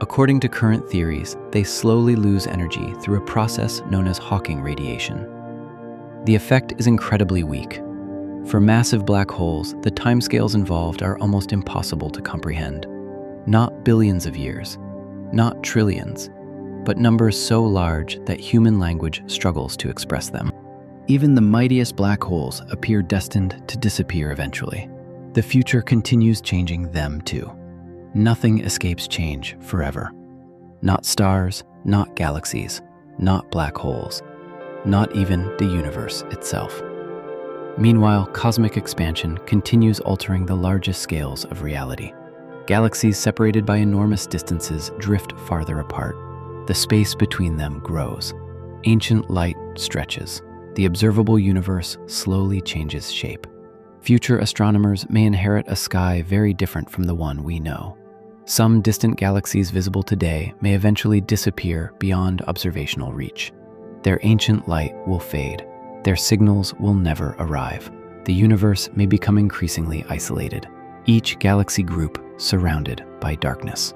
According to current theories, they slowly lose energy through a process known as Hawking radiation. The effect is incredibly weak. For massive black holes, the timescales involved are almost impossible to comprehend. Not billions of years, not trillions, but numbers so large that human language struggles to express them. Even the mightiest black holes appear destined to disappear eventually. The future continues changing them too. Nothing escapes change forever. Not stars, not galaxies, not black holes, not even the universe itself. Meanwhile, cosmic expansion continues altering the largest scales of reality. Galaxies separated by enormous distances drift farther apart. The space between them grows. Ancient light stretches. The observable universe slowly changes shape. Future astronomers may inherit a sky very different from the one we know. Some distant galaxies visible today may eventually disappear beyond observational reach. Their ancient light will fade. Their signals will never arrive. The universe may become increasingly isolated, each galaxy group surrounded by darkness.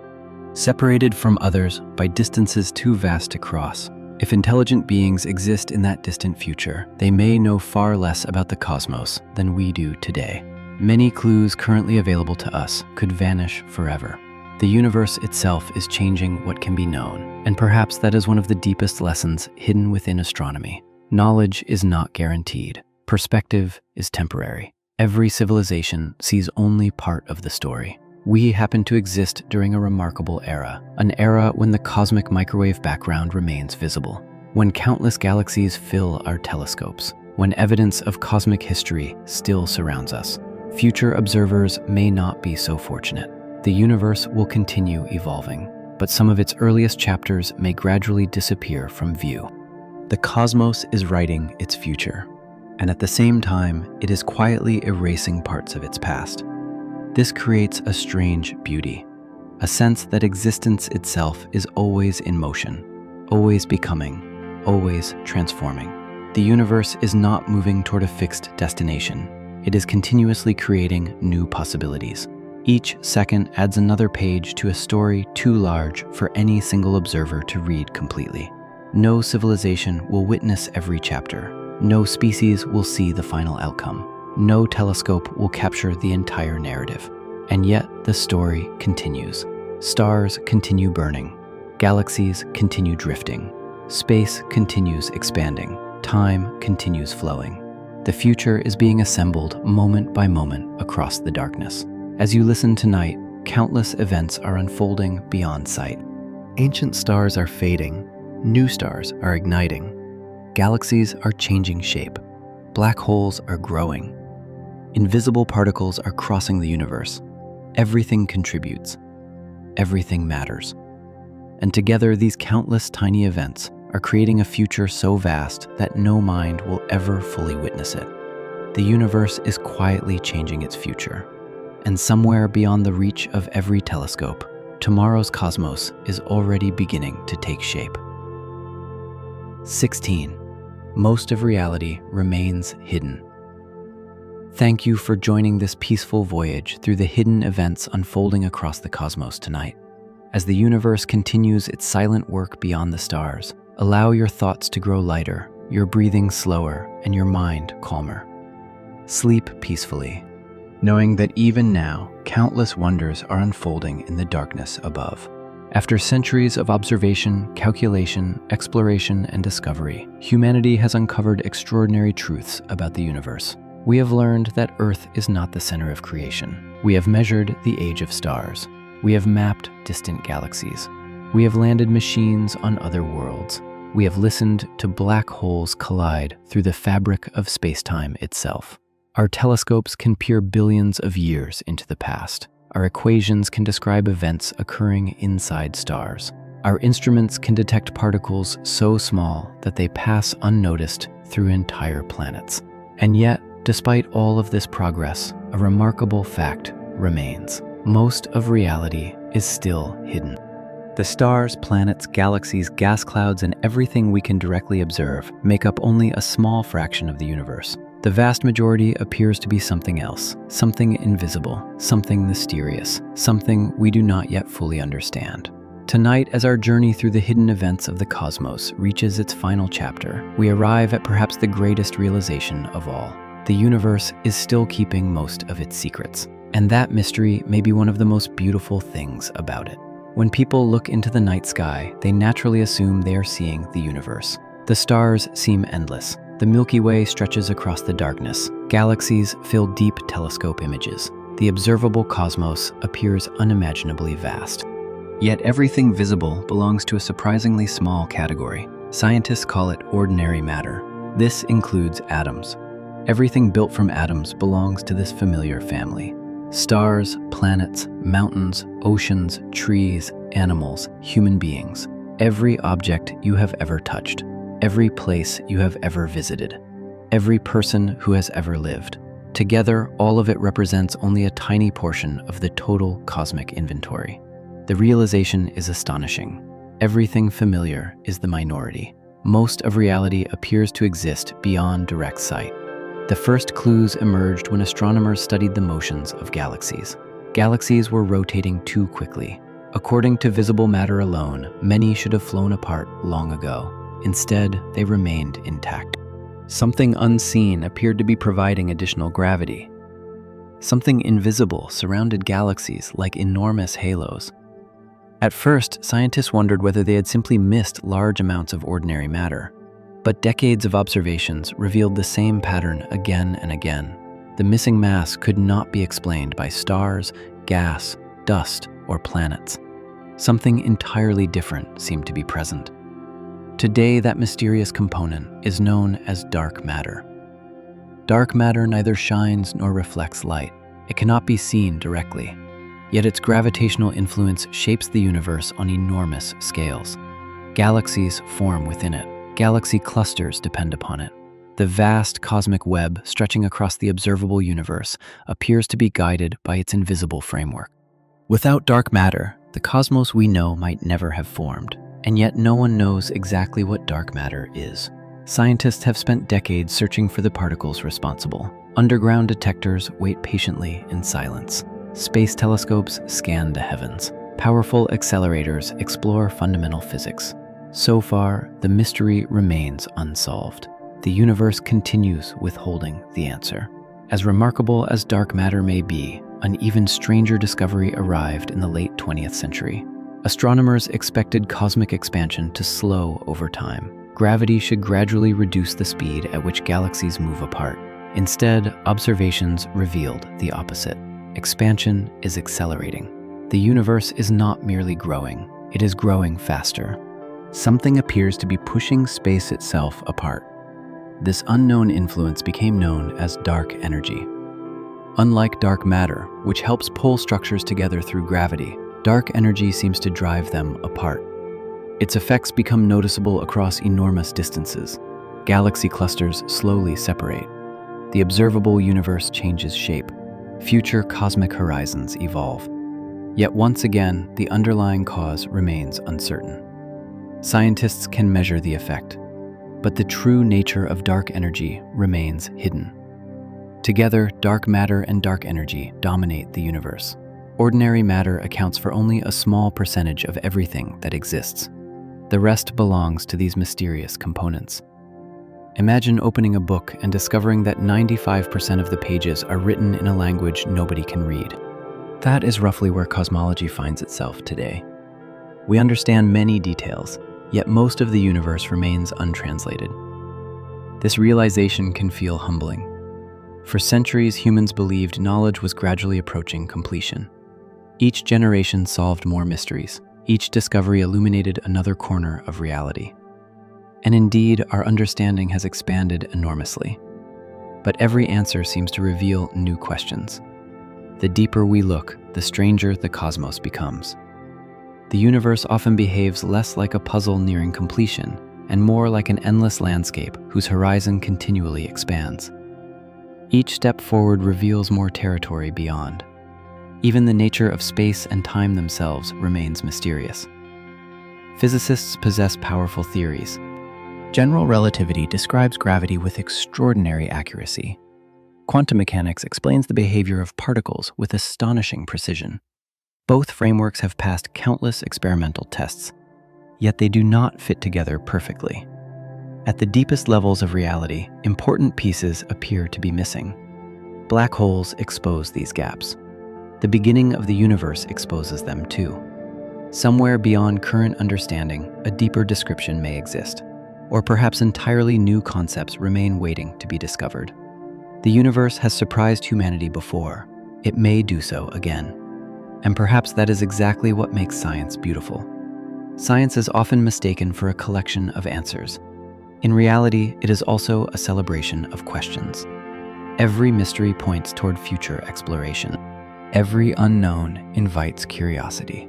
separated from others by distances too vast to cross. If intelligent beings exist in that distant future, they may know far less about the cosmos than we do today. Many clues currently available to us could vanish forever. The universe itself is changing what can be known, and perhaps that is one of the deepest lessons hidden within astronomy. Knowledge is not guaranteed. Perspective is temporary. Every civilization sees only part of the story. We happen to exist during a remarkable era, an era when the cosmic microwave background remains visible, when countless galaxies fill our telescopes, when evidence of cosmic history still surrounds us. Future observers may not be so fortunate. The universe will continue evolving, but some of its earliest chapters may gradually disappear from view. The cosmos is writing its future, and at the same time, it is quietly erasing parts of its past. This creates a strange beauty, a sense that existence itself is always in motion, always becoming, always transforming. The universe is not moving toward a fixed destination. It is continuously creating new possibilities. Each second adds another page to a story too large for any single observer to read completely. No civilization will witness every chapter. No species will see the final outcome. No telescope will capture the entire narrative. And yet, the story continues. Stars continue burning. Galaxies continue drifting. Space continues expanding. Time continues flowing. The future is being assembled moment by moment across the darkness. As you listen tonight, countless events are unfolding beyond sight. Ancient stars are fading. New stars are igniting. Galaxies are changing shape. Black holes are growing. Invisible particles are crossing the universe. Everything contributes. Everything matters. And together, these countless tiny events are creating a future so vast that no mind will ever fully witness it. The universe is quietly changing its future. And somewhere beyond the reach of every telescope, tomorrow's cosmos is already beginning to take shape. 16. Most of reality remains hidden. Thank you for joining this peaceful voyage through the hidden events unfolding across the cosmos tonight. As the universe continues its silent work beyond the stars, allow your thoughts to grow lighter, your breathing slower, and your mind calmer. Sleep peacefully, knowing that even now, countless wonders are unfolding in the darkness above. After centuries of observation, calculation, exploration, and discovery, humanity has uncovered extraordinary truths about the universe. We have learned that Earth is not the center of creation. We have measured the age of stars. We have mapped distant galaxies. We have landed machines on other worlds. We have listened to black holes collide through the fabric of space-time itself. Our telescopes can peer billions of years into the past. Our equations can describe events occurring inside stars. Our instruments can detect particles so small that they pass unnoticed through entire planets. And yet, despite all of this progress, a remarkable fact remains. Most of reality is still hidden. The stars, planets, galaxies, gas clouds, and everything we can directly observe make up only a small fraction of the universe. The vast majority appears to be something else, something invisible, something mysterious, something we do not yet fully understand. Tonight, as our journey through the hidden events of the cosmos reaches its final chapter, we arrive at perhaps the greatest realization of all. The universe is still keeping most of its secrets, and that mystery may be one of the most beautiful things about it. When people look into the night sky, they naturally assume they are seeing the universe. The stars seem endless. The Milky Way stretches across the darkness. Galaxies fill deep telescope images. The observable cosmos appears unimaginably vast. Yet everything visible belongs to a surprisingly small category. Scientists call it ordinary matter. This includes atoms. Everything built from atoms belongs to this familiar family. Stars, planets, mountains, oceans, trees, animals, human beings. Every object you have ever touched. Every place you have ever visited. Every person who has ever lived. Together, all of it represents only a tiny portion of the total cosmic inventory. The realization is astonishing. Everything familiar is the minority. Most of reality appears to exist beyond direct sight. The first clues emerged when astronomers studied the motions of galaxies. Galaxies were rotating too quickly. According to visible matter alone, many should have flown apart long ago. Instead, they remained intact. Something unseen appeared to be providing additional gravity. Something invisible surrounded galaxies like enormous halos. At first, scientists wondered whether they had simply missed large amounts of ordinary matter. But decades of observations revealed the same pattern again and again. The missing mass could not be explained by stars, gas, dust, or planets. Something entirely different seemed to be present. Today, that mysterious component is known as dark matter. Dark matter neither shines nor reflects light. It cannot be seen directly. Yet its gravitational influence shapes the universe on enormous scales. Galaxies form within it. Galaxy clusters depend upon it. The vast cosmic web stretching across the observable universe appears to be guided by its invisible framework. Without dark matter, the cosmos we know might never have formed, and yet no one knows exactly what dark matter is. Scientists have spent decades searching for the particles responsible. Underground detectors wait patiently in silence. Space telescopes scan the heavens. Powerful accelerators explore fundamental physics. So far, the mystery remains unsolved. The universe continues withholding the answer. As remarkable as dark matter may be, an even stranger discovery arrived in the late 20th century. Astronomers expected cosmic expansion to slow over time. Gravity should gradually reduce the speed at which galaxies move apart. Instead, observations revealed the opposite. Expansion is accelerating. The universe is not merely growing, it is growing faster. Something appears to be pushing space itself apart. This unknown influence became known as dark energy. Unlike dark matter, which helps pull structures together through gravity, dark energy seems to drive them apart. Its effects become noticeable across enormous distances. Galaxy clusters slowly separate. The observable universe changes shape. Future cosmic horizons evolve. Yet once again, the underlying cause remains uncertain. Scientists can measure the effect, but the true nature of dark energy remains hidden. Together, dark matter and dark energy dominate the universe. Ordinary matter accounts for only a small percentage of everything that exists. The rest belongs to these mysterious components. Imagine opening a book and discovering that 95% of the pages are written in a language nobody can read. That is roughly where cosmology finds itself today. We understand many details, yet most of the universe remains untranslated. This realization can feel humbling. For centuries, humans believed knowledge was gradually approaching completion. Each generation solved more mysteries. Each discovery illuminated another corner of reality. And indeed, our understanding has expanded enormously. But every answer seems to reveal new questions. The deeper we look, the stranger the cosmos becomes. The universe often behaves less like a puzzle nearing completion and more like an endless landscape whose horizon continually expands. Each step forward reveals more territory beyond. Even the nature of space and time themselves remains mysterious. Physicists possess powerful theories. General relativity describes gravity with extraordinary accuracy. Quantum mechanics explains the behavior of particles with astonishing precision. Both frameworks have passed countless experimental tests, yet they do not fit together perfectly. At the deepest levels of reality, important pieces appear to be missing. Black holes expose these gaps. The beginning of the universe exposes them too. Somewhere beyond current understanding, a deeper description may exist. Or perhaps entirely new concepts remain waiting to be discovered. The universe has surprised humanity before. It may do so again. And perhaps that is exactly what makes science beautiful. Science is often mistaken for a collection of answers. In reality, it is also a celebration of questions. Every mystery points toward future exploration. Every unknown invites curiosity.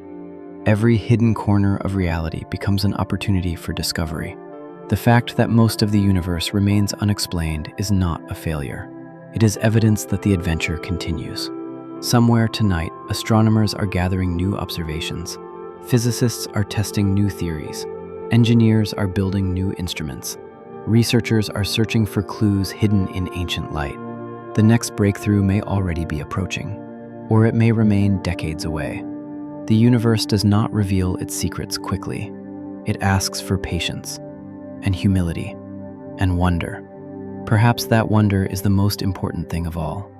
Every hidden corner of reality becomes an opportunity for discovery. The fact that most of the universe remains unexplained is not a failure. It is evidence that the adventure continues. Somewhere tonight, astronomers are gathering new observations. Physicists are testing new theories. Engineers are building new instruments. Researchers are searching for clues hidden in ancient light. The next breakthrough may already be approaching, or it may remain decades away. The universe does not reveal its secrets quickly. It asks for patience and humility and wonder. Perhaps that wonder is the most important thing of all,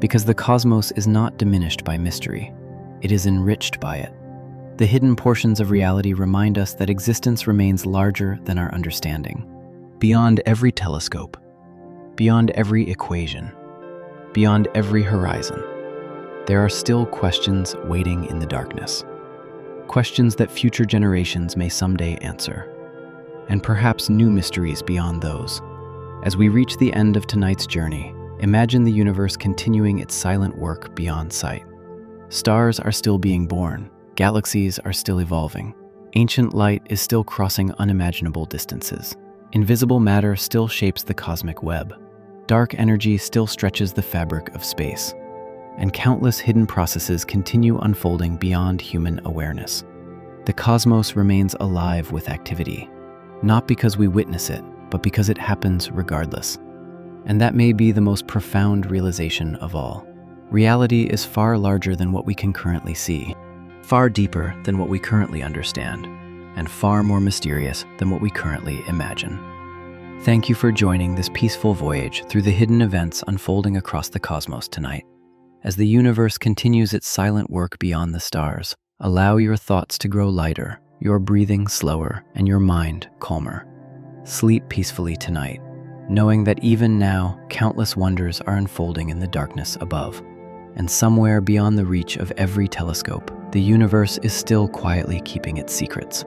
because the cosmos is not diminished by mystery. It is enriched by it. The hidden portions of reality remind us that existence remains larger than our understanding. Beyond every telescope, beyond every equation, beyond every horizon, there are still questions waiting in the darkness. Questions that future generations may someday answer. And perhaps new mysteries beyond those. As we reach the end of tonight's journey, imagine the universe continuing its silent work beyond sight. Stars are still being born. Galaxies are still evolving. Ancient light is still crossing unimaginable distances. Invisible matter still shapes the cosmic web. Dark energy still stretches the fabric of space. And countless hidden processes continue unfolding beyond human awareness. The cosmos remains alive with activity, not because we witness it, but because it happens regardless. And that may be the most profound realization of all. Reality is far larger than what we can currently see, far deeper than what we currently understand, and far more mysterious than what we currently imagine. Thank you for joining this peaceful voyage through the hidden events unfolding across the cosmos tonight. As the universe continues its silent work beyond the stars, allow your thoughts to grow lighter, your breathing slower, and your mind calmer. Sleep peacefully tonight, knowing that even now, countless wonders are unfolding in the darkness above. And somewhere beyond the reach of every telescope, the universe is still quietly keeping its secrets.